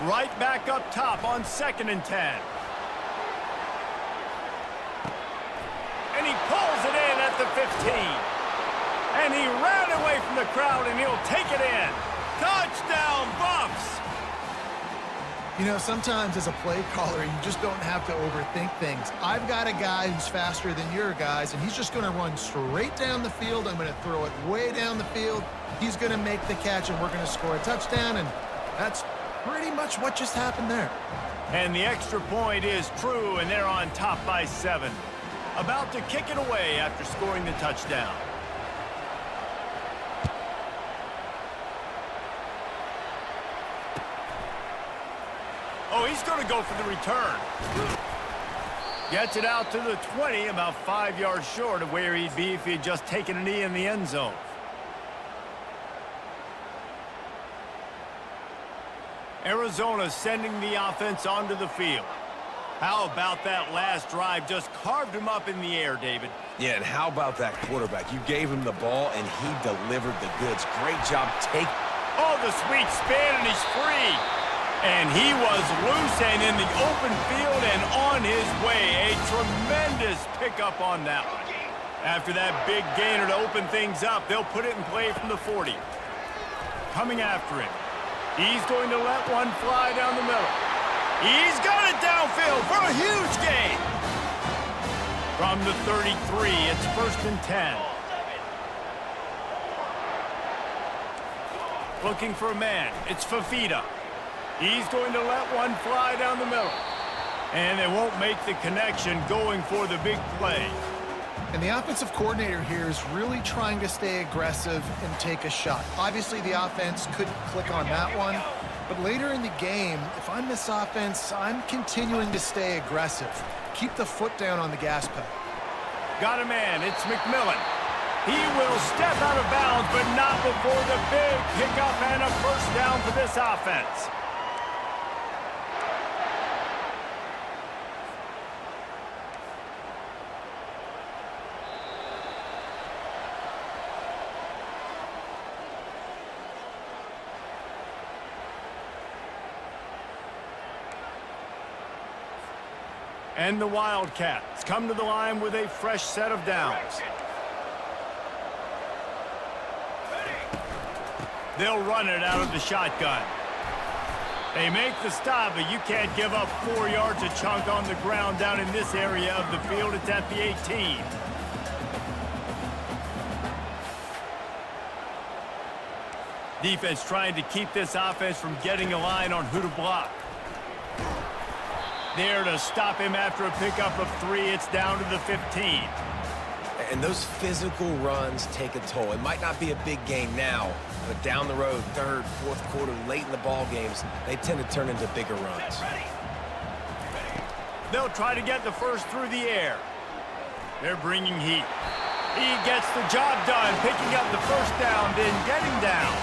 A: Right back up top on 2nd and 10. And he pulls it in at the 15. And he ran away from the crowd, and he'll take it in. Touchdown, Buffs!
C: You know, sometimes as a play caller, you just don't have to overthink things. I've got a guy who's faster than your guys, and he's just going to run straight down the field. I'm going to throw it way down the field. He's going to make the catch, and we're going to score a touchdown, and that's pretty much what just happened there.
A: And the extra point is true, and they're on top by 7. About to kick it away after scoring the touchdown. Oh, he's going to go for the return. Gets it out to the 20, about 5 yards short of where he'd be if he had just taken a knee in the end zone. Arizona sending the offense onto the field. How about that last drive? Just carved him up in the air, David.
B: Yeah, and how about that quarterback? You gave him the ball, and he delivered the goods. Great job taking.
A: Oh, the sweet spin, and he's free. And he was loose and in the open field and on his way. A tremendous pickup on that one. After that big gainer to open things up, they'll put it in play from the 40. Coming after him. He's going to let one fly down the middle. He's got it downfield for a huge gain. From the 33, it's 1st and 10. Looking for a man. It's Fafita. He's going to let one fly down the middle. And they won't make the connection going for the big play.
C: And the offensive coordinator here is really trying to stay aggressive and take a shot. Obviously, the offense couldn't click on that one. But later in the game, if I'm this offense, I'm continuing to stay aggressive. Keep the foot down on the gas pedal.
A: Got a man. It's McMillan. He will step out of bounds, but not before the big pickup and a first down for this offense. And the Wildcats come to the line with a fresh set of downs. They'll run it out of the shotgun. They make the stop, but you can't give up 4 yards a chunk on the ground down in this area of the field. It's at the 18. Defense trying to keep this offense from getting a line on who to block. There to stop him after a pickup of 3. It's down to the 15.
B: And those physical runs take a toll. It might not be a big gain now, but down the road, third, fourth quarter, late in the ball games, they tend to turn into bigger runs.
A: They'll try to get the first through the air. They're bringing heat. He gets the job done, picking up the first down, then getting down.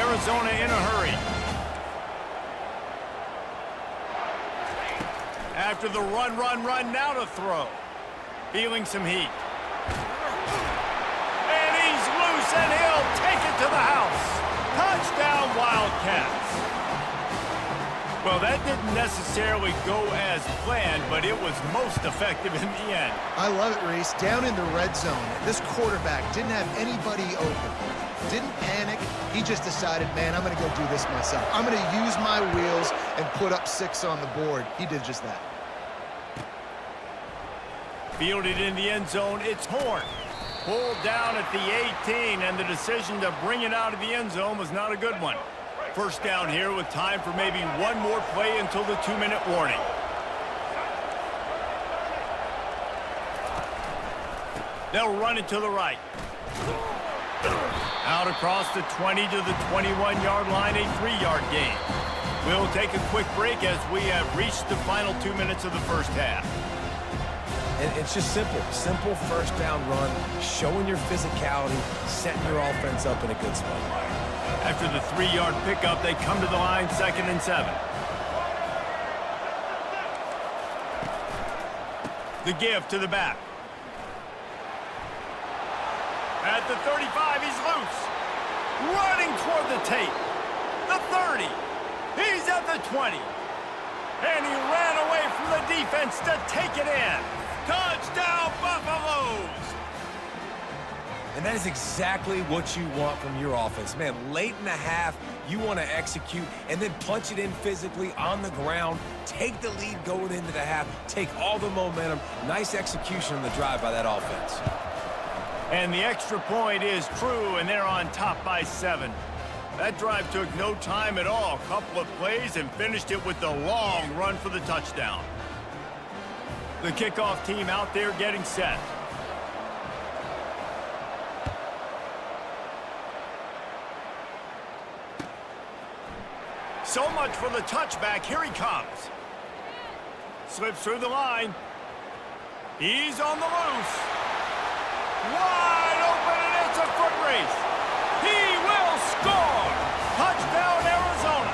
A: Arizona in a hurry. After the run, now to throw. Feeling some heat. And he's loose, and he'll take it to the house. Touchdown, Wildcats. Well, that didn't necessarily go as planned, but it was most effective in the end.
C: I love it, Reese. Down in the red zone, this quarterback didn't have anybody open. Didn't panic. He just decided, man, I'm going to go do this myself. I'm going to use my wheels and put up 6 on the board. He did just that.
A: Fielded in the end zone, it's Horn. Pulled down at the 18, and the decision to bring it out of the end zone was not a good one. First down here with time for maybe one more play until the 2-minute warning. They'll run it to the right. Out across the 20 to the 21-yard line, a 3-yard gain. We'll take a quick break as we have reached the final 2 minutes of the first half.
B: And it's just simple. Simple first down run, showing your physicality, setting your offense up in a good spot.
A: After the 3-yard pickup, they come to the line, 2nd and 7. The give to the back. At the 35, he's loose. Running toward the tape. The 30. He's at the 20. And he ran away from the defense to take it in. Touchdown, Buffaloes!
B: And that is exactly what you want from your offense. Man, late in the half, you want to execute and then punch it in physically on the ground, take the lead going into the half, take all the momentum. Nice execution on the drive by that offense.
A: And the extra point is true, and they're on top by 7. That drive took no time at all. A couple of plays and finished it with the long run for the touchdown. The kickoff team out there getting set. So much for the touchback. Here he comes. Slips through the line. He's on the loose. Wide open, and it's a foot race. He will score. Touchdown, Arizona.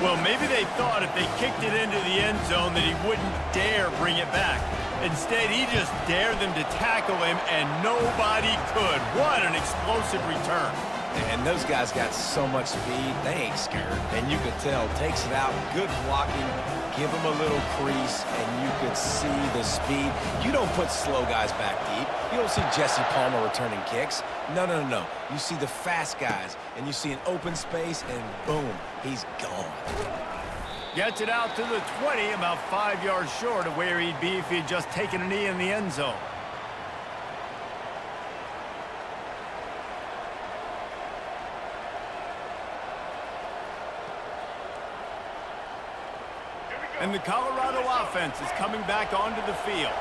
A: Well, maybe they thought if they kicked it into the end zone that he wouldn't dare bring it back. Instead, he just dared them to tackle him, and nobody could. What an explosive return.
B: And those guys got so much speed, they ain't scared. And you could tell, takes it out, good blocking, give them a little crease, and you could see the speed. You don't put slow guys back deep. You don't see Jesse Palmer returning kicks. No. You see the fast guys, and you see an open space, and boom, he's gone.
A: Gets it out to the 20, about 5 yards short of where he'd be if he'd just taken a knee in the end zone. And the Colorado offense is coming back onto the field.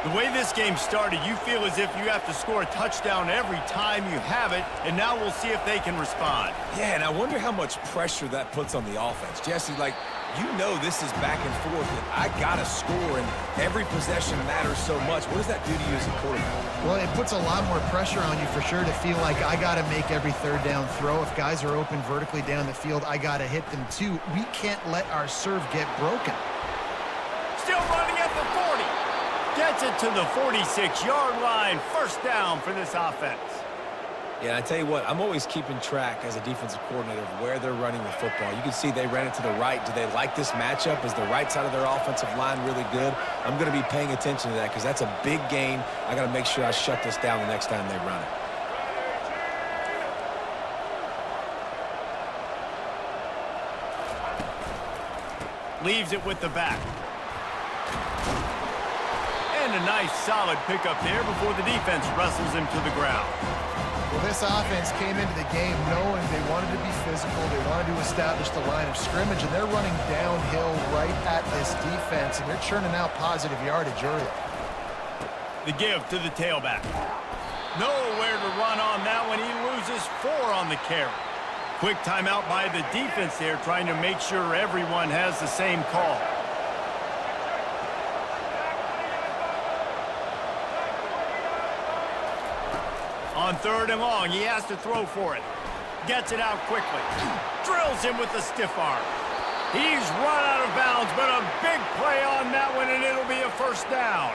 A: The way this game started, you feel as if you have to score a touchdown every time you have it, and now we'll see if they can respond.
B: Yeah, and I wonder how much pressure that puts on the offense. Jesse, like, you know this is back and forth, and I got to score, and every possession matters so much. What does that do to you as a quarterback?
C: Well, it puts a lot more pressure on you for sure to feel like I got to make every third down throw. If guys are open vertically down the field, I got to hit them too. We can't let our serve get broken.
A: Still running at the 40. Gets it to the 46-yard line. First down for this offense.
B: Yeah, and I tell you what, I'm always keeping track as a defensive coordinator of where they're running the football. You can see they ran it to the right. Do they like this matchup? Is the right side of their offensive line really good? I'm going to be paying attention to that because that's a big gain. I got to make sure I shut this down the next time they run it.
A: Leaves it with the back. And a nice solid pickup there before the defense wrestles him to the ground.
C: Well, this offense came into the game knowing they wanted to be physical, they wanted to establish the line of scrimmage, and they're running downhill right at this defense, and they're churning out positive yardage early.
A: The give to the tailback. Nowhere to run on that one. He loses 4 on the carry. Quick timeout by the defense there, trying to make sure everyone has the same call. On 3rd and long, he has to throw for it. Gets it out quickly. Drills him with the stiff arm. He's run out of bounds, but a big play on that one, and it'll be a first down.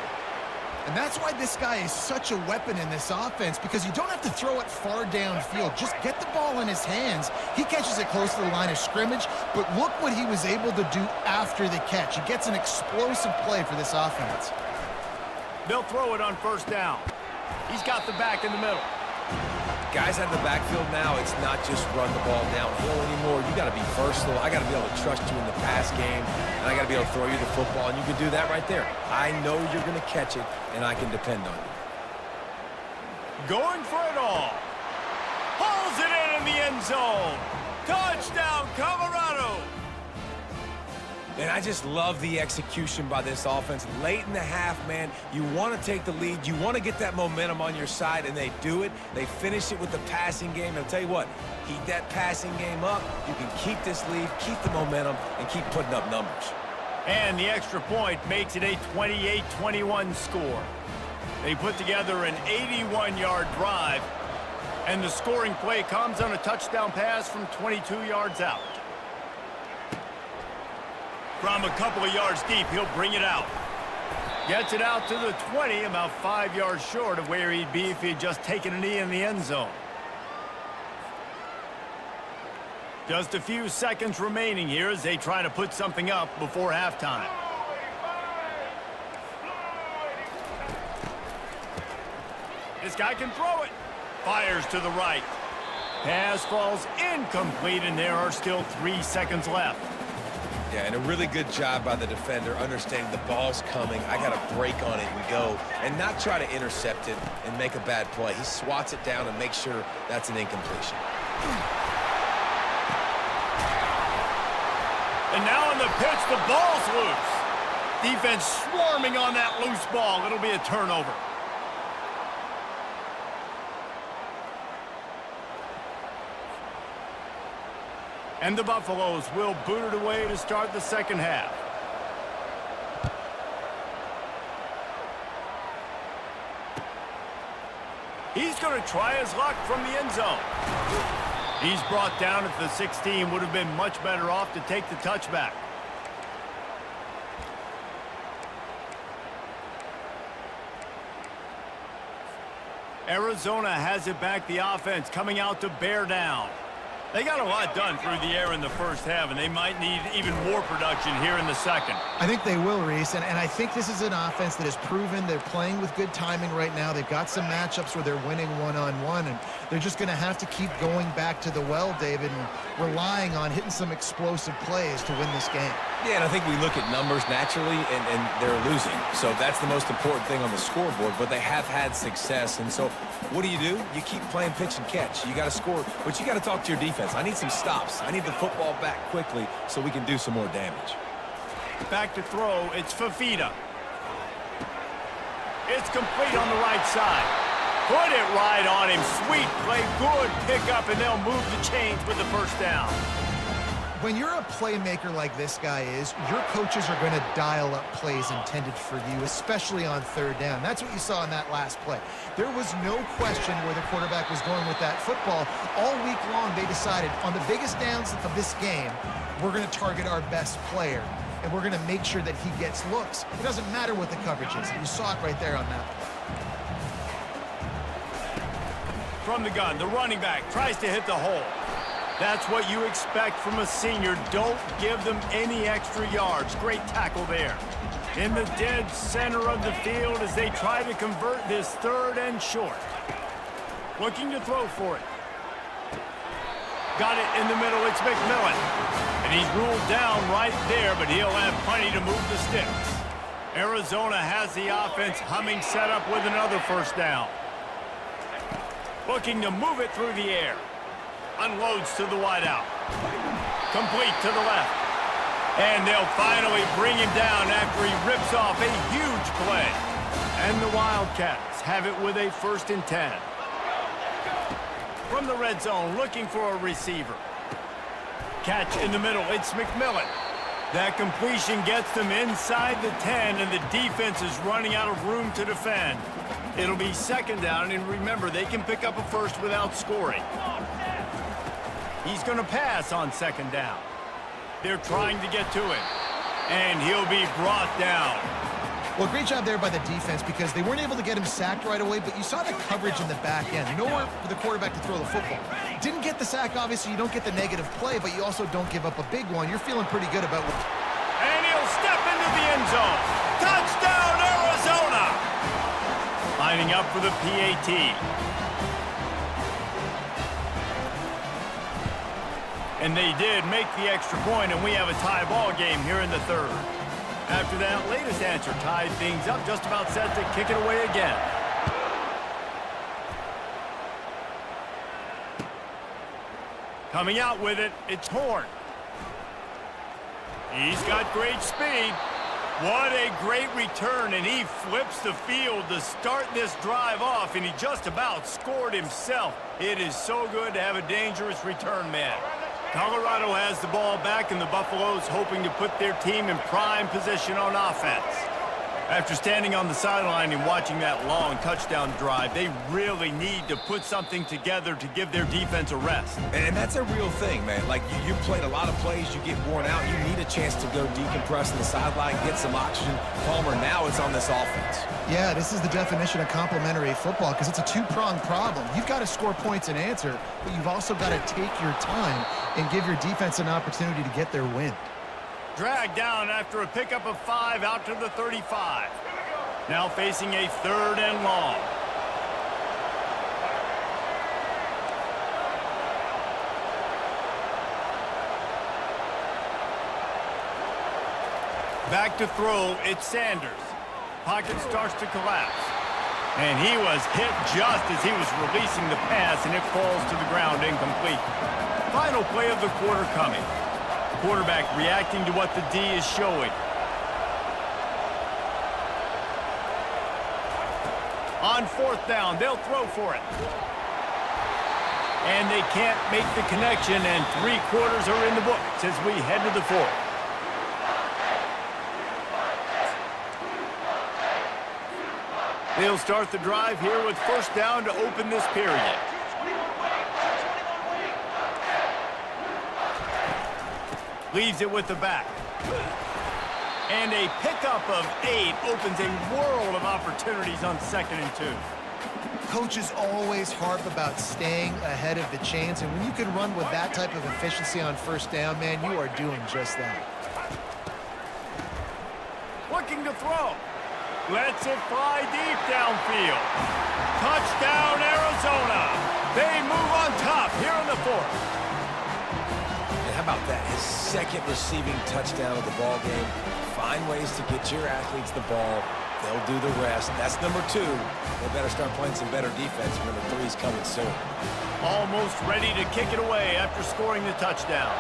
C: And that's why this guy is such a weapon in this offense, because you don't have to throw it far downfield. Just get the ball in his hands. He catches it close to the line of scrimmage, but look what he was able to do after the catch. He gets an explosive play for this offense.
A: They'll throw it on first down. He's got the back in the middle.
B: Guys out of the backfield now, it's not just run the ball downhill anymore. You got to be versatile. I got to be able to trust you in the pass game, and I got to be able to throw you the football, and you can do that right there. I know you're going to catch it, and I can depend on you.
A: Going for it all. Pulls it in the end zone. Touchdown, Colorado.
B: And I just love the execution by this offense. Late in the half, man, you want to take the lead. You want to get that momentum on your side, and they do it. They finish it with the passing game. And I'll tell you what, keep that passing game up. You can keep this lead, keep the momentum, and keep putting up numbers.
A: And the extra point makes it a 28-21 score. They put together an 81-yard drive, and the scoring play comes on a touchdown pass from 22 yards out. From a couple of yards deep, he'll bring it out. Gets it out to the 20, about 5 yards short of where he'd be if he'd just taken a knee in the end zone. Just a few seconds remaining here as they try to put something up before halftime. This guy can throw it. Fires to the right. Pass falls incomplete, and there are still 3 seconds left.
B: Yeah, and a really good job by the defender understanding the ball's coming. I got to break on it and go, and not try to intercept it and make a bad play. He swats it down and makes sure that's an incompletion.
A: And now on the pitch, the ball's loose. Defense swarming on that loose ball. It'll be a turnover. And the Buffaloes will boot it away to start the second half. He's going to try his luck from the end zone. He's brought down at the 16. Would have been much better off to take the touchback. Arizona has it back. The offense coming out to bear down. They got a lot done through the air in the first half, and they might need even more production here in the second.
C: I think they will, Reese, and I think this is an offense that has proven they're playing with good timing right now. They've got some matchups where they're winning one-on-one, and they're just going to have to keep going back to the well, David, and relying on hitting some explosive plays to win this game.
B: Yeah, and I think we look at numbers naturally, and they're losing. So that's the most important thing on the scoreboard, but they have had success. And so what do? You keep playing pitch and catch. You got to score, but you got to talk to your defense. I need some stops. I need the football back quickly so we can do some more damage.
A: Back to throw, it's Fafita. It's complete on the right side. Put it right on him. Sweet play, good pickup, and they'll move the chains with the first down.
C: When you're a playmaker like this guy is, your coaches are going to dial up plays intended for you, especially on third down. That's what you saw in that last play. There was no question where the quarterback was going with that football. All week long, they decided on the biggest downs of this game, we're going to target our best player, and we're going to make sure that he gets looks. It doesn't matter what the coverage is. You saw it right there on that play.
A: From the gun, the running back tries to hit the hole. That's what you expect from a senior. Don't give them any extra yards. Great tackle there. In the dead center of the field as they try to convert this third and short. Looking to throw for it. Got it in the middle. It's McMillan. And he's ruled down right there, but he'll have plenty to move the sticks. Arizona has the offense humming, set up with another first down. Looking to move it through the air. Unloads to the wideout. Complete to the left. And they'll finally bring him down after he rips off a huge play. And the Wildcats have it with a 1st and 10. From the red zone, looking for a receiver. Catch in the middle, it's McMillan. That completion gets them inside the 10, and the defense is running out of room to defend. It'll be 2nd down, and remember, they can pick up a first without scoring. He's going to pass on 2nd down. They're trying to get to him, and he'll be brought down.
C: Well, great job there by the defense because they weren't able to get him sacked right away, but you saw the coverage in the back end. Nowhere for the quarterback to throw the football. Didn't get the sack, obviously. You don't get the negative play, but you also don't give up a big one. You're feeling pretty good about what...
A: And he'll step into the end zone. Touchdown, Arizona! Lining up for the PAT. And they did make the extra point, and we have a tie ball game here in the 3rd. After that latest answer tied things up, just about set to kick it away again. Coming out with it, it's Horn. He's got great speed. What a great return, and he flips the field to start this drive off, and he just about scored himself. It is so good to have a dangerous return man. Colorado has the ball back, and the Buffaloes hoping to put their team in prime position on offense. After standing on the sideline and watching that long touchdown drive, they really need to put something together to give their defense a rest.
B: And that's a real thing, man. Like, you played a lot of plays, you get worn out, you need a chance to go decompress on the sideline, get some oxygen. Palmer, now it's on this offense.
C: Yeah, this is the definition of complementary football because it's a two-pronged problem. You've got to score points and answer, but you've also got to take your time and give your defense an opportunity to get their win.
A: Dragged down after a pickup of 5 out to the 35. Now facing a 3rd and long. Back to throw, it's Sanders. Pocket starts to collapse. And he was hit just as he was releasing the pass, and it falls to the ground incomplete. Final play of the quarter coming. Quarterback reacting to what the D is showing. On 4th down, they'll throw for it. And they can't make the connection, and 3 quarters are in the books as we head to the 4th. They'll start the drive here with 1st down to open this period. Leaves it with the back. And a pickup of 8 opens a world of opportunities on 2nd and 2.
C: Coaches always harp about staying ahead of the chains, and when you can run with that type of efficiency on 1st down, man, you are doing just that.
A: Looking to throw. Lets it fly deep downfield. Touchdown, Arizona. They move on top here in the 4th.
B: How about that? His 2nd receiving touchdown of the ball game. Find ways to get your athletes the ball. They'll do the rest. That's number 2. They better start playing some better defense. Number 3's coming soon.
A: Almost ready to kick it away after scoring the touchdown.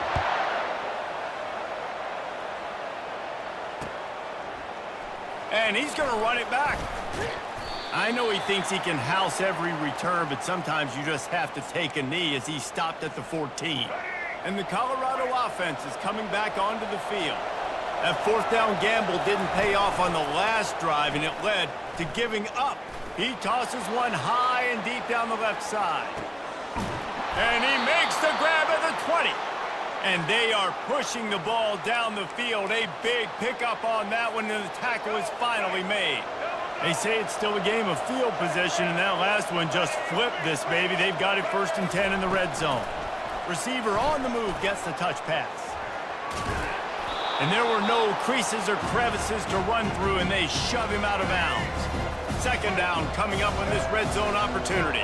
A: And he's going to run it back. I know he thinks he can house every return, but sometimes you just have to take a knee as he stopped at the 14. And the Colorado offense is coming back onto the field. That fourth down gamble didn't pay off on the last drive, and it led to giving up. He tosses one high and deep down the left side. And he makes the grab at the 20. And they are pushing the ball down the field. A big pickup on that one, and the tackle is finally made. They say it's still a game of field position, and that last one just flipped this baby. They've got it 1st and 10 in the red zone. Receiver on the move gets the touch pass. And there were no creases or crevices to run through, and they shove him out of bounds. 2nd down coming up on this red zone opportunity.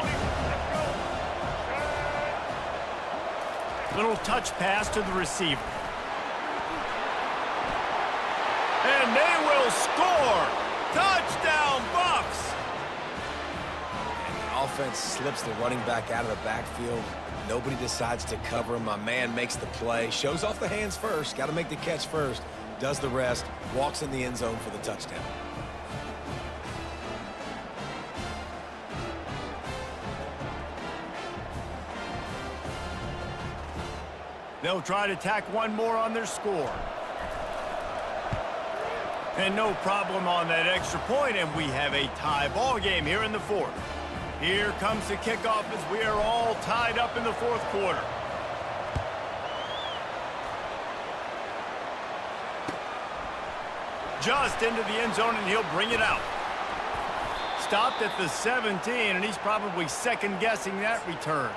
A: Little touch pass to the receiver. And they will score! Touchdown, Bucks!
B: And the offense slips the running back out of the backfield. Nobody decides to cover him. My man makes the play. Shows off the hands first. Got to make the catch first. Does the rest. Walks in the end zone for the touchdown.
A: They'll try to tack one more on their score. And no problem on that extra point, and we have a tie ball game here in the 4th. Here comes the kickoff as we are all tied up in the 4th quarter. Just into the end zone, and he'll bring it out. Stopped at the 17, and he's probably second-guessing that return.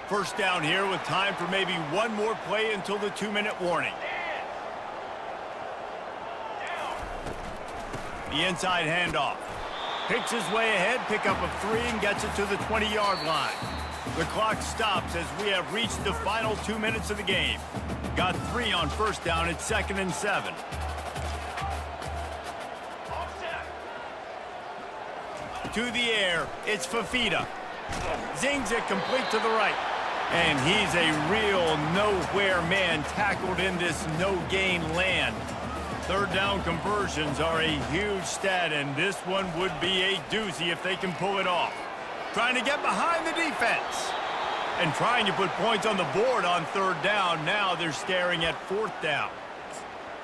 A: First down here with time for maybe one more play until the 2-minute warning. The inside handoff. Picks his way ahead, pick up of 3, and gets it to the 20-yard line. The clock stops as we have reached the final 2 minutes of the game. Got 3 on first down at 2nd and 7. To the air, it's Fafita. Zings it complete to the right. And he's a real nowhere man tackled in this no-gain land. 3rd down conversions are a huge stat, and this one would be a doozy if they can pull it off. Trying to get behind the defense. And trying to put points on the board on 3rd down. Now they're staring at 4th down.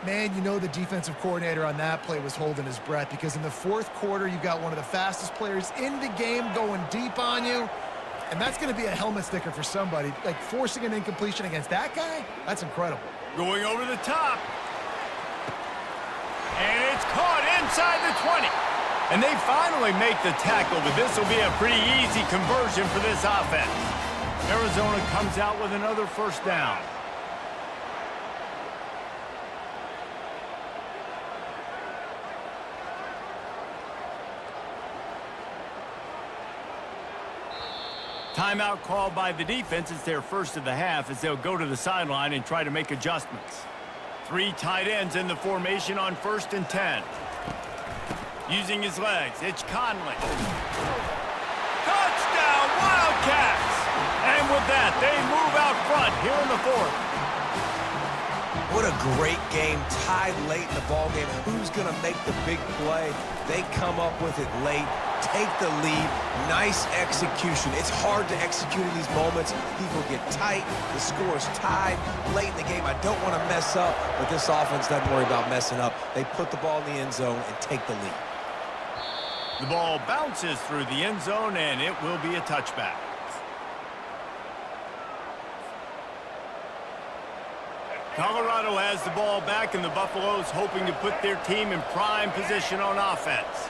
C: Man, you know the defensive coordinator on that play was holding his breath, because in the 4th quarter, you've got one of the fastest players in the game going deep on you. And that's going to be a helmet sticker for somebody. Like, forcing an incompletion against that guy, that's incredible.
A: Going over the top. And it's caught inside the 20. And they finally make the tackle, but this will be a pretty easy conversion for this offense. Arizona comes out with another first down. Timeout called by the defense. It's their first of the half as they'll go to the sideline and try to make adjustments. 3 tight ends in the formation on 1st and 10. Using his legs, it's Conley. Touchdown, Wildcats! And with that, they move out front here in the 4th.
B: What a great game, tied late in the ball game. Who's going to make the big play? They come up with it late, take the lead. Nice execution. It's hard to execute in these moments. People get tight. The score is tied late in the game. I don't want to mess up, but this offense doesn't worry about messing up. They put the ball in the end zone and take the lead.
A: The ball bounces through the end zone, and it will be a touchback. Colorado has the ball back, and the Buffaloes hoping to put their team in prime position on offense.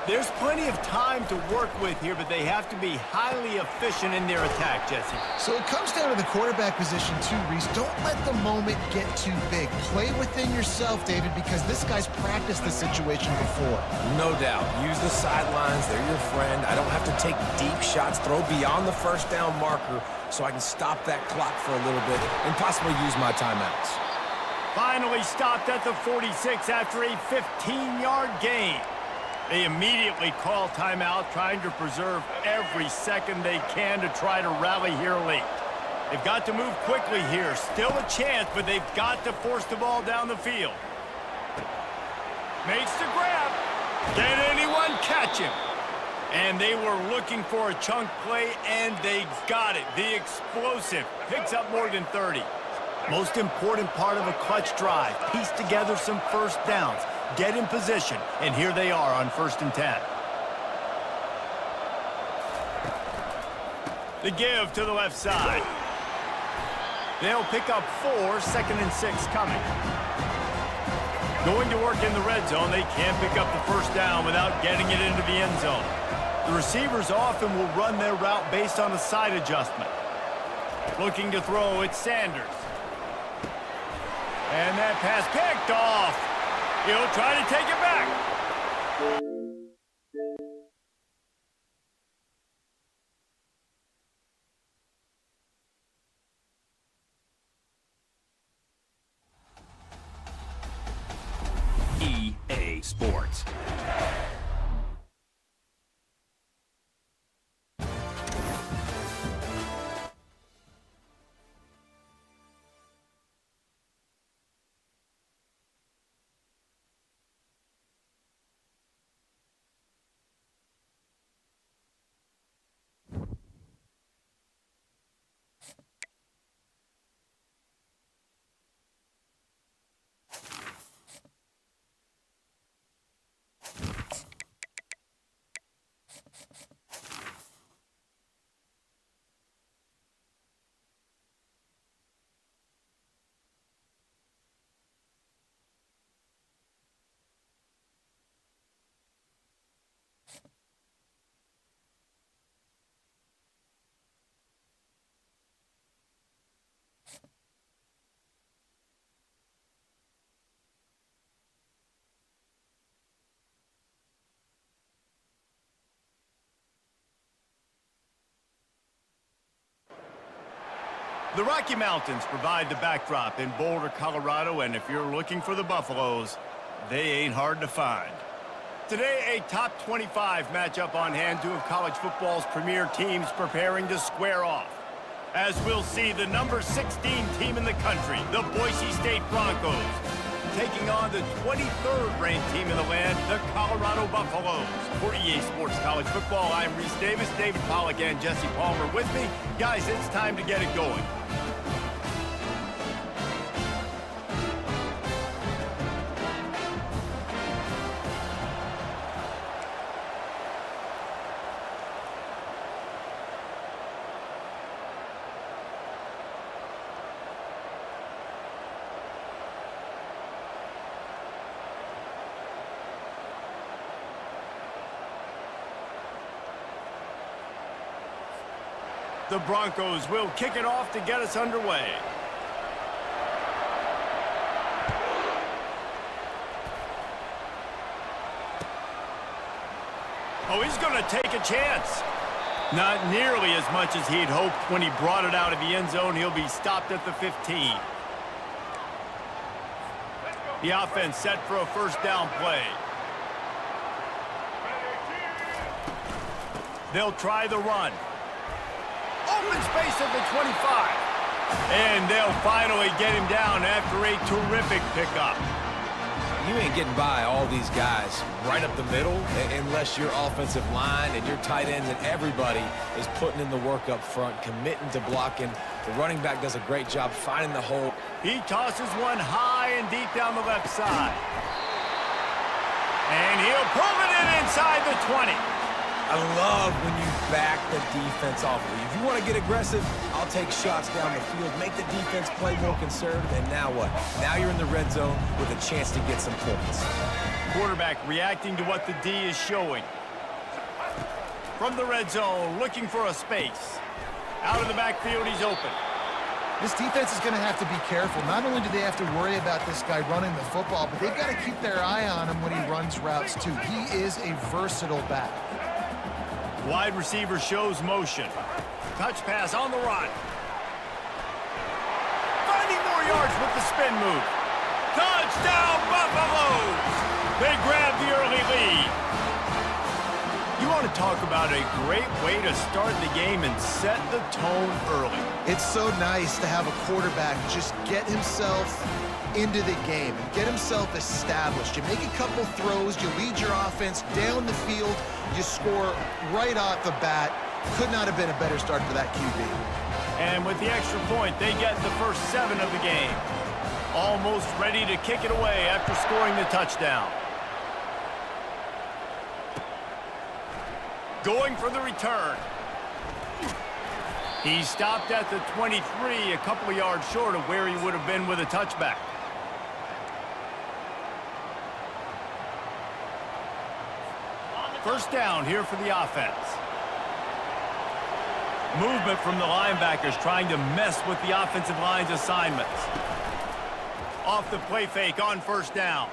A: There's plenty of time to work with here, but they have to be highly efficient in their attack, Jesse.
C: So it comes down to the quarterback position too, Reese. Don't let the moment get too big. Play within yourself, David, because this guy's practiced this situation before.
B: No doubt. Use the sidelines. They're your friend. I don't have to take deep shots, throw beyond the first down marker so I can stop that clock for a little bit and possibly use my timeouts.
A: Finally stopped at the 46 after a 15-yard gain. They immediately call timeout, trying to preserve every second they can to try to rally here late. They've got to move quickly here. Still a chance, but they've got to force the ball down the field. Makes the grab. Can anyone catch him? And they were looking for a chunk play, and they got it. The explosive picks up more than 30. Most important part of a clutch drive. Piece together some first downs. Get in position, and here they are on 1st and 10. The give to the left side. They'll pick up 4, 2nd and 6 coming. Going to work in the red zone, they can't pick up the first down without getting it into the end zone. The receivers often will run their route based on a side adjustment. Looking to throw, it's Sanders. And that pass picked off. He'll try to take it back.
D: EA Sports.
A: The Rocky Mountains provide the backdrop in Boulder, Colorado, and if you're looking for the Buffaloes, they ain't hard to find. Today, a top 25 matchup on hand, two of college football's premier teams preparing to square off. As we'll see, the number 16 team in the country, the Boise State Broncos, taking on the 23rd ranked team in the land, the Colorado Buffaloes. For EA Sports College Football, I'm Reese Davis, David Pollack, and Jesse Palmer with me. Guys, it's time to get it going. The Broncos will kick it off to get us underway. Oh, he's going to take a chance. Not nearly as much as he'd hoped when he brought it out of the end zone. He'll be stopped at the 15. The offense set for a first down play. They'll try the run. Open space at the 25. And they'll finally get him down after a terrific pickup.
B: You ain't getting by all these guys right up the middle unless your offensive line and your tight ends and everybody is putting in the work up front, committing to blocking. The running back does a great job finding the hole.
A: He tosses one high and deep down the left side. And he'll pull it in inside the 20.
B: I love when you back the defense off. If you want to get aggressive, I'll take shots down the field, make the defense play more conservative, and now what? Now you're in the red zone with a chance to get some points.
A: Quarterback reacting to what the D is showing. From the red zone, looking for a space. Out of the backfield, he's open.
C: This defense is going to have to be careful. Not only do they have to worry about this guy running the football, but they've got to keep their eye on him when he runs routes, too. He is a versatile back.
A: Wide receiver shows motion. Touch pass on the run. Finding more yards with the spin move. Touchdown, Buffaloes! They grab the early lead. You want to talk about a great way to start the game and set the tone early.
C: It's so nice to have a quarterback just get himself into the game and get himself established. You make a couple throws, you lead your offense down the field, you score right off the bat. Could not have been a better start for that QB.
A: And with the extra point, they get the first 7 of the game. Almost ready to kick it away after scoring the touchdown. Going for the return. He stopped at the 23, a couple of yards short of where he would have been with a touchback. First down here for the offense. Movement from the linebackers trying to mess with the offensive line's assignments. Off the play fake on first down.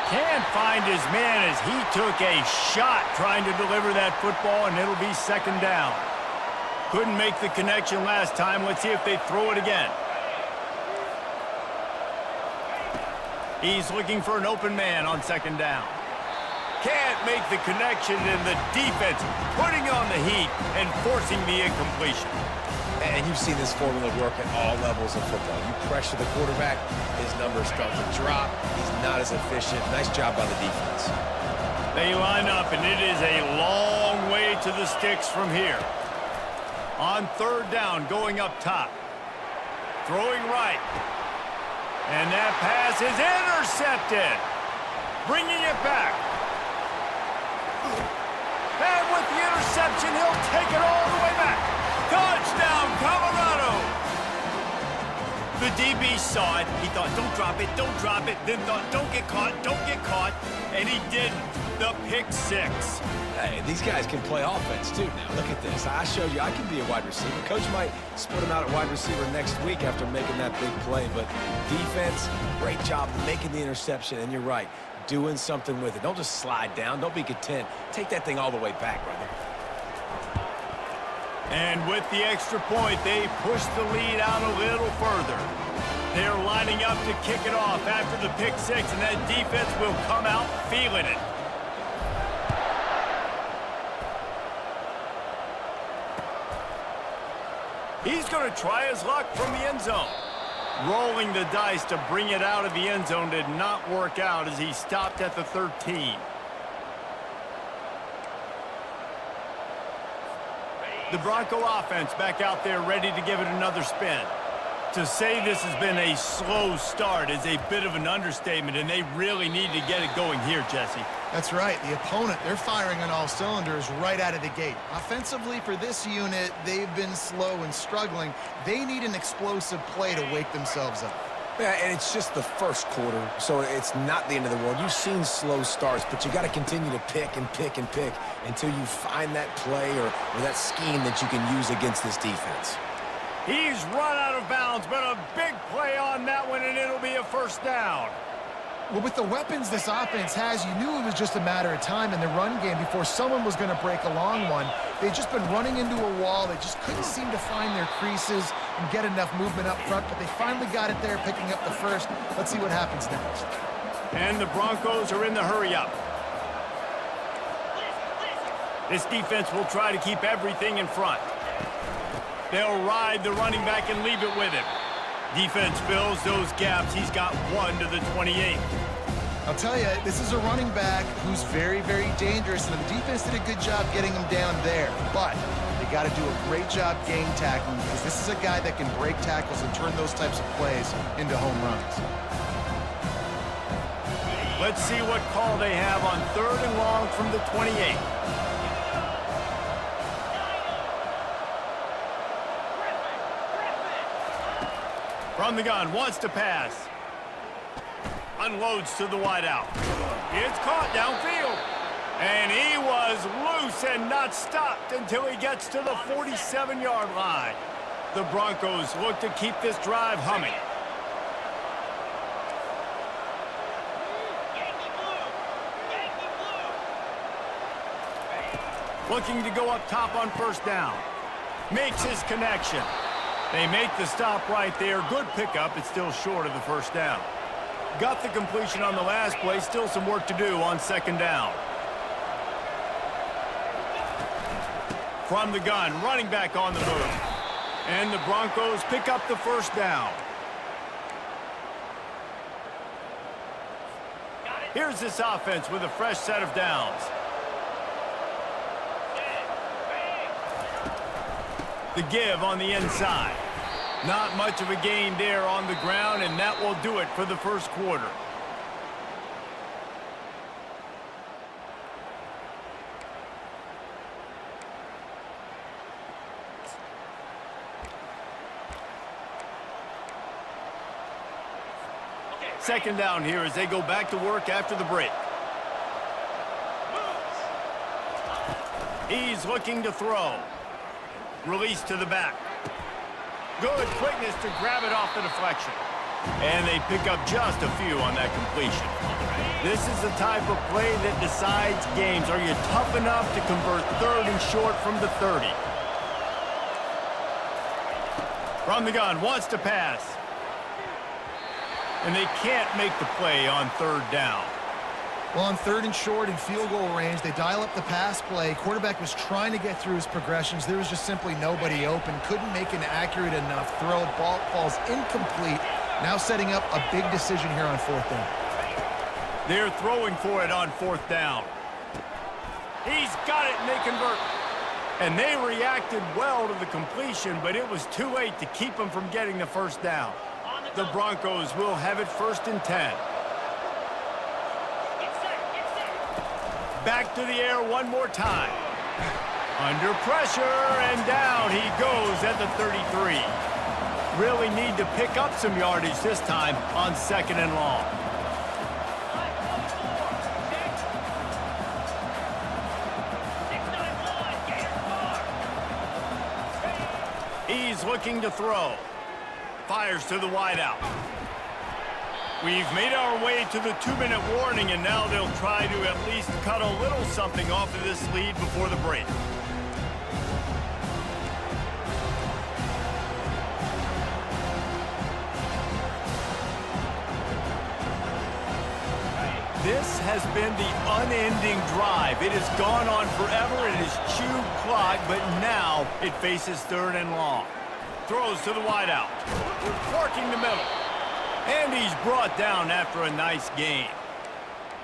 A: Can't find his man as he took a shot trying to deliver that football, and it'll be second down. Couldn't make the connection last time. Let's see if they throw it again. He's looking for an open man on second down. Can't make the connection, and the defense putting on the heat and forcing the incompletion.
B: And you've seen this formula work at all levels of football. You pressure the quarterback, his numbers start to drop. He's not as efficient. Nice job by the defense.
A: They line up, and it is a long way to the sticks from here. On third down, going up top. Throwing right. And that pass is intercepted. Bringing it back. And with the interception, he'll take it all the way back. Touchdown, Colorado! The DB saw it. He thought, don't drop it, don't drop it. Then thought, don't get caught. And he didn't. The pick 6.
B: Hey, these guys can play offense, too. Now, look at this. I showed you I can be a wide receiver. Coach might split him out at wide receiver next week after making that big play. But defense, great job making the interception. And you're right, doing something with it. Don't just slide down. Don't be content. Take that thing all the way back, brother.
A: And with the extra point, they push the lead out a little further. They're lining up to kick it off after the pick 6, and that defense will come out feeling it. He's going to try his luck from the end zone. Rolling the dice to bring it out of the end zone did not work out as he stopped at the 13. The Bronco offense back out there ready to give it another spin. To say this has been a slow start is a bit of an understatement, and they really need to get it going here, Jesse.
C: That's right. The opponent, they're firing on all cylinders right out of the gate. Offensively, for this unit, they've been slow and struggling. They need an explosive play to wake themselves up.
B: Yeah, and it's just the first quarter, so it's not the end of the world. You've seen slow starts, but you got to continue to pick and pick and pick until you find that play or that scheme that you can use against this defense.
A: He's run out of bounds, but a big play on that one, and it'll be a first down.
C: Well, with the weapons this offense has, you knew it was just a matter of time in the run game before someone was going to break a long one. They've just been running into a wall. They just couldn't seem to find their creases and get enough movement up front, but they finally got it there, picking up the first. Let's see what happens next.
A: And the Broncos are in the hurry-up. This defense will try to keep everything in front. They'll ride the running back and leave it with him. Defense fills those gaps. He's got 1 to the 28.
C: I'll tell you, this is a running back who's very, very dangerous, and the defense did a good job getting him down there. But they got to do a great job game tackling because this is a guy that can break tackles and turn those types of plays into home runs.
A: Let's see what call they have on 3rd and long from the 28. From the gun, wants to pass. Unloads to the wideout. It's caught downfield. And he was loose and not stopped until he gets to the 47-yard line. The Broncos look to keep this drive humming. Looking to go up top on first down. Makes his connection. They make the stop right there. Good pickup. It's still short of the first down. Got the completion on the last play. Still some work to do on second down. From the gun, running back on the move. And the Broncos pick up the first down. Here's this offense with a fresh set of downs. The give on the inside. Not much of a gain there on the ground, and that will do it for the first quarter. Second down here as they go back to work after the break. He's looking to throw. Release to the back. Good quickness to grab it off the deflection. And they pick up just a few on that completion. This is the type of play that decides games. Are you tough enough to convert third and short from the 30? From the gun, wants to pass. And they can't make the play on third down.
C: Well, on third and short and field goal range, they dial up the pass play. Quarterback was trying to get through his progressions. There was just simply nobody open. Couldn't make an accurate enough throw. Ball falls incomplete. Now setting up a big decision here on fourth down.
A: They're throwing for it on fourth down. He's got it, and they convert. And they reacted well to the completion, but it was too late to keep them from getting the first down. The Broncos will have it 1st and 10. Back to the air one more time. Under pressure, and down he goes at the 33. Really need to pick up some yardage this time on 2nd and long. He's looking to throw. Fires to the wideout. We've made our way to the 2-minute warning, and now they'll try to at least cut a little something off of this lead before the break. This has been the unending drive. It has gone on forever. It has chewed clock, but now it faces 3rd and long. Throws to the wideout. Forking the middle. And he's brought down after a nice gain.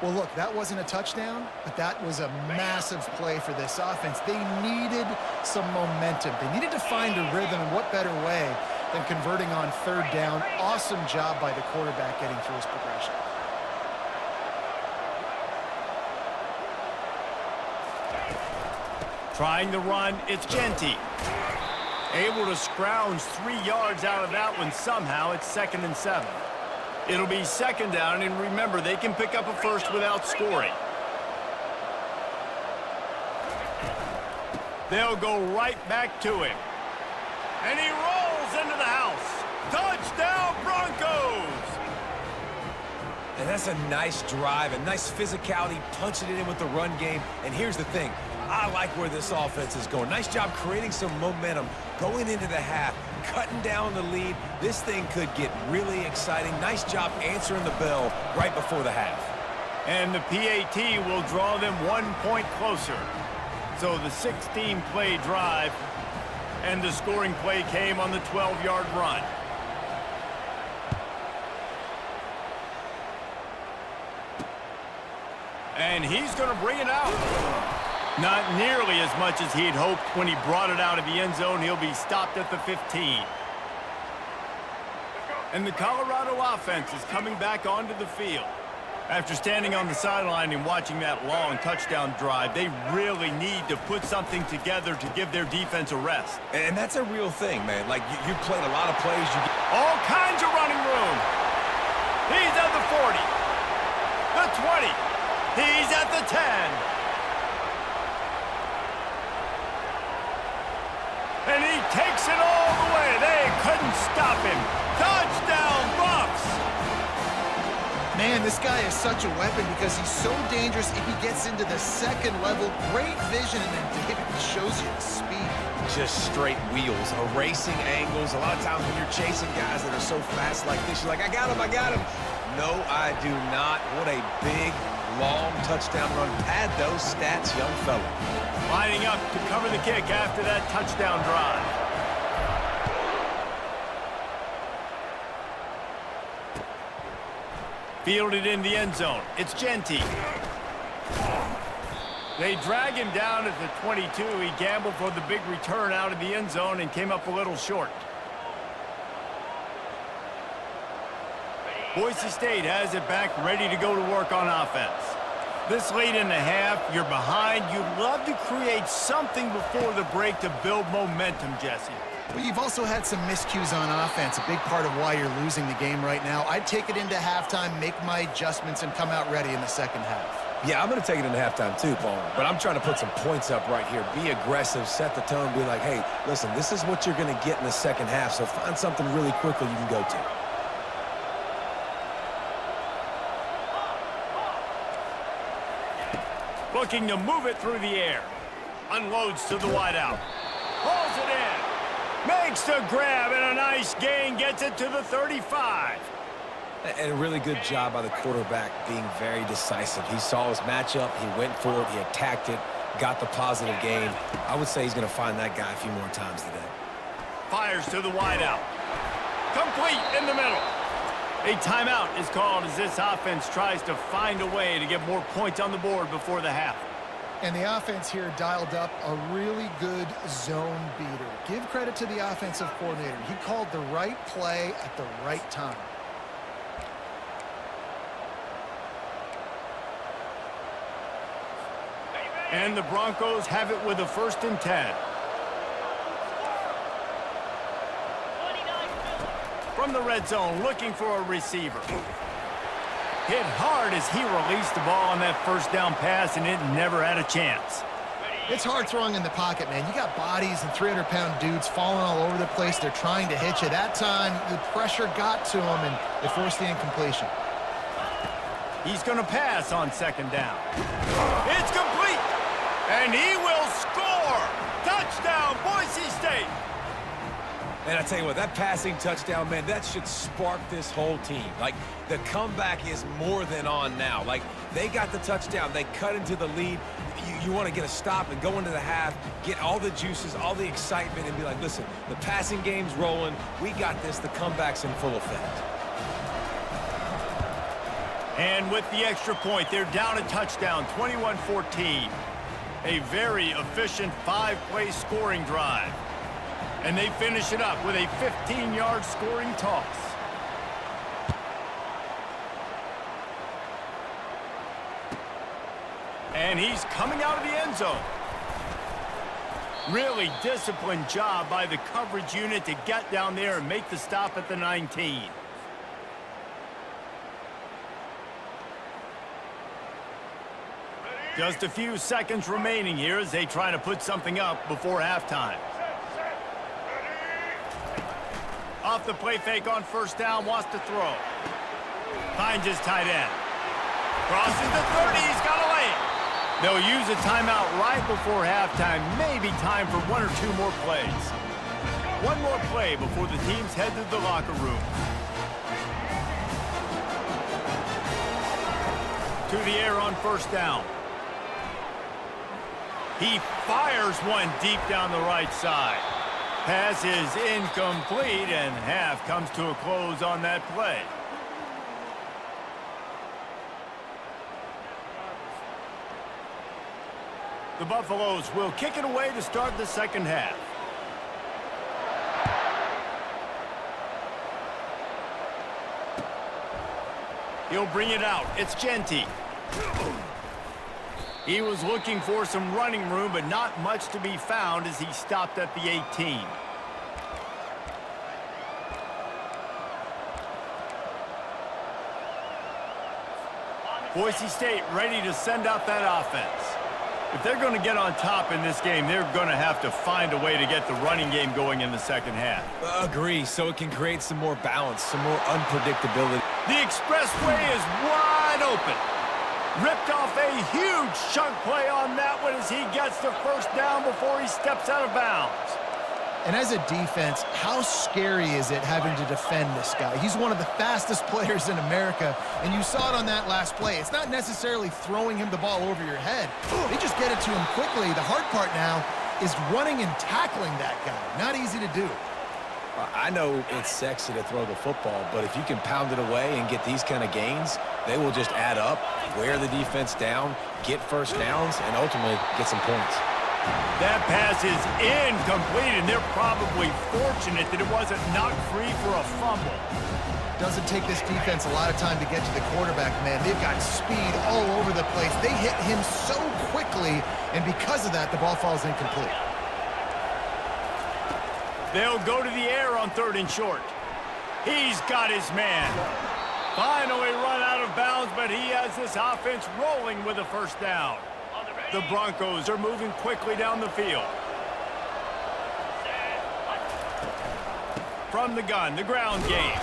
C: Well, look, that wasn't a touchdown, but that was a massive play for this offense. They needed some momentum. They needed to find a rhythm, and what better way than converting on 3rd down. Awesome job by the quarterback getting through his progression.
A: Trying to run, it's Genty. Able to scrounge 3 yards out of that one somehow. It's 2nd and 7. It'll be 2nd down, and remember, they can pick up a first without scoring. They'll go right back to him. And he rolls into the house. Touchdown, Broncos!
B: And that's a nice drive, a nice physicality, punching it in with the run game. And here's the thing. I like where this offense is going. Nice job creating some momentum, going into the half, cutting down the lead. This thing could get really exciting. Nice job answering the bell right before the half.
A: And the PAT will draw them 1 point closer. So the 16-play drive, and the scoring play came on the 12-yard run. And he's going to bring it out. Not nearly as much as he'd hoped when he brought it out of the end zone. He'll be stopped at the 15. And the Colorado offense is coming back onto the field. After standing on the sideline and watching that long touchdown drive, they really need to put something together to give their defense a rest.
B: And that's a real thing, man. Like, you played a lot of plays.
A: All kinds of running room. He's at the 40. The 20. He's at the 10. And he takes it all the way. They couldn't stop him. Touchdown, Bucs!
C: Man, this guy is such a weapon because he's so dangerous if he gets into the 2nd level. Great vision, and then David shows you the speed.
B: Just straight wheels, erasing angles. A lot of times when you're chasing guys that are so fast like this, you're like, I got him. No, I do not. What a big long touchdown run. Pad those stats, young fella.
A: Lining up to cover the kick after that touchdown drive. Fielded in the end zone. It's Genty. They drag him down at the 22. He gambled for the big return out of the end zone and came up a little short. Boise State has it back, ready to go to work on offense. This late in the half, you're behind. You'd love to create something before the break to build momentum, Jesse.
C: Well, you've also had some miscues on offense, a big part of why you're losing the game right now. I'd take it into halftime, make my adjustments, and come out ready in the second half.
B: Yeah, I'm going to take it into halftime too, Paul. But I'm trying to put some points up right here. Be aggressive, set the tone, be like, hey, listen, this is what you're going to get in the second half, so find something really quickly you can go to.
A: Looking to move it through the air. Unloads to the wideout. Pulls it in. Makes the grab and a nice gain. Gets it to the 35.
B: And a really good job by the quarterback being very decisive. He saw his matchup. He went for it. He attacked it. Got the positive gain. I would say he's going to find that guy a few more times today.
A: Fires to the wideout. Complete in the middle. A timeout is called as this offense tries to find a way to get more points on the board before the half.
C: And the offense here dialed up a really good zone beater. Give credit to the offensive coordinator. He called the right play at the right time.
A: And the Broncos have it with a 1st and 10. From the red zone, looking for a receiver. Hit hard as he released the ball on that first down pass, and it never had a chance.
C: It's hard throwing in the pocket, man. You got bodies and 300-pound dudes falling all over the place. They're trying to hit you. That time, the pressure got to him, and it forced the incompletion.
A: He's going to pass on 2nd down. It's complete, and he will score. Touchdown, Boise State.
B: And I tell you what, that passing touchdown, man, that should spark this whole team. Like, the comeback is more than on now. Like, they got the touchdown. They cut into the lead. You want to get a stop and go into the half, get all the juices, all the excitement, and be like, listen, the passing game's rolling. We got this. The comeback's in full effect.
A: And with the extra point, they're down a touchdown, 21-14. A very efficient 5-play scoring drive. And they finish it up with a 15-yard scoring toss. And he's coming out of the end zone. Really disciplined job by the coverage unit to get down there and make the stop at the 19. Just a few seconds remaining here as they try to put something up before halftime. Off the play fake on 1st down, wants to throw. Finds his tight end. Crosses the 30, he's got to lay it. They'll use a timeout right before halftime. Maybe time for 1 or 2 more plays. One more play before the teams head to the locker room. To the air on 1st down. He fires one deep down the right side. Pass is incomplete, and half comes to a close on that play. The Buffaloes will kick it away to start the second half. He'll bring it out. It's Genty. He was looking for some running room, but not much to be found as he stopped at the 18. Boise State ready to send out that offense. If they're going to get on top in this game, they're going to have to find a way to get the running game going in the second half.
B: Agree, so it can create some more balance, some more unpredictability.
A: The expressway is wide open. Ripped off a huge chunk play on that one as he gets the 1st down before he steps out of bounds.
C: And as a defense, how scary is it having to defend this guy? He's one of the fastest players in America, and you saw it on that last play. It's not necessarily throwing him the ball over your head. They just get it to him quickly. The hard part now is running and tackling that guy. Not easy to do.
B: I know it's sexy to throw the football, but if you can pound it away and get these kind of gains, they will just add up, wear the defense down, get first downs, and ultimately get some points.
A: That pass is incomplete, and they're probably fortunate that it wasn't knocked free for a fumble.
C: Doesn't take this defense a lot of time to get to the quarterback, man. They've got speed all over the place. They hit him so quickly, and because of that, the ball falls incomplete.
A: They'll go to the air on 3rd and short. He's got his man. Finally run out of bounds, but he has this offense rolling with a first down. The Broncos are moving quickly down the field. From the gun, the ground game.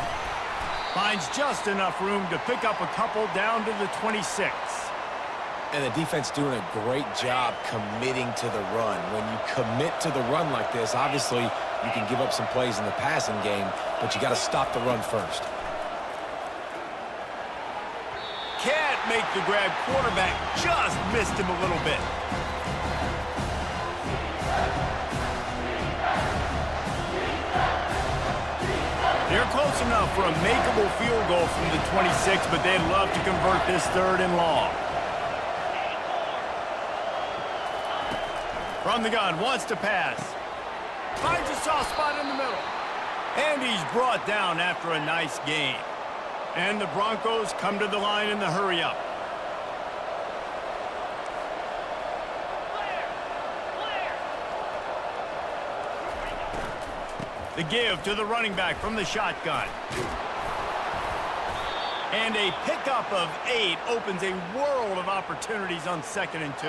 A: Finds just enough room to pick up a couple down to the 26.
B: And the defense doing a great job committing to the run. When you commit to the run like this, obviously you can give up some plays in the passing game, but you got to stop the run first.
A: Can't make the grab. Quarterback just missed him a little bit. They're close enough for a makeable field goal from the 26, but they'd love to convert this 3rd and long. From the gun, wants to pass. Finds a soft spot in the middle. And he's brought down after a nice gain. And the Broncos come to the line in the hurry-up. The give to the running back from the shotgun. And a pickup of 8 opens a world of opportunities on 2nd and 2.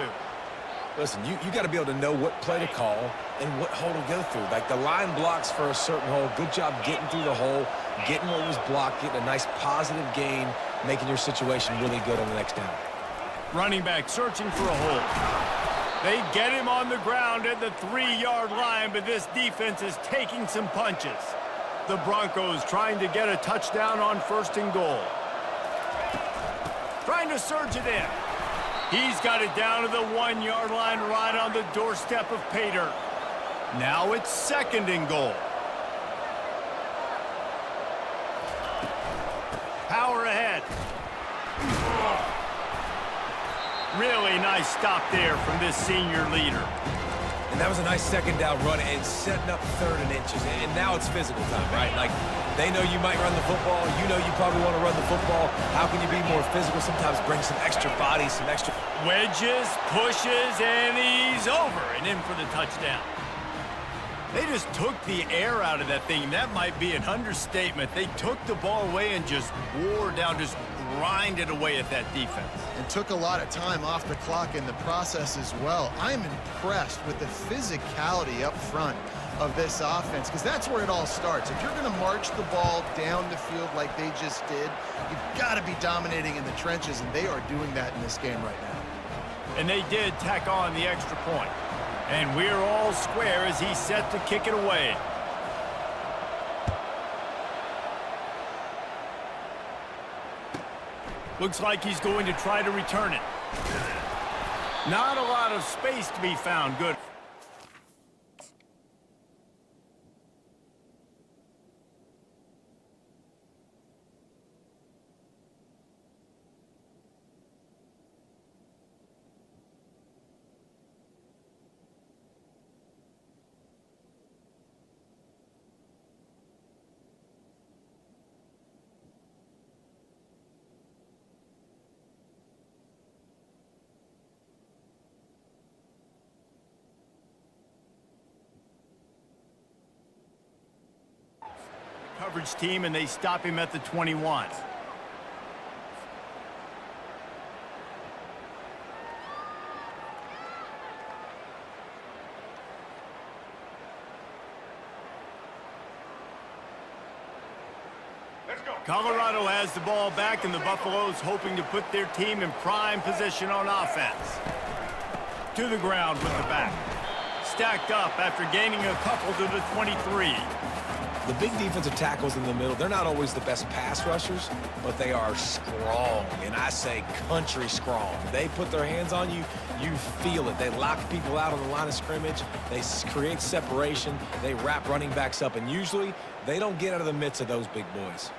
B: Listen, you got to be able to know what play to call and what hole to go through. Like the line blocks for a certain hole. Good job getting through the hole, getting what was blocked, getting a nice positive gain, making your situation really good on the next down.
A: Running back searching for a hole. They get him on the ground at the 3-yard line, but this defense is taking some punches. The Broncos trying to get a touchdown on 1st and goal. Trying to surge it in. He's got it down to the 1-yard line right on the doorstep of pay dirt. Now it's 2nd and goal. Power ahead. Really nice stop there from this senior leader.
B: And that was a nice 2nd down run and setting up 3rd and inches. And now it's physical time, right? Like, they know you might run the football. You know you probably want to run the football. How can you be more physical? Sometimes bring some extra body, some extra...
A: Wedges, pushes, and he's over and in for the touchdown. They just took the air out of that thing. That might be an understatement. They took the ball away and just wore down, just grinded away at that defense.
C: And took a lot of time off the clock in the process as well. I'm impressed with the physicality up front of this offense, because that's where it all starts. If you're going to march the ball down the field like they just did, you've got to be dominating in the trenches, and they are doing that in this game right now.
A: And they did tack on the extra point. And we're all square as he's set to kick it away. Looks like he's going to try to return it. Not a lot of space to be found. Good. Coverage team, and they stop him at the 21. Colorado has the ball back, and the Buffaloes hoping to put their team in prime position on offense. To the ground with the back. stacked up after gaining a couple to the 23.
B: The big defensive tackles in the middle, they're not always the best pass rushers, but they are strong, and I say country strong. They put their hands on you, you feel it. They lock people out on the line of scrimmage. They create separation. They wrap running backs up, and usually they don't get out of the midst of those big boys.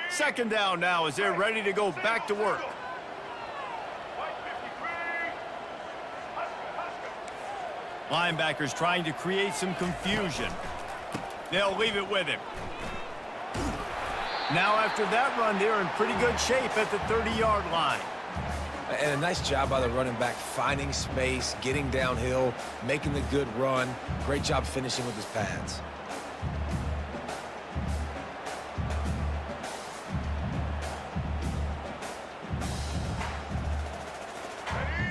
A: Second down now as they're ready to go back to work. Linebackers trying to create some confusion. They'll leave it with him. Now after that run, they're in pretty good shape at the 30-yard line.
B: And a nice job by the running back, finding space, getting downhill, making the good run. Great job finishing with his pads.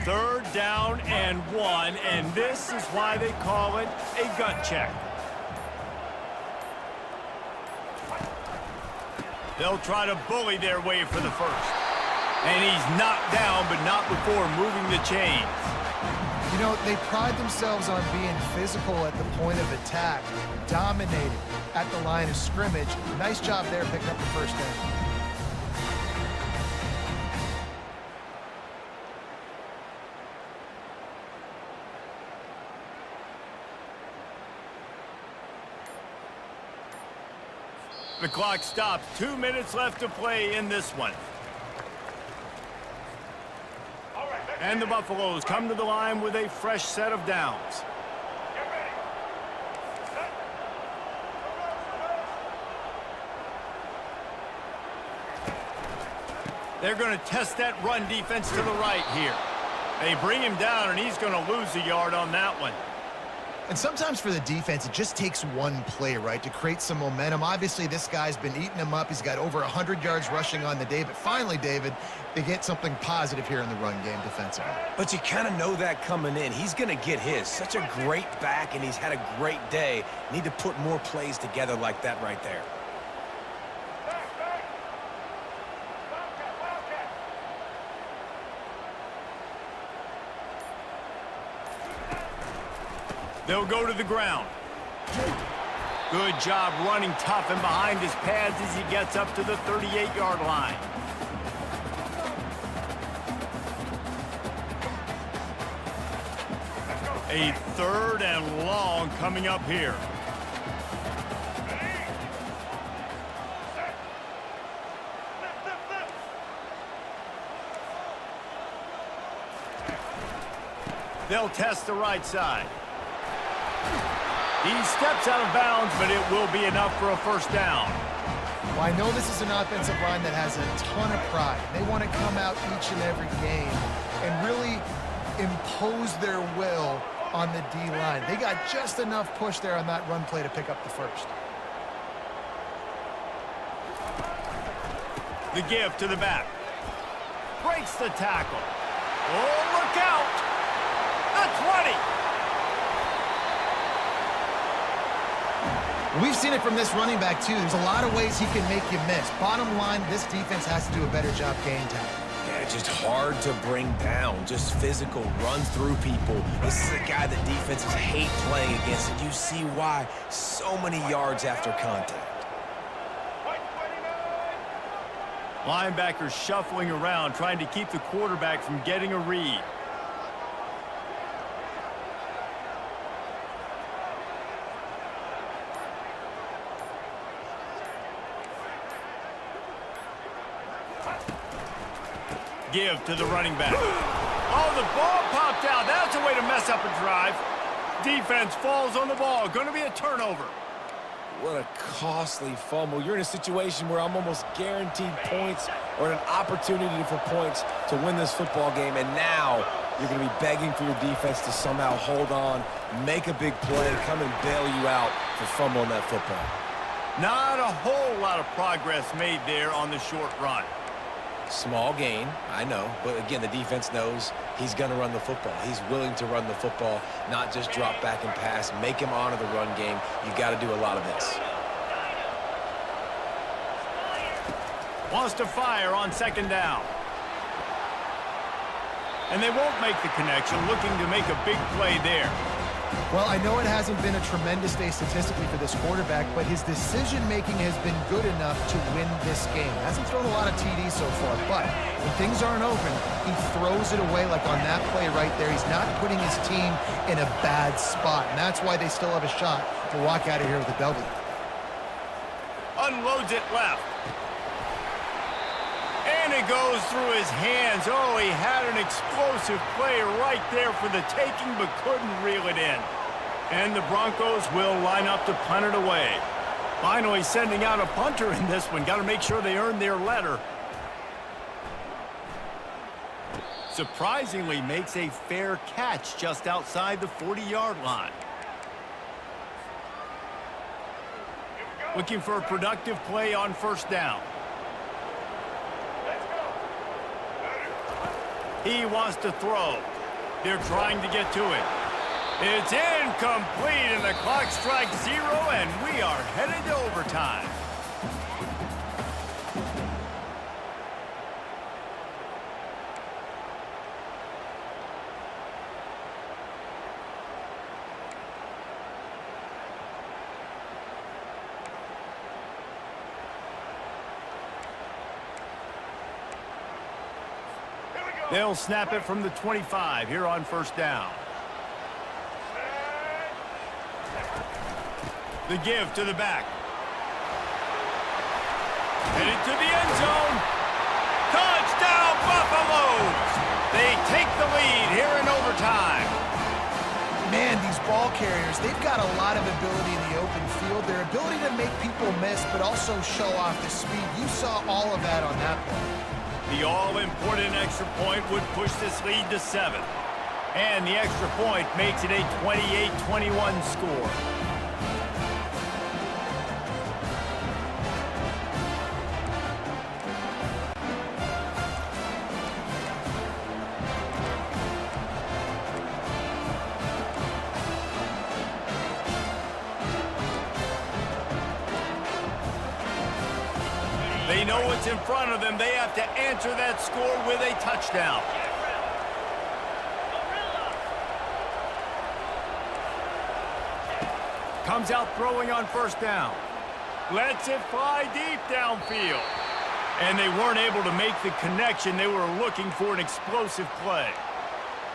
A: Third down and 1, and this is why they call it a gut check. They'll try to bully their way for the first. And he's knocked down, but not before moving the chains.
C: You know, they pride themselves on being physical at the point of attack, dominated at the line of scrimmage. Nice job there picking up the first down.
A: The clock stops. 2 minutes left to play in this one. And the Buffaloes come to the line with a fresh set of downs. They're going to test that run defense to the right here. They bring him down, and he's going to lose a yard on that one.
C: And sometimes for the defense, it just takes one play, right, to create some momentum. Obviously, this guy's been eating him up. He's got over 100 yards rushing on the day. But finally, David, they get something positive here in the run game defensively.
B: But you kind of know that coming in. He's going to get his. Such a great back, and he's had a great day. Need to put more plays together like that right there.
A: They'll go to the ground. Good job running tough and behind his pads as he gets up to the 38-yard line. A third and long coming up here. They'll test the right side. He steps out of bounds, but it will be enough for a first down.
C: Well, I know this is an offensive line that has a ton of pride. They want to come out each and every game and really impose their will on the D-line. They got just enough push there on that run play to pick up the first.
A: The give to the back. Breaks the tackle. Oh, look out! The 20!
C: We've seen it from this running back, too. There's a lot of ways he can make you miss. Bottom line, this defense has to do a better job game time.
B: Yeah, just hard to bring down. Just physical, runs through people. This is a guy that defenses hate playing against, and you see why. So many yards after contact.
A: Linebackers shuffling around, trying to keep the quarterback from getting a read. Give to the running back. Oh, the ball popped out. That's a way to mess up a drive. Defense falls on the ball. Going to be a turnover.
B: What a costly fumble. You're in a situation where I'm almost guaranteed points or an opportunity for points to win this football game, and now you're going to be begging for your defense to somehow hold on, make a big play, come and bail you out for fumbling that football.
A: Not a whole lot of progress made there on the short run.
B: Small gain, I know, but again, the defense knows he's going to run the football. He's willing to run the football, not just drop back and pass, make him honor the run game. You got to do a lot of this.
A: Wants to fire on second down. And they won't make the connection, looking to make a big play there.
C: Well, I know it hasn't been a tremendous day statistically for this quarterback, but his decision-making has been good enough to win this game. Hasn't thrown a lot of TDs so far, but when things aren't open, he throws it away like on that play right there. He's not putting his team in a bad spot, and that's why they still have a shot to walk out of here with a W.
A: Unloads it left. And it goes through his hands. Oh, he had an explosive play right there for the taking, but couldn't reel it in. And the Broncos will line up to punt it away. Finally sending out a punter in this one. Got to make sure they earn their letter. Surprisingly makes a fair catch just outside the 40-yard line. Looking for a productive play on first down. He wants to throw. They're trying to get to it. It's incomplete, and the clock strikes 0, and we are headed to overtime. They'll snap it from the 25 here on first down. The give to the back. Headed to the end zone. Touchdown, Buffaloes! They take the lead here in overtime.
C: Man, these ball carriers, they've got a lot of ability in the open field. Their ability to make people miss, but also show off the speed. You saw all of that on that play.
A: The all-important extra point would push this lead to 7. And the extra point makes it a 28-21 score. They know what's in front of them. They have to answer that score with a touchdown. Comes out throwing on first down. Lets it fly deep downfield. And they weren't able to make the connection. They were looking for an explosive play.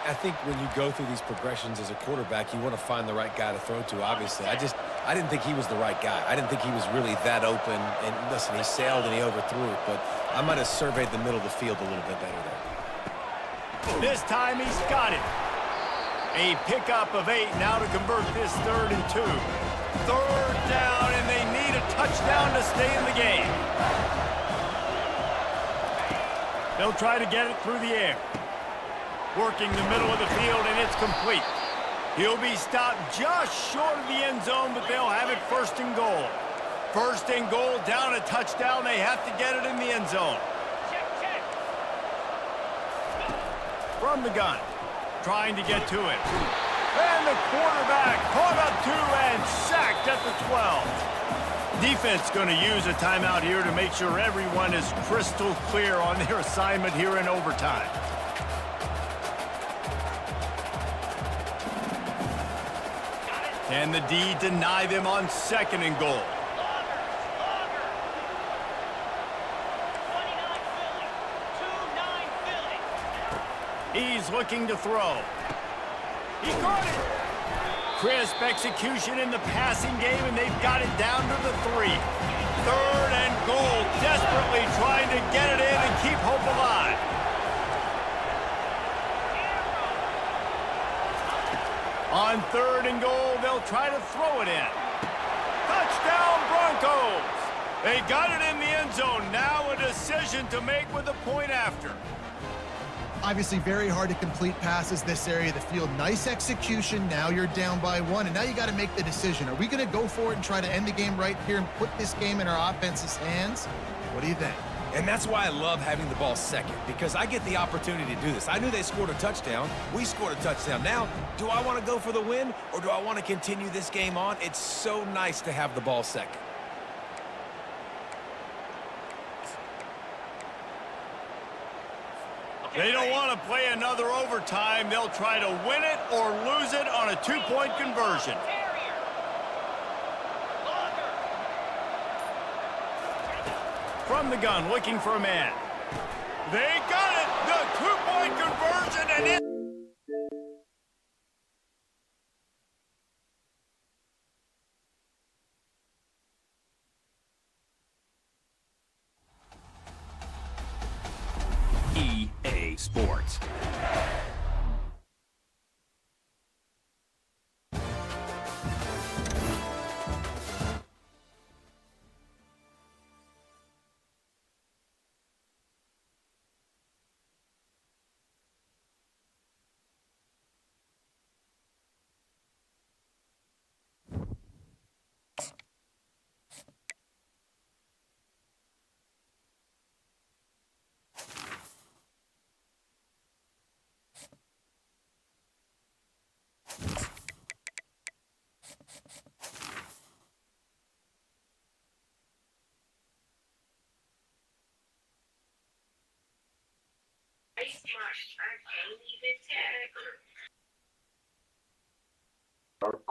B: I think when you go through these progressions as a quarterback, you want to find the right guy to throw to, obviously. I didn't think he was the right guy. I didn't think he was really that open. And listen, he sailed and he overthrew it, but I might have surveyed the middle of the field a little bit better there.
A: This time he's got it. A pickup of 8 now to convert this 3rd and 2. 3rd down, and they need a touchdown to stay in the game. They'll try to get it through the air. Working the middle of the field, and it's complete. He'll be stopped just short of the end zone, but they'll have it 1st and goal. 1st and goal, down a touchdown. They have to get it in the end zone. From the gun, trying to get to it. And the quarterback caught up to and sacked at the 12. Defense going to use a timeout here to make sure everyone is crystal clear on their assignment here in overtime. Can the D deny them on 2nd and goal? He's looking to throw. He caught it. Crisp execution in the passing game, and they've got it down to the 3. 3rd and goal, desperately trying to get it in and keep hope alive. On 3rd and goal, they'll try to throw it in. Touchdown, Broncos! They got it in the end zone. Now a decision to make with a point after.
C: Obviously, very hard to complete passes this area of the field. Nice execution. Now you're down by 1, and now you got to make the decision. Are we going to go for it and try to end the game right here and put this game in our offense's hands? What do you think?
B: And that's why I love having the ball second, because I get the opportunity to do this. I knew they scored a touchdown. We scored a touchdown. Now, do I want to go for the win, or do I want to continue this game on? It's so nice to have the ball second.
A: They don't want to play another overtime. They'll try to win it or lose it on a 2-point conversion. From the gun, looking for a man. They got it! The 2-point conversion, and it...
D: EA Sports.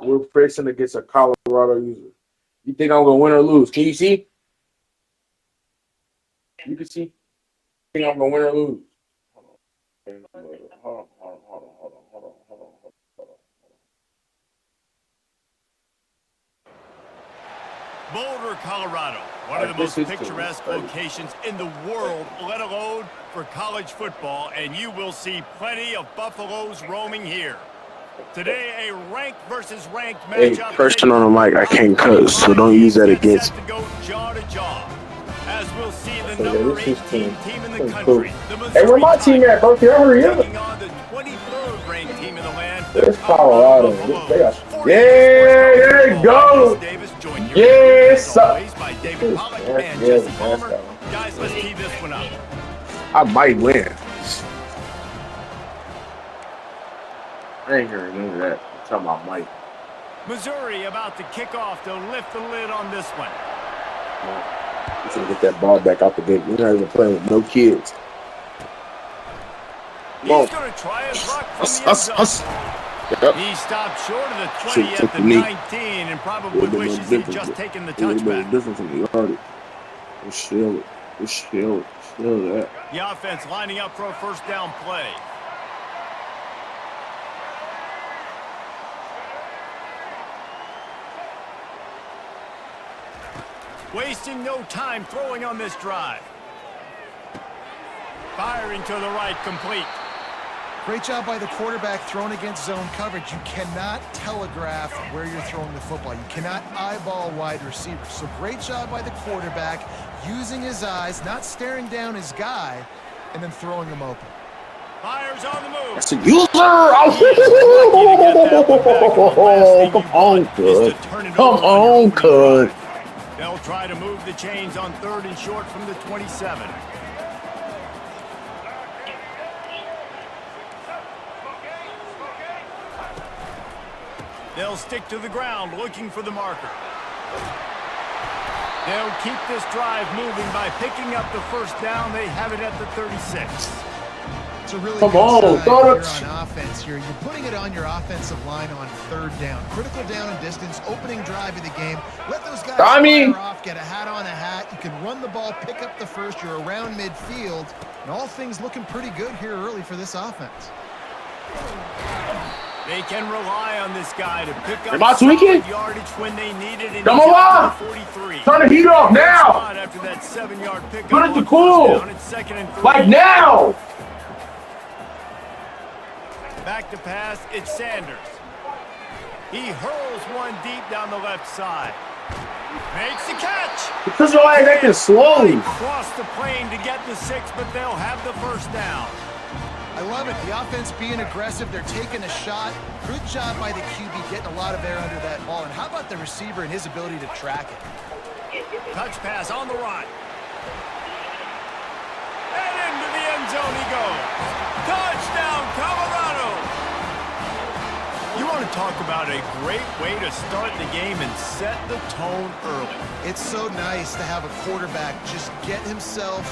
I: We're facing against a Colorado user. You think I'm gonna win or lose? Can you see? You can see. You think I'm gonna win or lose? Hold on.
A: Boulder, Colorado, one of the most picturesque locations in the world, let alone for college football, and you will see plenty of Buffaloes roaming here. Today, a ranked versus ranked matchup.
I: Hey, first turn on the mic, I can't cuss, so don't use that against me.
A: To go jaw to jaw, as we'll see the number 18 team in the country.
I: Hey, where my team at, bro? Can you hurry up?
A: Taking on the 23rd ranked team in the land.
I: There's Colorado. Yeah, there you go. Yes.
A: Guys, let's tee this one up.
I: I might win. I ain't hearing none of that. I'm talking about Mike.
A: Missouri about to kick off to lift the lid on this one.
I: He's going to get that ball back out the gate. We're not even playing with no kids.
A: He's going to try his luck from the end zone.
I: Yep.
A: He stopped short of the 20 at the 19 and probably wishes he'd just taken the touchback.
I: Different from the yardage. Just shield it. Just shield it. Shield that.
A: The offense lining up for a first down play. Wasting no time throwing on this drive. Firing to the right, complete.
C: Great job by the quarterback thrown against zone coverage. You cannot telegraph where you're throwing the football. You cannot eyeball wide receivers. So great job by the quarterback using his eyes, not staring down his guy, and then throwing him open.
A: Fires on the move.
I: That's a user. Come on, cuz. Come on, cuz.
A: They'll try to move the chains on 3rd and short from the 27. They'll stick to the ground looking for the marker. They'll keep this drive moving by picking up the first down. They have it at the 36.
C: It's a really
I: Come
C: good
I: on,
C: sign here on offense here. You're putting it on your offensive line on 3rd down. Critical down and distance, opening drive of the game. Let those guys fire off, get a hat on a hat. You can run the ball, pick up the first. You're around midfield. And all things looking pretty good here early for this offense.
A: They can rely on this guy to pick up yardage when they need it.
I: Come on!
A: 43.
I: Turn the heat off now!
A: After that 7-yard pickup,
I: put it to cool! Like now!
A: Back to pass, it's Sanders. He hurls one deep down the left side. Makes the catch.
I: Because you're like acting slowly.
A: Cross the plane to get the 6, but they'll have the first down.
C: I love it. The offense being aggressive. They're taking a shot. Good job by the QB getting a lot of air under that ball. And how about the receiver and his ability to track it?
A: Touch pass on the run. And into the end zone he goes. Touchdown, Colorado! You want to talk about a great way to start the game and set the tone early.
C: It's so nice to have a quarterback just get himself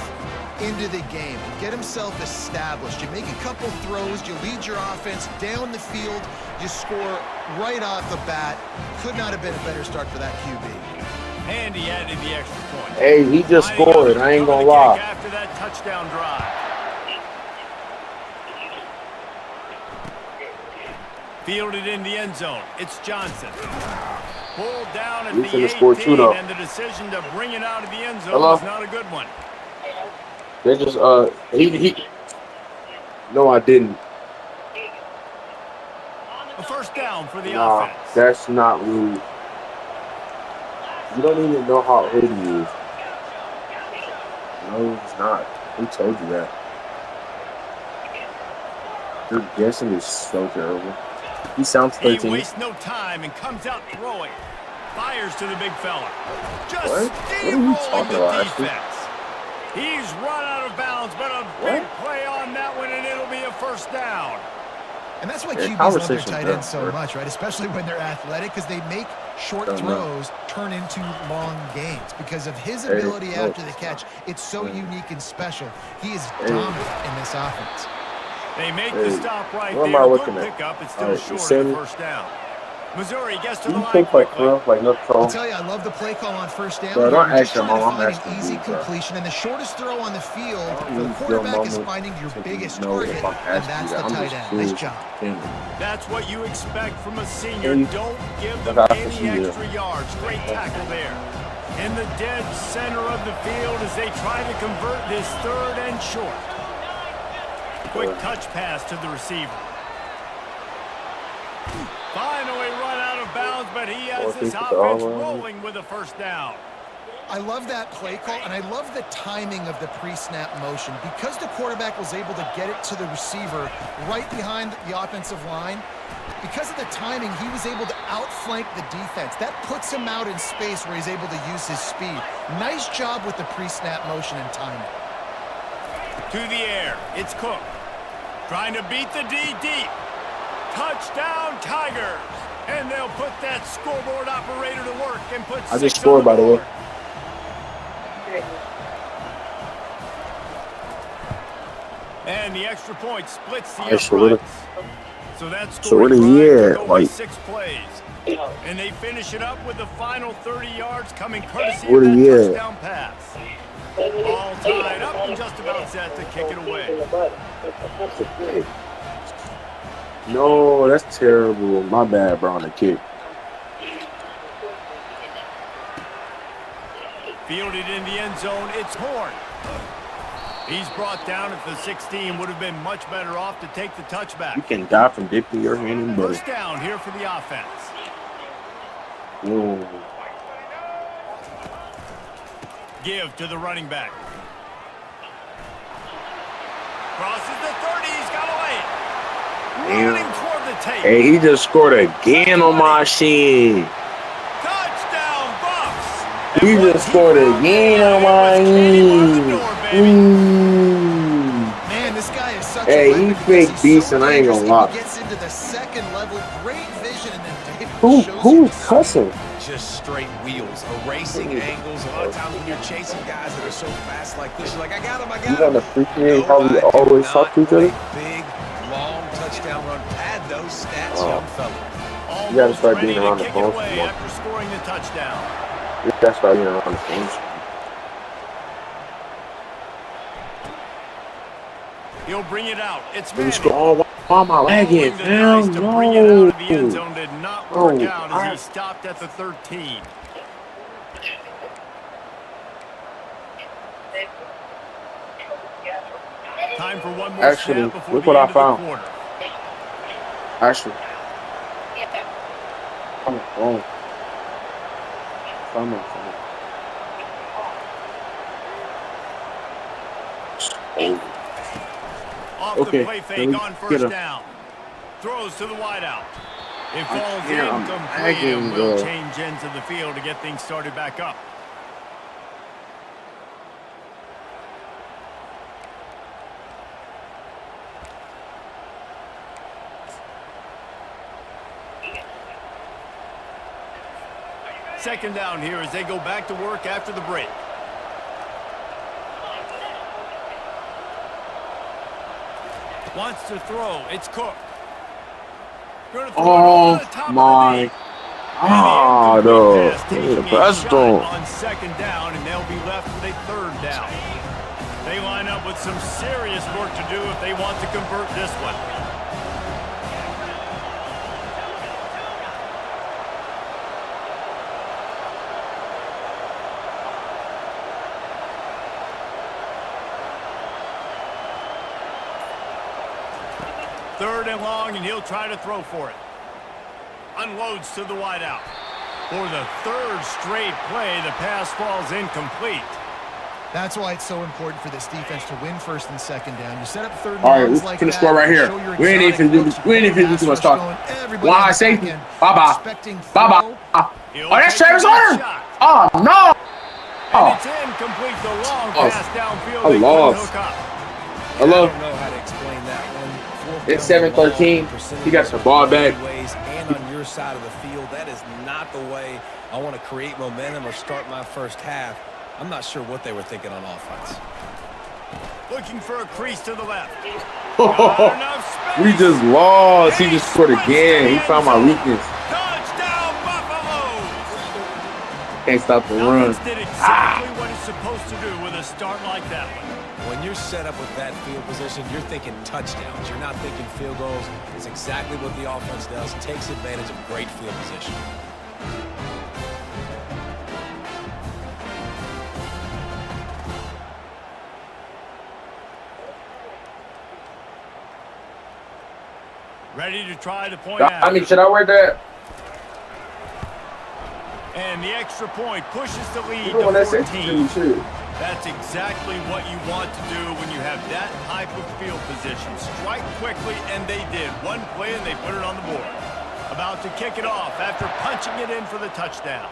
C: into the game, get himself established. You make a couple throws, you lead your offense down the field, you score right off the bat. Could not have been a better start for that QB.
A: And he added the extra point.
I: Hey, he just scored. I ain't gonna lie.
A: After that touchdown drive. Fielded in the end zone. It's Johnson. Pulled down at the 18, and the decision to bring it out of the end zone was not a good one.
I: They just, No, I didn't.
A: A first down for the offense.
I: That's not rude. You don't even know how old he is. No, he's not. Who told you that? Your guessing is so terrible. He sounds 13.
A: He wastes no time and comes out throwing. Fires to the big fella. Just steamrolling the defense. He's run out of bounds, but a big play on that one, and it'll be a first down.
C: And that's why QBs love their tight ends so much, right? Especially when they're athletic, because they make short throws turn into long gains. Because of his ability after the catch, it's so unique and special. He is dominant in this offense.
A: They make the stop right there. Good pickup. It's still short of the first down. Missouri gets to the line quickly.
C: I'll tell you, I love the play call on first down.
I: Bro, don't ask
C: your
I: mom.
C: I'm an easy completion, and the shortest throw on the field for the quarterback is finding your biggest target, and that's the tight end. Nice job.
A: That's what you expect from a senior. Don't give them any extra yards. Great tackle there. In the dead center of the field as they try to convert this third and short. Quick touch pass to the receiver. Finally run out of bounds, but he has his offense rolling with a first down.
C: I love that play call, and I love the timing of the pre-snap motion. Because the quarterback was able to get it to the receiver right behind the offensive line, because of the timing, he was able to outflank the defense. That puts him out in space where he's able to use his speed. Nice job with the pre-snap motion and timing.
A: To the air, it's Cook. Trying to beat the D deep. Touchdown, Tigers. And they'll put that scoreboard operator to work and put
I: I just scored, by the way.
A: And the extra point splits the uprights. So that's
I: scoring drive
A: over 6 plays. And they finish it up with the final 30 yards coming courtesy of that touchdown pass. All tied up and just about set to kick it away.
I: No, that's terrible. My bad, bro, on the kick.
A: Fielded in the end zone, it's Horn. He's brought down at the 16. Would have been much better off to take the touchback.
I: You can die from dipping your hand in butter.
A: First down here for the offense.
I: Whoa.
A: Give to the running back. Crosses the 30. He's got away. Running toward the tape.
I: Hey, he just scored again on my shit.
A: Touchdown, Bucks.
I: He just scored again on my shit.
C: Man, this guy is such
I: a he fake beast, and I ain't gonna lie.
C: He gets into the second level, great vision, and then
I: who is cussing?
B: Just straight wheels, erasing angles. A lot of times when you're chasing guys that are so fast like this, you're like, I got him, I got him.
I: You got the freaking how we always talk to each other?
B: Big, long touchdown run. Pad those stats, young fella.
I: You gotta start being around the phone.
A: After scoring the touchdown.
I: You gotta start being around the phone.
A: He'll bring it out. It's
I: Manning. Why am I lagging? Hell no.
A: To bring it out of the end zone did not work out as he stopped at the 13. Time for one more snap before
I: look
A: the
I: what
A: end
I: I
A: of
I: found.
A: the quarter.
I: Actually. Oh. Come on.
A: Off
I: Okay,
A: the play fake on
I: get
A: first
I: him.
A: down. Throws to the wideout. It
I: I
A: falls
I: can't
A: incomplete and
I: imagine,
A: will
I: bro.
A: change ends of the field to get things started back up. Second down here as they go back to work after the break. Wants to throw. It's Cook. Gonna throw it over the top of the knee.
I: Ah, no. That's
A: Shot on second down, and they'll be left with a third down. They line up with some serious work to do if they want to convert this one. Third and long, and he'll try to throw for it. Unloads to the wideout. For the third straight play, the pass falls incomplete.
C: That's why it's so important for this defense to win first and second down. You set up third and
I: All right,
C: ones
I: we're
C: like
I: gonna
C: that,
I: score right
C: you
I: here.
C: show your
I: We ain't even
C: exotic looks,
I: too much
C: pass
I: talk.
C: rush going, everybody
I: Line
C: on the
I: safety.
C: back end,
I: Bye-bye.
C: expecting
I: Bye-bye.
C: flow.
I: Oh,
A: He'll
I: that's
A: take
I: Travis
A: the good
I: Arm.
A: shot.
I: Oh, no.
A: And it's incomplete. The long pass downfield.
I: I
A: They couldn't
I: lost.
A: hook up.
B: I
I: Hello.
B: don't know how to explain that one.
I: It's 7-13. He got the ball back.
B: And on your side of the field, that is not the way I want to create momentum or start my first half. I'm not sure what they were thinking on offense.
A: Looking for a crease to the left. Got enough space.
I: We just lost. He just scored again. He found my weakness.
A: Touchdown, Buffaloes.
I: Can't stop the run.
A: Offense did exactly what it's supposed to do with a start like that one.
B: When you're set up with that field position, you're thinking touchdowns. You're not thinking field goals. It's exactly what the offense does. Takes advantage of great field position.
A: Ready to try the point
I: I
A: out.
I: mean, should I wear that?
A: And the extra point pushes the lead
I: You know what
A: to
I: that says
A: 14.
I: too.
A: That's exactly what you want to do when you have that type of field position. Strike quickly, and they did. One play, and they put it on the board. About to kick it off after punching it in for the touchdown.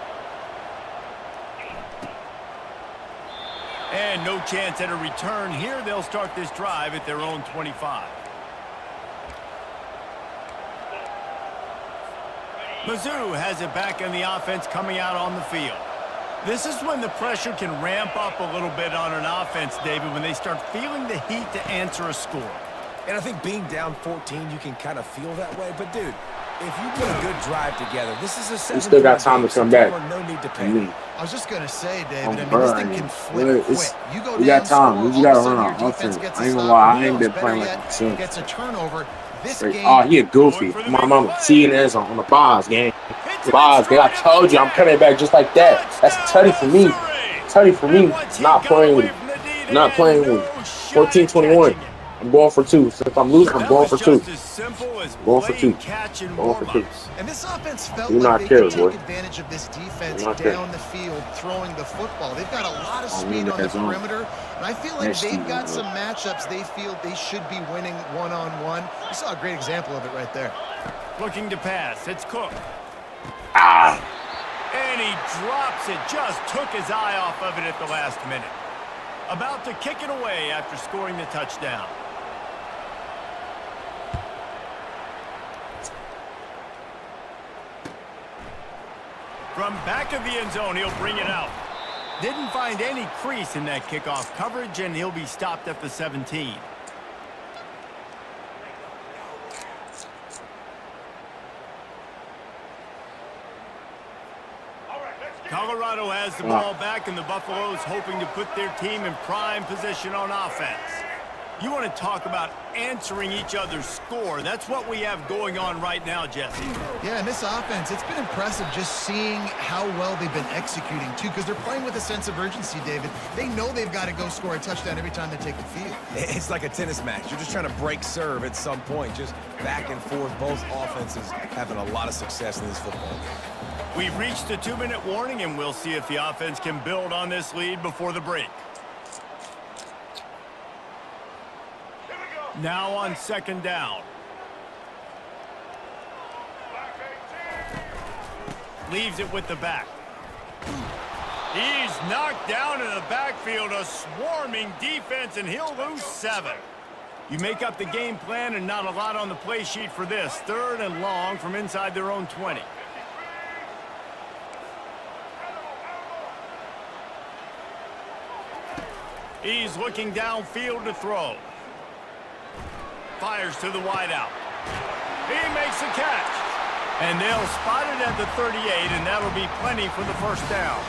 A: And no chance at a return here. They'll start this drive at their own 25. Mizzou has it back in the offense coming out on the field. This is when the pressure can ramp up a little bit on an offense, David, when they start feeling the heat to answer a score.
B: And I think being down 14, you can kind of feel that way. But, dude, if you put a good drive together, this is a 7
I: We still got time to come back.
B: No need to panic.
C: I was just going to say, David,
I: Oh,
C: I mean,
I: bro,
C: this thing can flip quick. You go
I: we
C: down,
I: got time.
C: score,
I: We just
C: all
I: gotta
C: of a
I: run
C: sudden
I: our
C: your defense
I: offense.
C: gets
I: I
C: a
I: ain't gonna
C: stop,
I: lie.
C: and
I: I ain't been
C: better
I: playing like
C: yet,
I: that since.
C: gets a turnover. This
I: Oh,
C: game,
I: he a goofy. My mama seeing this on the bars game. The bars game. I told you I'm coming back just like that. That's tutty for me. Tutty for me. Not playing with. Not playing with. 14-21. I'm going for two. So if I'm losing, I'm going for two. Going for two. Going for two.
C: And this offense felt
I: Do
C: like
I: not
C: they
I: care,
C: could take
I: boy.
C: advantage of this defense
I: Do not care.
C: down the field, throwing the football. They've got a lot of
I: I mean,
C: speed on the
I: that's on.
C: perimeter, and I feel like
I: Next
C: they've
I: season,
C: got
I: bro.
C: some matchups they feel they should be winning one-on-one. You saw a great example of it right there.
A: Looking to pass. It's Cook.
I: Ah!
A: And he drops it. Just took his eye off of it at the last minute. About to kick it away after scoring the touchdown. From back of the end zone, he'll bring it out. Didn't find any crease in that kickoff coverage, and he'll be stopped at the 17. Colorado has the ball back, and the Buffaloes hoping to put their team in prime position on offense. You want to talk about answering each other's score. That's what we have going on right now, Jesse.
C: Yeah, and this offense, it's been impressive just seeing how well they've been executing, too, because they're playing with a sense of urgency, David. They know they've got to go score a touchdown every time they take the field.
B: It's like a tennis match. You're just trying to break serve at some point. Just back and forth. Both offenses having a lot of success in this football game.
A: We've reached a 2-minute warning, and we'll see if the offense can build on this lead before the break. Now on second down. Leaves it with the back. He's knocked down in the backfield, a swarming defense, and he'll lose 7. You make up the game plan and not a lot on the play sheet for this. 3rd and long from inside their own 20. He's looking downfield to throw. Fires to the wideout. He makes a catch. And they'll spot it at the 38, and that'll be plenty for the first down.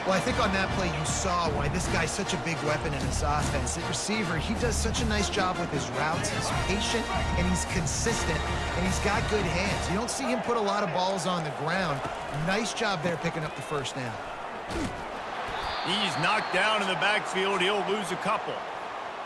C: Well, I think on that play you saw why this guy's such a big weapon in his offense. The receiver, he does such a nice job with his routes. He's patient, and he's consistent, and he's got good hands. You don't see him put a lot of balls on the ground. Nice job there picking up the first down.
A: He's knocked down in the backfield. He'll lose a couple.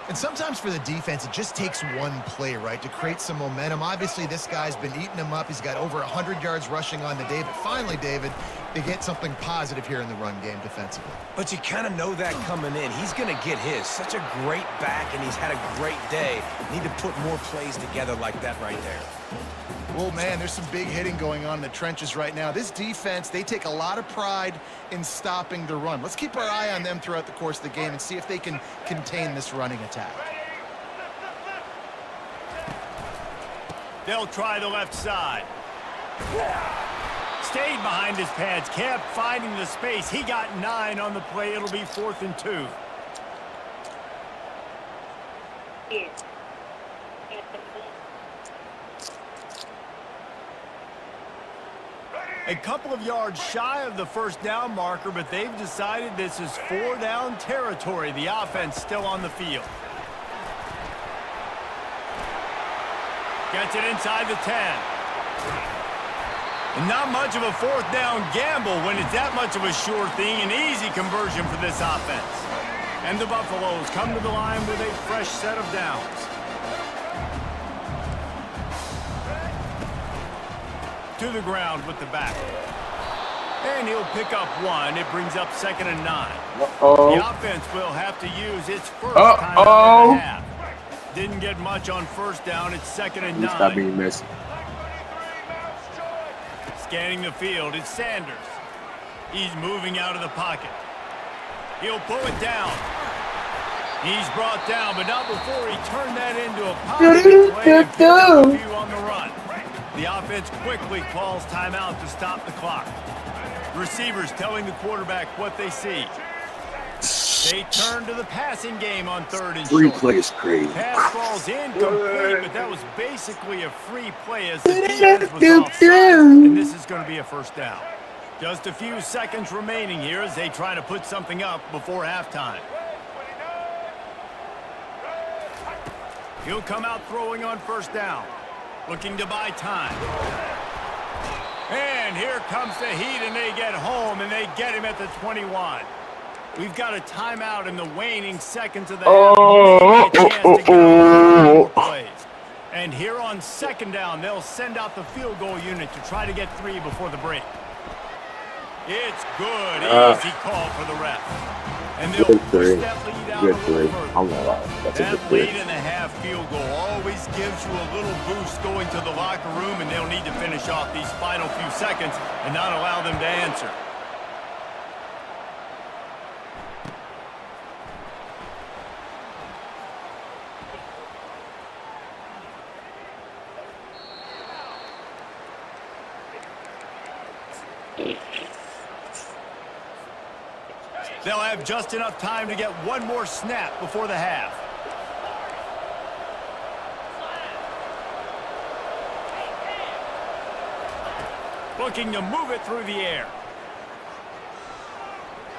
C: And sometimes for the defense, it just takes one play, right, to create some momentum. Obviously, this guy's been eating them up. He's got over 100 yards rushing on the day. But finally, David, they get something positive here in the run game defensively.
B: But you kind of know that coming in. He's going to get his. Such a great back, and he's had a great day. Need to put more plays together like that right there.
C: Oh, man, there's some big hitting going on in the trenches right now. This defense, they take a lot of pride in stopping the run. Let's keep our eye on them throughout the course of the game and see if they can contain this running attack.
A: They'll try the left side. Stayed behind his pads, kept finding the space. He got 9 on the play. It'll be 4th and 2. A couple of yards shy of the first down marker, but they've decided this is 4-down territory. The offense still on the field. Gets it inside the 10. And not much of a 4th down gamble when it's that much of a sure thing. An easy conversion for this offense. And the Buffaloes come to the line with a fresh set of downs. To the ground with the back. And he'll pick up 1. It brings up 2nd and 9. The offense will have to use its first time out in the half. Didn't get much on first down. It's 2nd and 9.
I: Stop being messy.
A: Scanning the field, it's Sanders. He's moving out of the pocket. He'll pull it down. He's brought down, but not before he turned that into a pocket play and picked up a few on the run. The offense quickly calls timeout to stop the clock. Receivers telling the quarterback what they see. They turn to the passing game on 3rd and short.
I: Replay is crazy.
A: Pass falls incomplete, but that was basically a free play as the defense was offside, and this is going to be a first down. Just a few seconds remaining here as they try to put something up before halftime. He'll come out throwing on first down, looking to buy time. And here comes the heat, and they get home, and they get him at the 21. We've got a timeout in the waning seconds of the half. A chance to get on more plays. And here on 2nd down, they'll send out the field goal unit to try to get 3 before the break. It's good. Easy call for the ref. And they'll push that lead out a little further. That lead in the half field goal always gives you a little boost going to the locker room, and they'll need to finish off these final few seconds and not allow them to answer. They'll have just enough time to get one more snap before the half. Looking to move it through the air.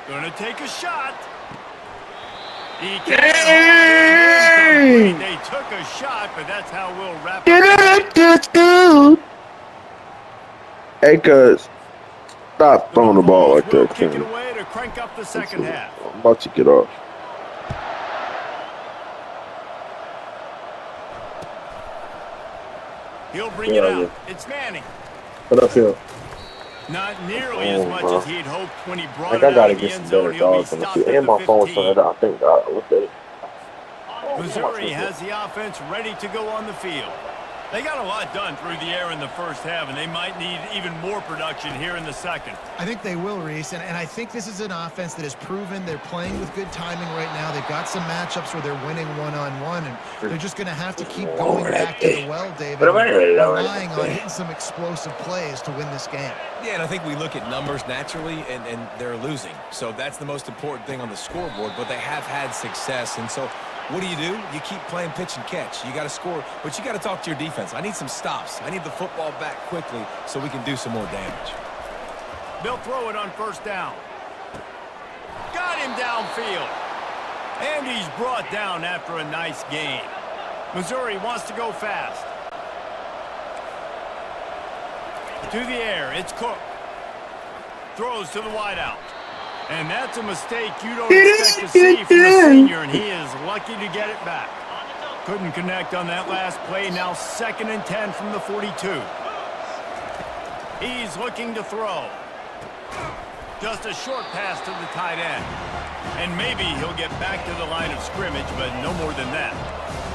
A: Gonna take a shot. He can't. They took a shot, but that's how we'll wrap it.
I: Hey, cuz. Stop throwing the ball like that,
A: kick it away to crank up the second half.
I: I'm about to get off.
A: He'll bring it out. It's Manning.
I: What up, Phil?
A: Not nearly as much as he'd hoped when he brought
I: Like,
A: it
I: I gotta
A: out of
I: get
A: the
I: some
A: end
I: better
A: zone. He'll be
I: dogs on the
A: stopped
I: field.
A: at
I: And
A: the
I: my phone's
A: 15.
I: turned out. I think I looked at it.
A: Missouri has the offense ready to go on the field. They got a lot done through the air in the first half, and they might need even more production here in the second.
C: I think they will, Reese, and I think this is an offense that has proven they're playing with good timing right now. They've got some matchups where they're winning one-on-one, and they're just going to have to keep going back to the well, David, relying on hitting some explosive plays to win this game.
B: Yeah, and I think we look at numbers naturally, and they're losing. So that's the most important thing on the scoreboard, but they have had success, and so what do? You keep playing pitch and catch. You got to score, but you got to talk to your defense. I need some stops. I need the football back quickly so we can do some more damage.
A: They'll throw it on first down. Got him downfield. And he's brought down after a nice gain. Missouri wants to go fast. To the air, it's Cook. Throws to the wideout. And that's a mistake you don't expect to see from the senior, and he is lucky to get it back. Couldn't connect on that last play. Now 2nd and 10 from the 42. He's looking to throw. Just a short pass to the tight end. And maybe he'll get back to the line of scrimmage, but no more than that.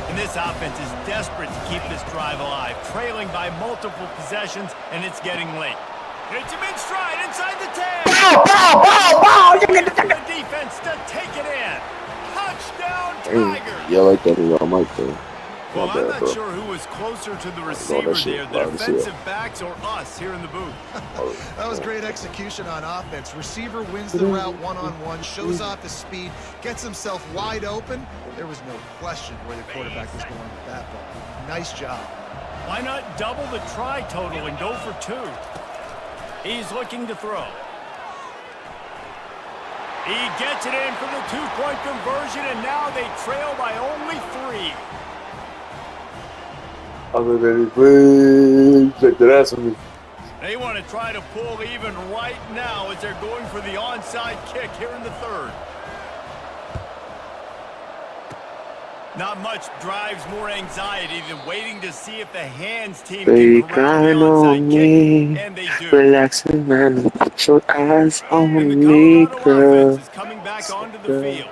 A: And this offense is desperate to keep this drive alive, trailing by multiple possessions, and it's getting late. Hits him in stride inside the 10. The defense to take it in. Touchdown, Tigers.
I: Yeah, I like that on Mike, though.
A: Well, I'm not sure who was closer to the receiver there, the defensive backs or us here in the booth.
C: That was great execution on offense. Receiver wins the route one-on-one, shows off his speed, gets himself wide open. There was no question where the quarterback was going with that ball. Nice job.
A: Why not double the try total and go for 2? He's looking to throw. He gets it in for the 2-point conversion, and now they trail by only 3.
I: Other than please check that ass on me.
A: They want to try to pull even right now as they're going for the onside kick here in the 3rd. Not much drives more anxiety than waiting to see if the hands team
I: They
A: can corral the
I: crying on
A: onside
I: me,
A: kick, and they do.
I: relaxing, man. Put your eyes on
A: And the
I: me,
A: Colorado
I: girl.
A: offense is coming back onto the field.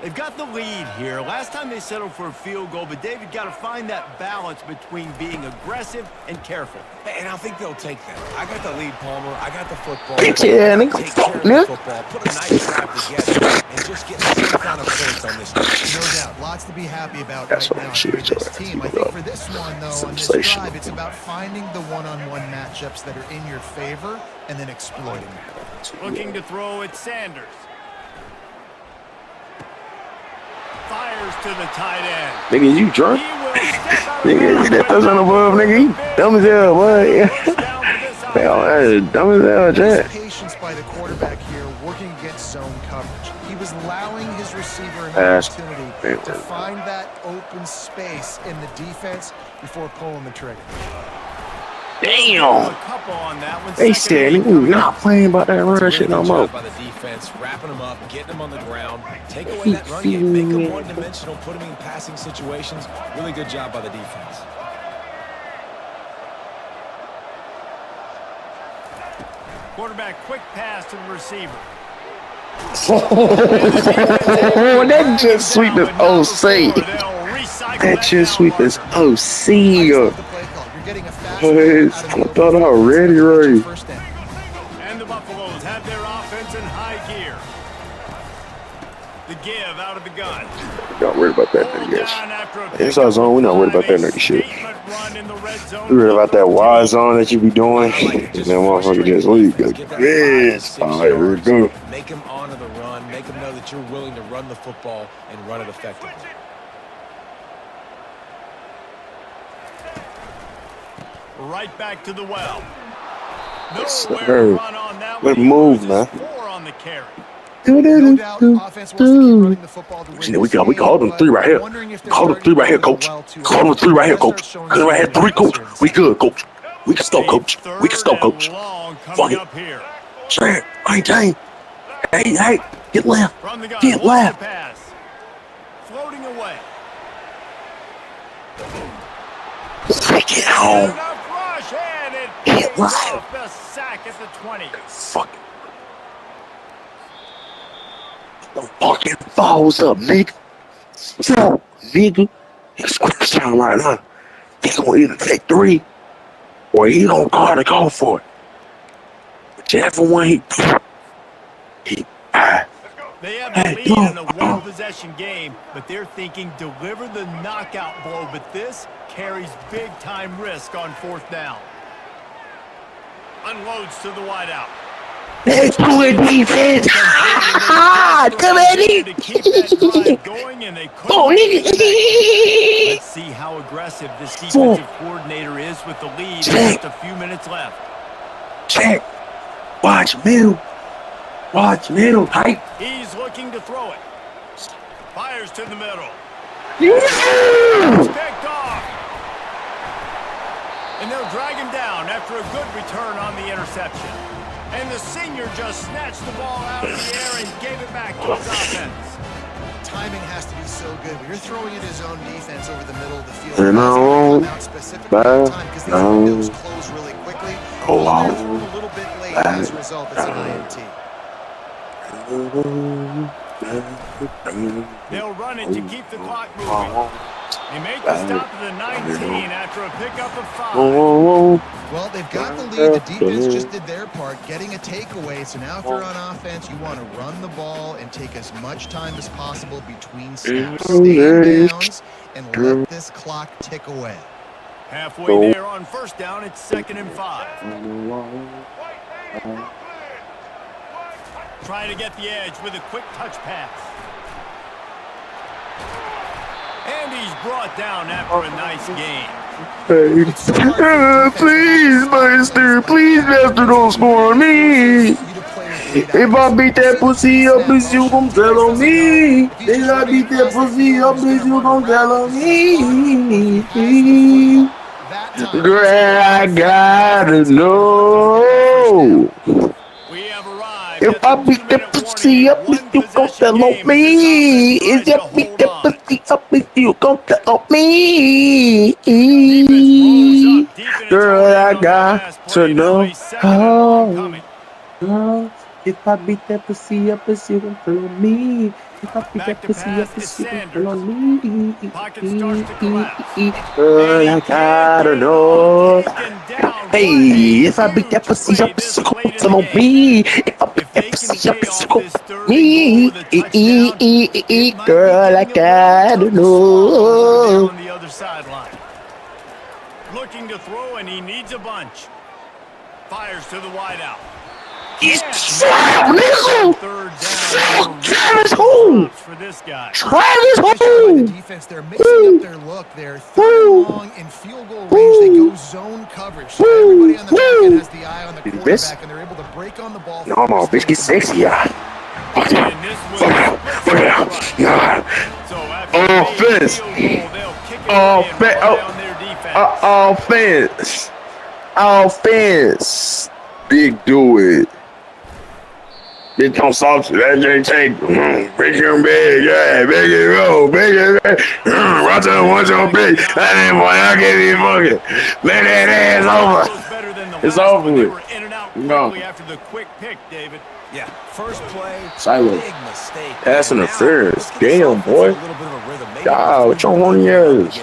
A: They've got the lead here. Last time they settled for a field goal, but David got to find that balance between being aggressive and careful.
B: And I think they'll take that. I got the lead, Palmer. I got the football.
I: Yeah, nigga.
B: Take care of the football. Put a nice drive together and just get some kind of points on this team.
C: No doubt. Lots to be happy about
I: That's
C: right
I: what
C: now
I: I'm shooting
C: for this
I: to.
C: team. I think for this one, though, on this drive, it's about finding the one-on-one matchups that are in your favor and then exploiting them.
A: Looking to throw at Sanders. Fires to the tight end.
I: Nigga, you drunk? Nigga, that touchdown above, nigga. You dumb as hell, boy. Man, dumb as hell, Jack.
C: Patience by the quarterback here, working against zone coverage. He was allowing his receiver an opportunity to find that open space in the defense before pulling the trigger.
I: Damn.
A: A couple on that one.
I: They said, nigga, we not playing about that run shit no more.
B: By the defense, wrapping them up, getting them on the ground, take away that run game, make them one-dimensional, put them in passing situations. Really good job by the defense.
A: Quarterback quick pass to the receiver.
I: That just sweep is OC. That just sweep is OC. Boys, I thought already, right?
A: And the Buffaloes have their offense in high gear. The give out of the gun.
I: Not worried about that nigga, guys. It's our zone. We're not worried about that nigga shit. We worried about that wide zone that you be doing. And that motherfucker just leave. Yes. All right, here we go.
B: Make him honor the run. Make him know that you're willing to run the football and run it effectively.
A: Right back to the well.
I: Yes,
A: Nowhere to
I: sir.
A: run on that
I: Good
A: one.
I: move,
A: He
I: man.
A: loses 4 on the carry.
C: No doubt, offense wants to keep running the football to win
I: We
C: this
I: called them
C: game,
I: 3 right here.
C: but wondering if they're
I: Call them 3 right here, coach. Call them 3 right here, coach. Call them right here, 3, coach. We good, coach. We can stop, coach. We can stop, coach. Fuck it. Sure, maintain. Hey, get left. Get left.
A: Floating away.
I: Take it home. Get left.
A: The sack at the 20.
I: Fuck it. The fucking balls up, nigga. So, nigga. He's quick sound right now. He gonna either take 3 or he gonna call the call for it. Whichever one he do, he
A: They have the lead in a one-possession game, but they're thinking deliver the knockout blow, but this carries big-time risk on 4th down. Unloads to the wideout.
I: Let's do it, defense. Come at it. Oh, nigga.
A: Let's see how aggressive this defensive coordinator is with the lead. Just a few minutes left.
I: Check. Watch middle. Watch middle. Tight.
A: He's looking to throw it. Fires to the middle.
I: Yeah.
A: Picked off. And they'll drag him down after a good return on the interception. And the senior just snatched the ball out of the air and gave it back to his offense.
C: Timing has to be so good. When you're throwing at his own defense over the middle of the field,
I: And
C: out specifically on time because these windows close really quickly.
I: Oh, wow.
C: They're thrown a little bit late. As a result, it's an INT.
A: They'll run it to keep the clock moving. They make the stop to the 19 after a pickup of 5.
C: Well, they've got the lead. The defense just did their part, getting a takeaway. So now if you're on offense, you want to run the ball and take as much time as possible between snaps. Stay in bounds and let this clock tick away.
A: Halfway there on 1st down, it's 2nd and 5. Trying to get the edge with a quick touch pass. And he's brought down after a nice gain.
I: Please, Master. Please, Master, don't score on me. If I beat that pussy up, is you gon' tell on me. If I beat that pussy up, is you gon' tell on me. Girl, I gotta know. If I beat that pussy up, is you gon' tell on me? If I beat that pussy up, is you gon' tell on me? Girl, I got to know. Oh, if I beat that pussy up, is you gon' tell on me? If I beat that pussy up, is you gon' tell on me? Girl, I gotta know. Hey, if I beat that pussy up, is you gon' tell on me? If I beat that pussy up, is you gon' tell on me? Girl, I gotta know.
A: On the other sideline. Looking to throw, and he needs a bunch. Fires to the wideout.
I: He's Travis Home!
A: For this guy.
I: Travis
C: The
I: Home!
C: defense, they're mixing up their look. They're third long in field goal range. They go zone coverage. So everybody on the back end has the eye on the quarterback, and they're able to break on the ball.
I: No, my bitch, get sexy, yeah. Offense! Offense! Offense! Big do it. Bitch on soft, that ain't take. Big and big, yeah, big and roll, big and big. Watch your big. That ain't boy, I can't even fucking. Man, that ass over. It's over with. No.
A: After the quick pick, David.
B: Yeah, first play,
I: Silent.
B: big mistake.
I: Pass interference. Damn, boy. God, what your horny ass?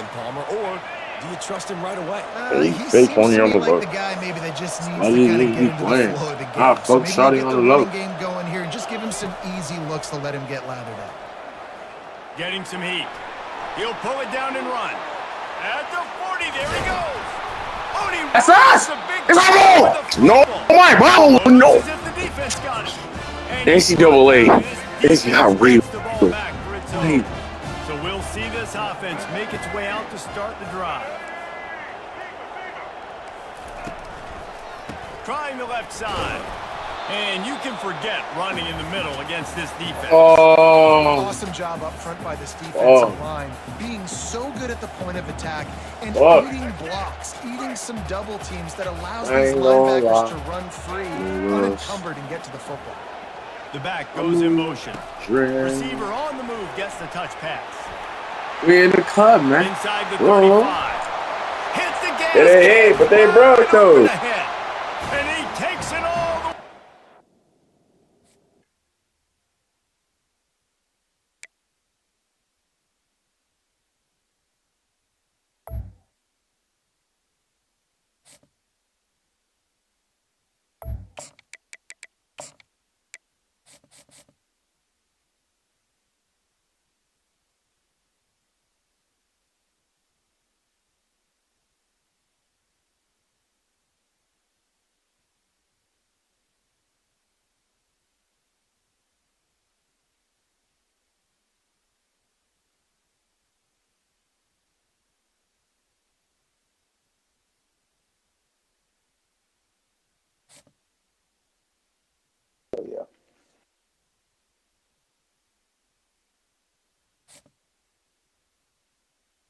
B: Or do you trust him right away?
C: He
I: fake
C: seems
I: horny
C: to
I: on
C: me
I: the
C: like
I: low.
C: the guy maybe that just needs
I: I
C: to
I: just
C: kind of
I: need
C: get
I: to
C: into
I: be playing.
C: the flow of the game.
I: Ah,
C: So
I: fuck
C: maybe
I: shotty
C: get
I: on
C: the
I: the low.
C: running game going here and just give him some easy looks to let him get lathered up.
A: Getting some heat. He'll pull it down and run. At the 40, there he goes.
I: That's us! It's our ball! No, my ball! No! NCAA. It's not real.
A: So we'll see this offense make its way out to start the drive. Trying the left side. And you can forget running in the middle against this defense.
I: Oh.
C: Awesome job up front by this defensive line, being so good at the point of attack and eating blocks, eating some double teams that allows these linebackers to run free, unencumbered, and get to the football.
A: The back goes in motion. Receiver on the move gets the touch pass.
I: We in the club, man.
A: Inside the 35. Hits the gas.
I: Hey, but they broke those.
A: And he takes it all the way.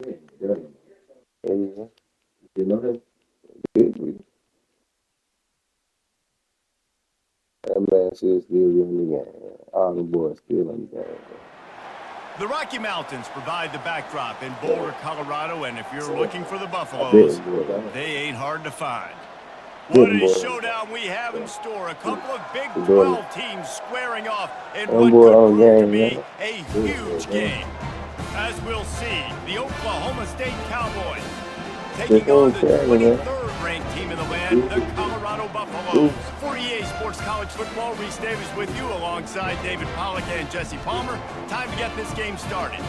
I: You know that? That man should still be in the game. All the boys still in the game.
A: The Rocky Mountains provide the backdrop in Boulder, Colorado, and if you're looking for the Buffaloes, they ain't hard to find. What a showdown we have in store. A couple of Big 12 teams squaring off in what could prove to be a huge game. As we'll see, the Oklahoma State Cowboys taking on the 23rd ranked team in the land, the Colorado Buffaloes. For EA Sports College Football, Reese Davis with you alongside David Pollack and Jesse Palmer. Time to get this game started.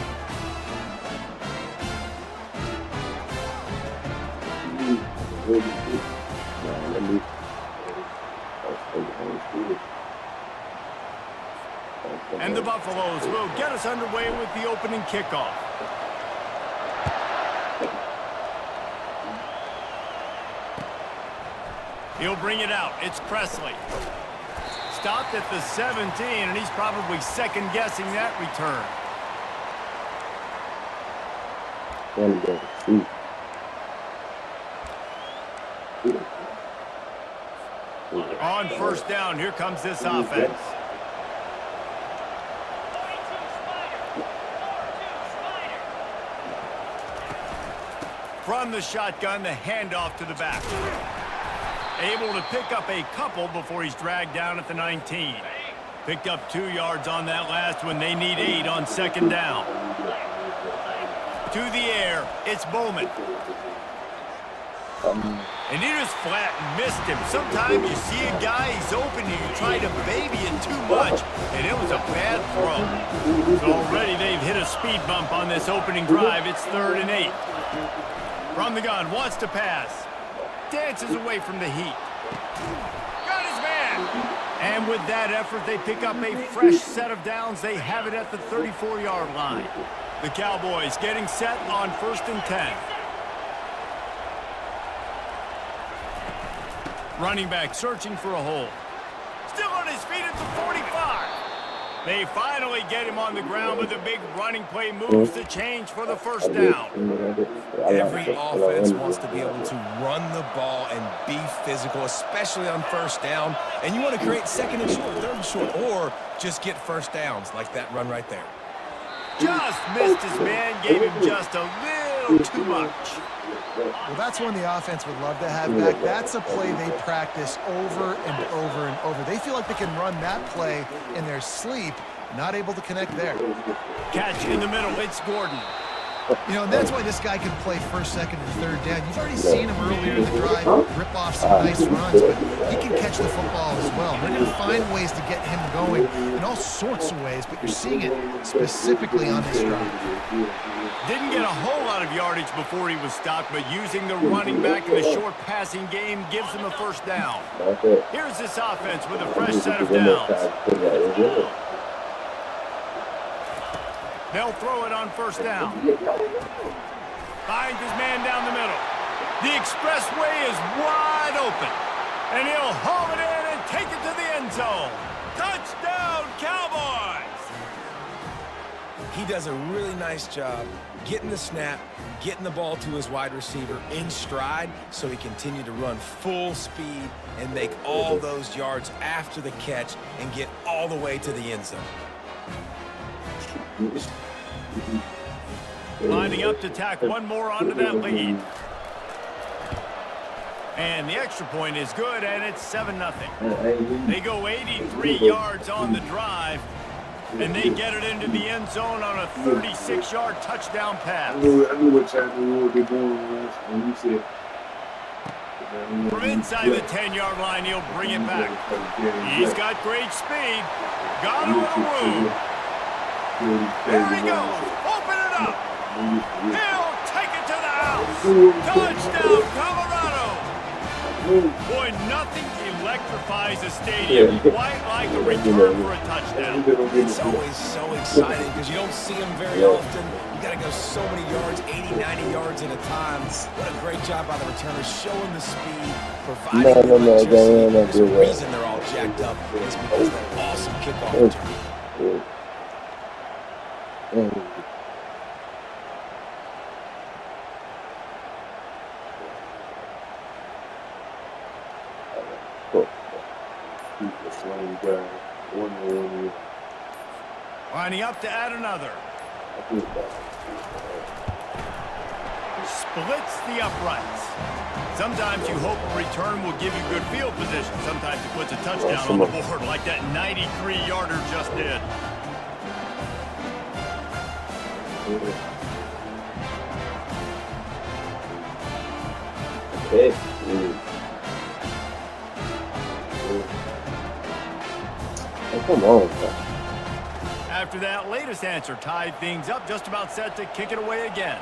A: And the Buffaloes will get us underway with the opening kickoff. He'll bring it out. It's Presley. Stopped at the 17, and he's probably second-guessing that return. On first down, here comes this offense. From the shotgun, the handoff to the back. Able to pick up a couple before he's dragged down at the 19. Picked up 2 yards on that last one. They need 8 on second down. To the air, it's Bowman. And he just flat missed him. Sometimes you see a guy, he's open, and you try to baby it too much, and it was a bad throw. So already they've hit a speed bump on this opening drive. It's 3rd and 8. From the gun, wants to pass. Dances away from the heat. Got his man. And with that effort, they pick up a fresh set of downs. They have it at the 34-yard line. The Cowboys getting set on 1st and 10. Running back searching for a hole. Still on his feet at the 45. They finally get him on the ground, but the big running play moves the change for the first down.
B: Every offense wants to be able to run the ball and be physical, especially on first down. And you want to create 2nd and short, 3rd and short, or just get first downs like that run right there.
A: Just missed his man, gave him just a little too much.
C: Well, that's one the offense would love to have back. That's a play they practice over and over and over. They feel like they can run that play in their sleep, not able to connect there.
A: Catch in the middle, it's Gordon.
C: You know, and that's why this guy can play 1st, 2nd, and 3rd down. You've already seen him earlier in the drive rip off some nice runs, but he can catch the football as well. They're going to find ways to get him going in all sorts of ways, but you're seeing it specifically on this drive.
A: Didn't get a whole lot of yardage before he was stopped, but using the running back in the short passing game gives him a first down. Here's this offense with a fresh set of downs. They'll throw it on first down. Finds his man down the middle. The expressway is wide open. And he'll haul it in and take it to the end zone. Touchdown, Cowboys!
B: He does a really nice job getting the snap, getting the ball to his wide receiver in stride so he continued to run full speed and make all those yards after the catch and get all the way to the end zone.
A: Lining up to tack one more onto that lead. And the extra point is good, and it's 7-0. They go 83 yards on the drive, and they get it into the end zone on a 36-yard touchdown pass. From inside the 10-yard line, he'll bring it back. He's got great speed. Got him on the move. There he goes. Open it up. He'll take it to the house. Touchdown, Colorado. Boy, nothing electrifies a stadium quite like a return for a touchdown.
B: It's always so exciting because you don't see them very often. You got to go so many yards, 80, 90 yards at a time. What a great job by the returners, showing the speed, providing the electricity. There's a reason they're all jacked up. It's because of that awesome kickoff return.
A: Lining up to add another. Splits the uprights. Sometimes you hope a return will give you good field position. Sometimes it puts a touchdown on the board like that 93-yarder just did.
I: Okay. Come on, man.
A: After that latest answer tied things up, just about set to kick it away again.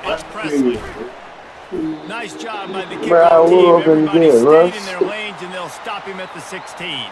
A: It's Presley. Nice job by the kickoff team. Everybody stayed in their lanes, and they'll stop him at the 16.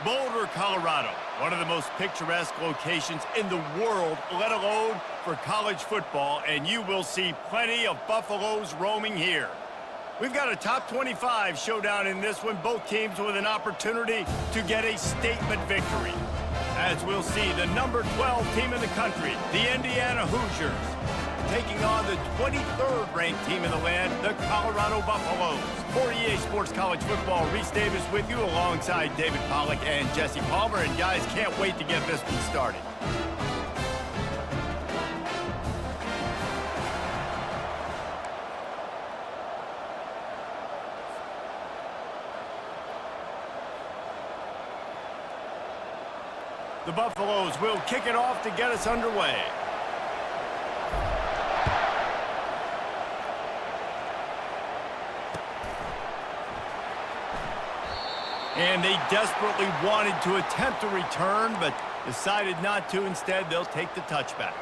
A: Boulder, Colorado, one of the most picturesque locations in the world, let alone for college football, and you will see plenty of Buffaloes roaming here. We've got a top 25 showdown in this one, both teams with an opportunity to get a statement victory. As we'll see, the number 12 team in the country, the Indiana Hoosiers, taking on the 23rd ranked team in the land, the Colorado Buffaloes. For EA Sports College Football, Reese Davis with you alongside David Pollack and Jesse Palmer. And guys, can't wait to get this one started. The Buffaloes will kick it off to get us underway. And they desperately wanted to attempt a return, but decided not to. Instead, they'll take the touchback.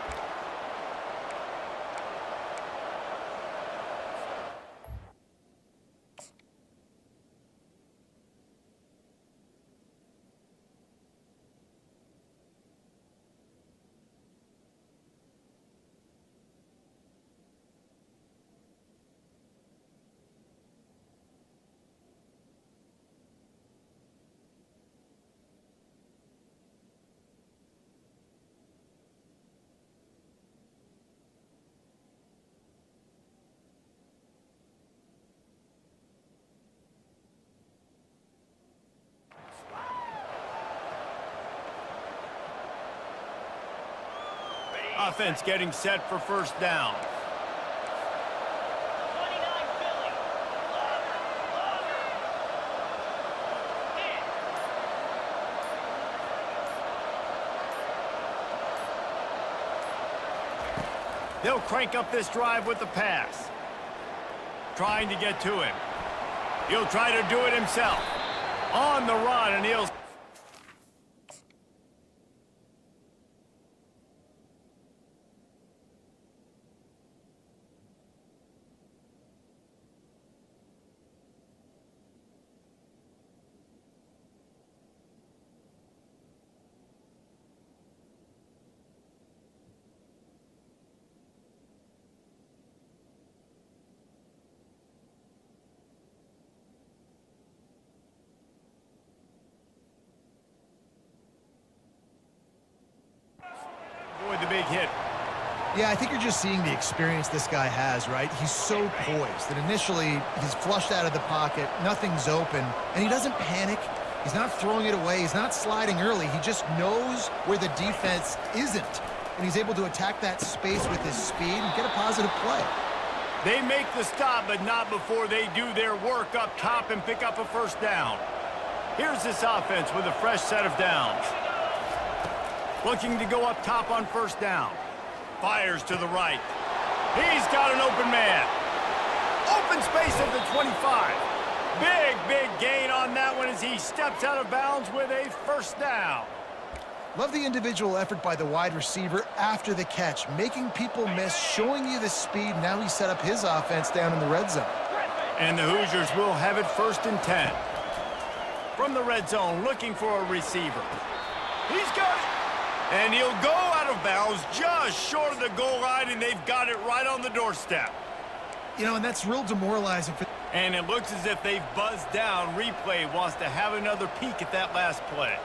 A: Offense getting set for first down. They'll crank up this drive with the pass. Trying to get to him. He'll try to do it himself. On the run, and he'll... big hit.
C: Yeah, I think you're just seeing the experience this guy has, right? He's so poised that initially he's flushed out of the pocket, nothing's open, and he doesn't panic. He's not throwing it away. He's not sliding early. He just knows where the defense isn't, and he's able to attack that space with his speed and get a positive play.
A: They make the stop, but not before they do their work up top and pick up a first down. Here's this offense with a fresh set of downs. Looking to go up top on first down. Fires to the right. He's got an open man. Open space at the 25. Big gain on that one as he steps out of bounds with a first down.
C: Love the individual effort by the wide receiver after the catch, making people miss, showing you the speed. Now he set up his offense down in the red zone.
A: And the Hoosiers will have it 1st and 10. From the red zone, looking for a receiver. He's got it. And he'll go out of bounds just short of the goal line, and they've got it right on the doorstep.
C: You know, and that's real demoralizing.
A: And it looks as if they've buzzed down. Replay wants to have another peek at that last play.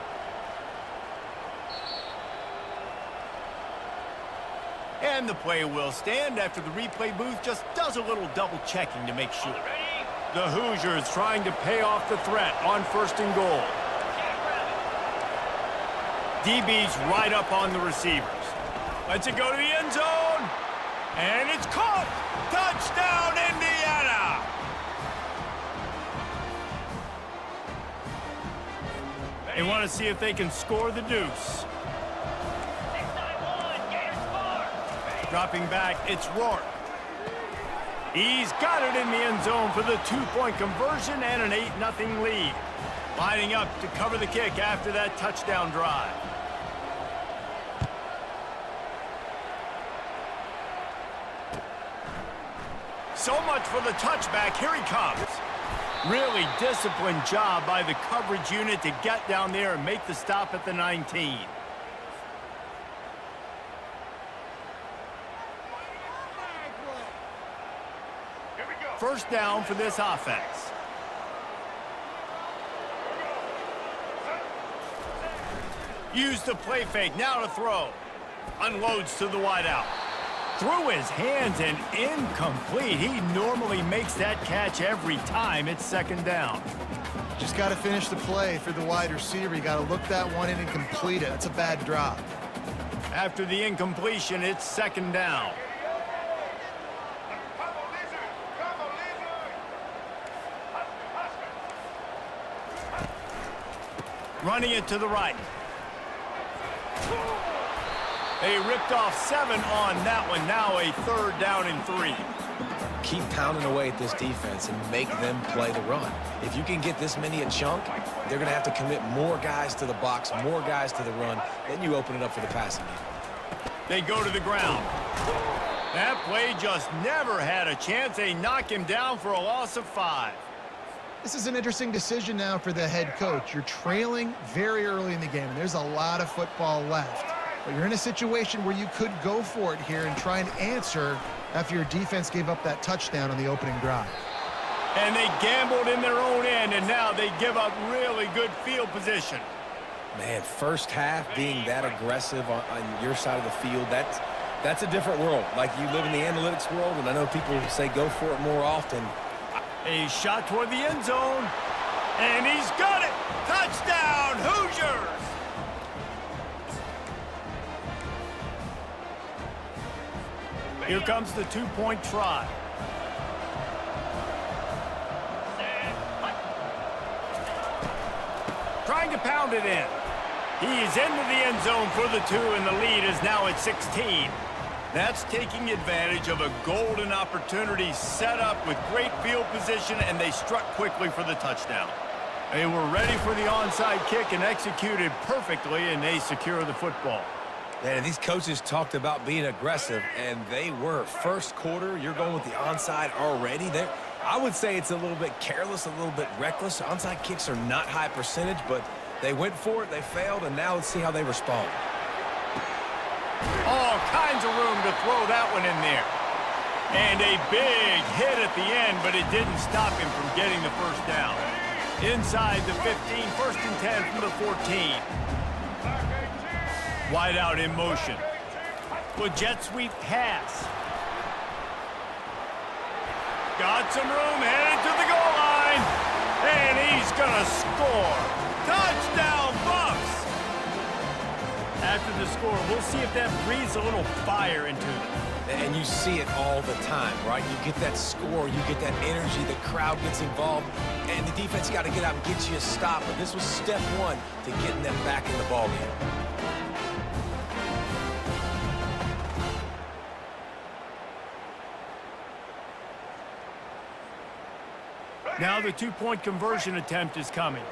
A: And the play will stand after the replay booth just does a little double checking to make sure. The Hoosiers trying to pay off the threat on 1st and goal. DB's right up on the receivers. Lets it go to the end zone. And it's caught. Touchdown, Indiana. They want to see if they can score the deuce. Dropping back, it's Rourke. He's got it in the end zone for the 2-point conversion and an 8-0 lead. Lining up to cover the kick after that touchdown drive. So much for the touchback. Here he comes. Really disciplined job by the coverage unit to get down there and make the stop at the 19. First down for this offense. Use the play fake, now to throw. Unloads to the wideout. Through his hands and incomplete. He normally makes that catch every time. It's 2nd down.
C: Just got to finish the play for the wide receiver. You got to look that one in and complete it. That's a bad drop.
A: After the incompletion, it's 2nd down. Running it to the right. They ripped off 7 on that one. Now a 3rd down and 3.
B: Keep pounding away at this defense and make them play the run. If you can get this many a chunk, they're going to have to commit more guys to the box, more guys to the run. Then you open it up for the passing game.
A: They go to the ground. That play just never had a chance. They knock him down for a loss of 5.
C: This is an interesting decision now for the head coach. You're trailing very early in the game, and there's a lot of football left. But you're in a situation where you could go for it here and try and answer after your defense gave up that touchdown on the opening drive.
A: And they gambled in their own end, and now they give up really good field position.
B: Man, first half being that aggressive on your side of the field, that's a different world. Like, you live in the analytics world, and I know people say go for it more often.
A: A shot toward the end zone, and he's got it! Touchdown, Hoosiers! Here comes the 2-point try. Trying to pound it in. He's into the end zone for the 2, and the lead is now at 16. That's taking advantage of a golden opportunity set up with great field position, and they struck quickly for the touchdown. They were ready for the onside kick and executed perfectly, and they secure the football.
B: Man, these coaches talked about being aggressive, and they were. First quarter, you're going with the onside already. I would say it's a little bit careless, a little bit reckless. Onside kicks are not high percentage, but they went for it, they failed, and now let's see how they respond.
A: All kinds of room to throw that one in there. And a big hit at the end, but it didn't stop him from getting the first down. Inside the 15, 1st and 10 from the 14. Wide out in motion. With jet sweep pass. Got some room, headed to the goal line. And he's going to score. Touchdown, Bucks! After the score, we'll see if that breathes a little fire into them.
B: And you see it all the time, right? You get that score, you get that energy, the crowd gets involved, and the defense got to get out and get you a stop. But this was step one to getting them back in the ballgame.
A: Now the two-point conversion attempt is coming.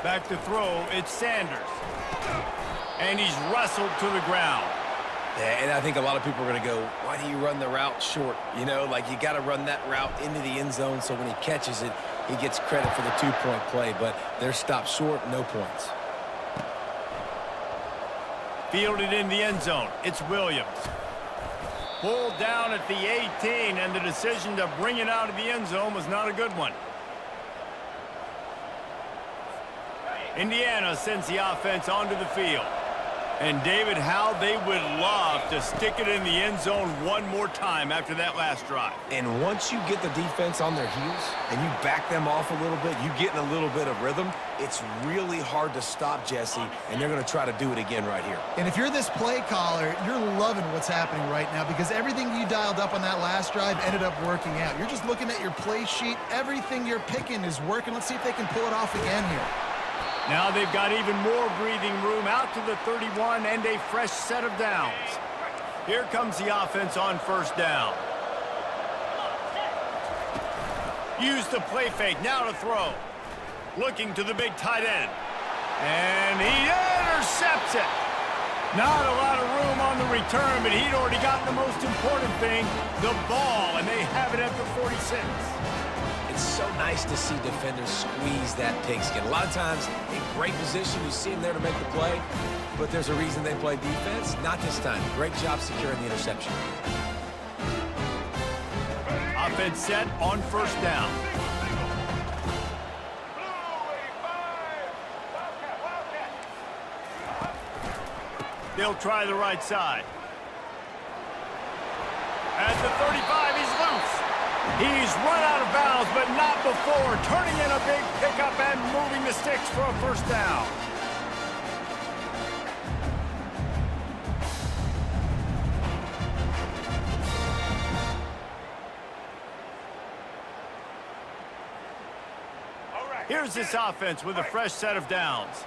A: Back to throw, it's Sanders. And he's wrestled to the ground.
B: Yeah, and I think a lot of people are going to go, why do you run the route short? You know, like you got to run that route into the end zone so when he catches it, he gets credit for the two-point play. But they're stopped short, no points.
A: Fielded in the end zone. It's Williams. Pulled down at the 18, and the decision to bring it out of the end zone was not a good one. Indiana sends the offense onto the field. And David, how they would love to stick it in the end zone one more time after that last drive.
B: And once you get the defense on their heels and you back them off a little bit, you get in a little bit of rhythm, it's really hard to stop, Jesse, and they're going to try to do it again right here.
C: And if you're this play caller, you're loving what's happening right now because everything you dialed up on that last drive ended up working out. You're just looking at your play sheet. Everything you're picking is working. Let's see if they can pull it off again here.
A: Now they've got even more breathing room out to the 31 and a fresh set of downs. Here comes the offense on first down. Use the play fake, now to throw. Looking to the big tight end. And he intercepts it. Not a lot of room on the return, but he'd already gotten the most important thing, the ball, and they have it at the 46.
B: It's so nice to see defenders squeeze that pigskin. A lot of times, in great position, you see them there to make the play, but there's a reason they play defense. Not this time. Great job securing the interception.
A: Offense set on first down. They'll try the right side. At the 35, he's loose. He's run out of bounds, but not before turning in a big pickup and moving the sticks for a first down. Here's this offense with a fresh set of downs.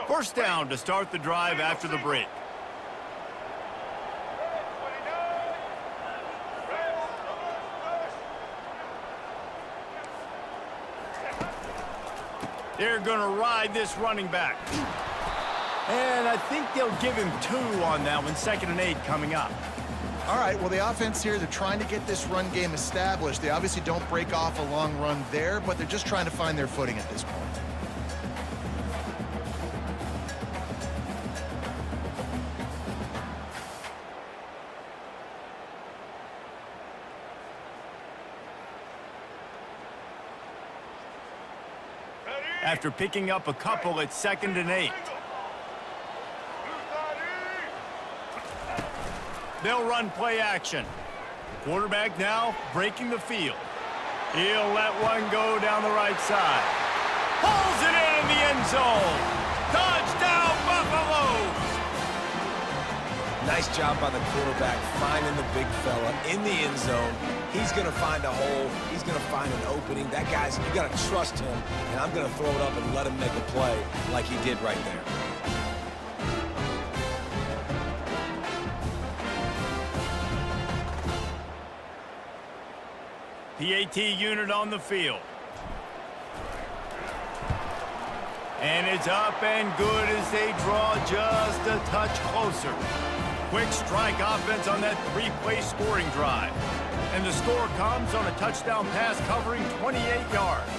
A: First down to start the drive after the break. They're going to ride this running back. And I think they'll give him 2 on that one, 2nd and 8 coming up.
C: All right, well, the offense here, they're trying to get this run game established. They obviously don't break off a long run there, but they're just trying to find their footing at this point.
A: After picking up a couple at 2nd and 8. They'll run play action. Quarterback now breaking the field. He'll let one go down the right side. Pulls it in the end zone. Touchdown, Buffaloes!
B: Nice job by the quarterback finding the big fella in the end zone. He's going to find a hole. He's going to find an opening. That guy's, you got to trust him, and I'm going to throw it up and let him make a play like he did right there.
A: PAT unit on the field. And it's up and good as they draw just a touch closer. Quick strike offense on that three-play scoring drive. And the score comes on a touchdown pass covering 28 yards.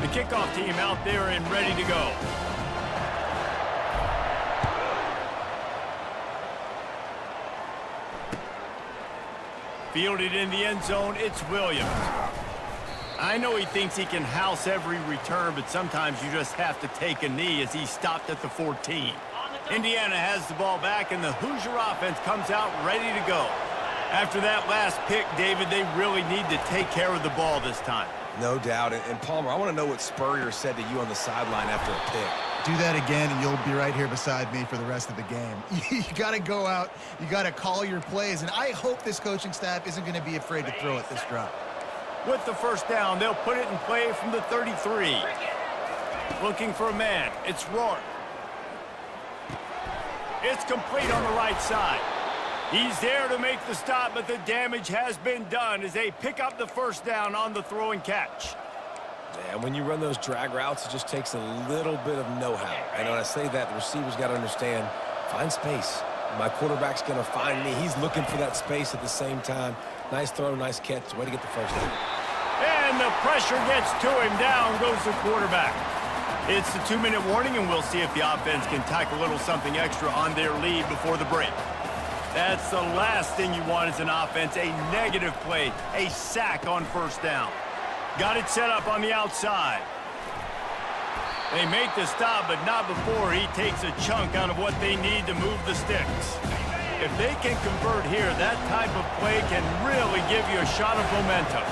A: The kickoff team out there and ready to go. Fielded in the end zone, it's Williams. I know he thinks he can house every return, but sometimes you just have to take a knee as he stopped at the 14. Indiana has the ball back, and the Hoosier offense comes out ready to go. After that last pick, David, they really need to take care of the ball this time.
B: No doubt. And Palmer, I want to know what Spurrier said to you on the sideline after a pick.
C: Do that again, and you'll be right here beside me for the rest of the game. You got to go out. You got to call your plays, and I hope this coaching staff isn't going to be afraid to throw it this drive.
A: With the first down, they'll put it in play from the 33. Looking for a man. It's Rourke. It's complete on the right side. He's there to make the stop, but the damage has been done as they pick up the first down on the throw and catch.
B: And when you run those drag routes, it just takes a little bit of know-how. And when I say that, the receiver's got to understand, find space. My quarterback's going to find me. He's looking for that space at the same time. Nice throw, nice catch. Way to get the first down.
A: And the pressure gets to him. Down goes the quarterback. It's the 2-minute warning, and we'll see if the offense can tack a little something extra on their lead before the break. That's the last thing you want as an offense, a negative play, a sack on first down. Got it set up on the outside. They make the stop, but not before he takes a chunk out of what they need to move the sticks. If they can convert here, that type of play can really give you a shot of momentum.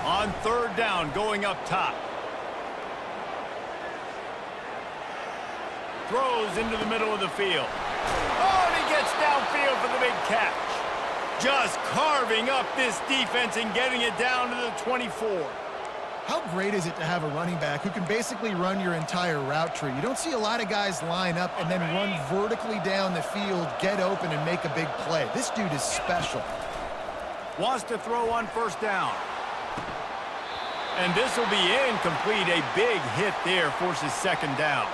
A: On third down, going up top. Throws into the middle of the field. Oh, and he gets downfield for the big catch. Just carving up this defense and getting it down to the 24.
C: How great is it to have a running back who can basically run your entire route tree? You don't see a lot of guys line up and then run vertically down the field, get open, and make a big play. This dude is special.
A: Wants to throw on first down. And this will be incomplete. A big hit there forces second down.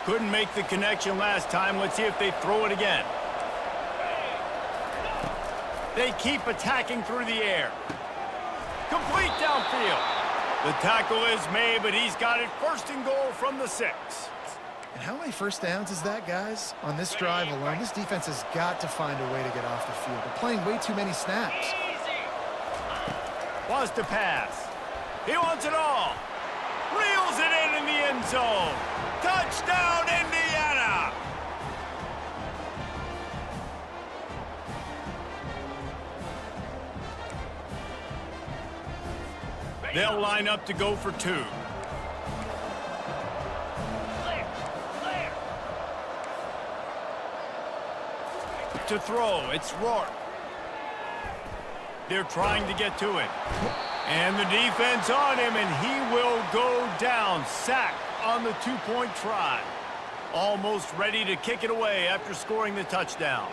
A: Couldn't make the connection last time. Let's see if they throw it again. They keep attacking through the air. Complete downfield. The tackle is made, but he's got it first and goal from the 6.
C: And how many first downs is that, guys? On this drive alone, this defense has got to find a way to get off the field. They're playing way too many snaps.
A: Wants to pass. He wants it all. Reels it in the end zone. Touchdown, Indiana! They'll line up to go for 2. To throw, it's Rourke. They're trying to get to it. And the defense on him, and he will go down. Sack on the 2-point try. Almost ready to kick it away after scoring the touchdown.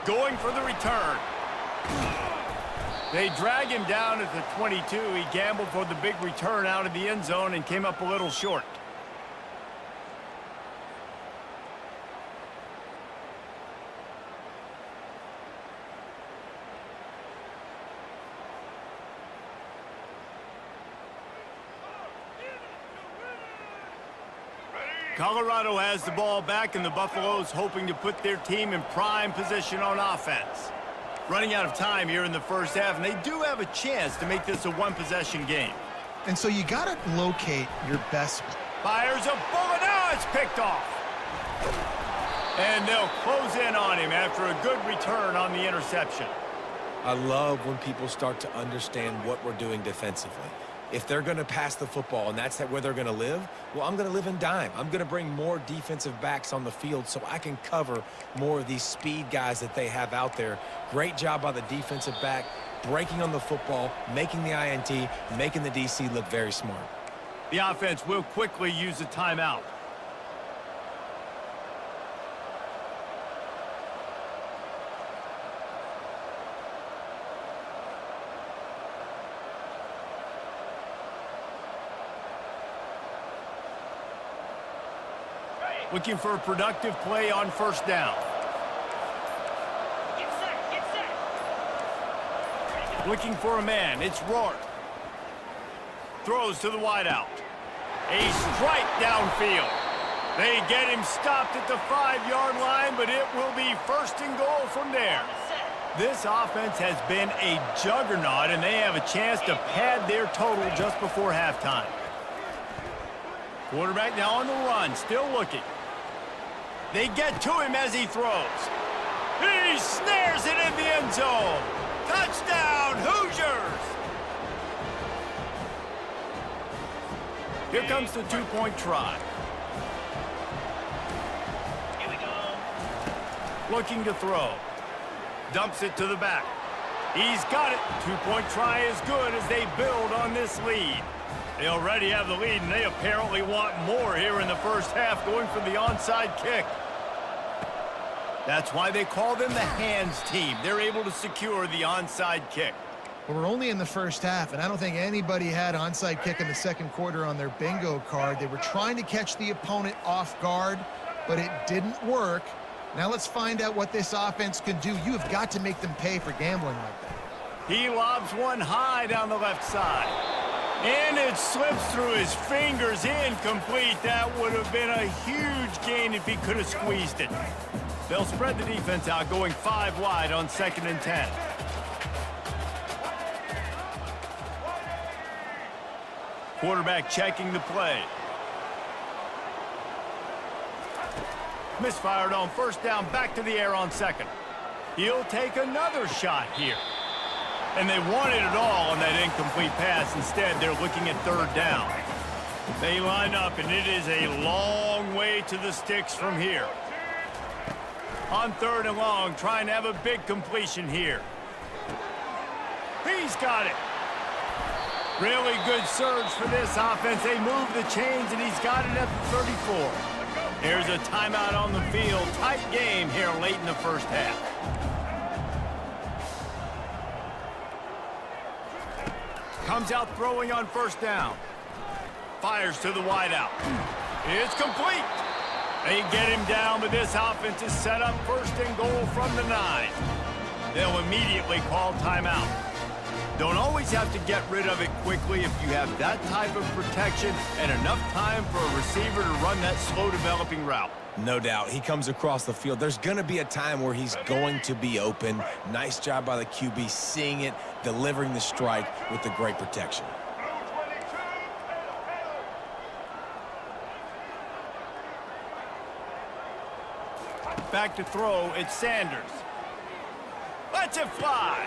A: Going for the return. They drag him down at the 22. He gambled for the big return out of the end zone and came up a little short. Colorado has the ball back, and the Buffaloes hoping to put their team in prime position on offense. Running out of time here in the first half, and they do have a chance to make this a one-possession game.
C: And so you got to locate your best.
A: Fires a bullet. Now it's picked off. And they'll close in on him after a good return on the interception.
B: I love when people start to understand what we're doing defensively. If they're going to pass the football and that's where they're going to live, well, I'm going to live in dime. I'm going to bring more defensive backs on the field so I can cover more of these speed guys that they have out there. Great job by the defensive back, breaking on the football, making the INT, making the DC look very smart.
A: The offense will quickly use a timeout. Looking for a productive play on first down.
H: Get set, get set.
A: Looking for a man. It's Rourke. Throws to the wideout. A strike downfield. They get him stopped at the 5-yard line, but it will be first and goal from there. This offense has been a juggernaut, and they have a chance to pad their total just before halftime. Quarterback now on the run, still looking. They get to him as he throws. He snares it in the end zone. Touchdown, Hoosiers! Here comes the two-point try.
H: Here we go.
A: Looking to throw. Dumps it to the back. He's got it. Two-point try is good as they build on this lead. They already have the lead, and they apparently want more here in the first half, going for the onside kick. That's why they call them the hands team. They're able to secure the onside kick.
C: Well, we're only in the first half, and I don't think anybody had onside kick in the second quarter on their bingo card. They were trying to catch the opponent off guard, but it didn't work. Now let's find out what this offense can do. You have got to make them pay for gambling like that.
A: He lobs one high down the left side. And it slips through his fingers, incomplete. That would have been a huge gain if he could have squeezed it. They'll spread the defense out, going 5 wide on 2nd and 10. Quarterback checking the play. Misfired on first down, back to the air on 2nd. He'll take another shot here. And they wanted it all on that incomplete pass. Instead, they're looking at 3rd down. They line up, and it is a long way to the sticks from here. On 3rd and long, trying to have a big completion here. He's got it. Really good surge for this offense. They move the chains, and he's got it at the 34. Here's a timeout on the field. Tight game here late in the first half. Comes out throwing on first down. Fires to the wideout. It's complete. They get him down, but this offense is set up 1st and goal from the 9. They'll immediately call timeout. Don't always have to get rid of it quickly if you have that type of protection and enough time for a receiver to run that slow-developing route.
B: No doubt. He comes across the field. There's going to be a time where he's going to be open. Nice job by the QB seeing it, delivering the strike with the great protection.
A: Back to throw, it's Sanders. Lets it fly.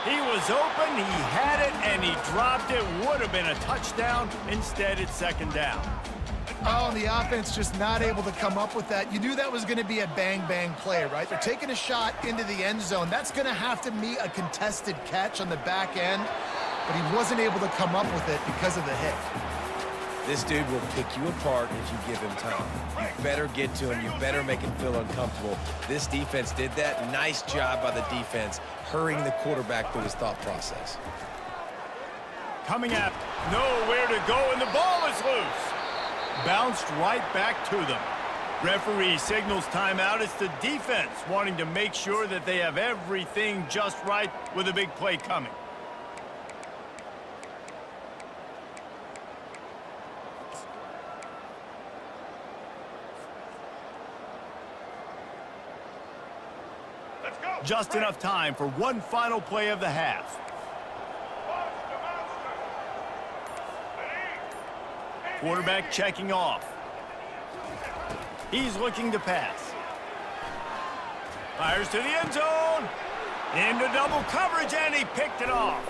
A: He was open, he had it, and he dropped it. Would have been a touchdown. Instead, it's 2nd down.
C: Oh, and the offense just not able to come up with that. You knew that was going to be a bang-bang play, right? They're taking a shot into the end zone. That's going to have to be a contested catch on the back end, but he wasn't able to come up with it because of the hit.
B: This dude will pick you apart if you give him time. You better get to him. You better make him feel uncomfortable. This defense did that. Nice job by the defense, hurrying the quarterback through his thought process.
A: Coming up, nowhere to go, and the ball is loose. Bounced right back to them. Referee signals timeout. It's the defense wanting to make sure that they have everything just right with a big play coming. Just enough time for one final play of the half. Quarterback checking off. He's looking to pass. Fires to the end zone. Into double coverage, and he picked it off.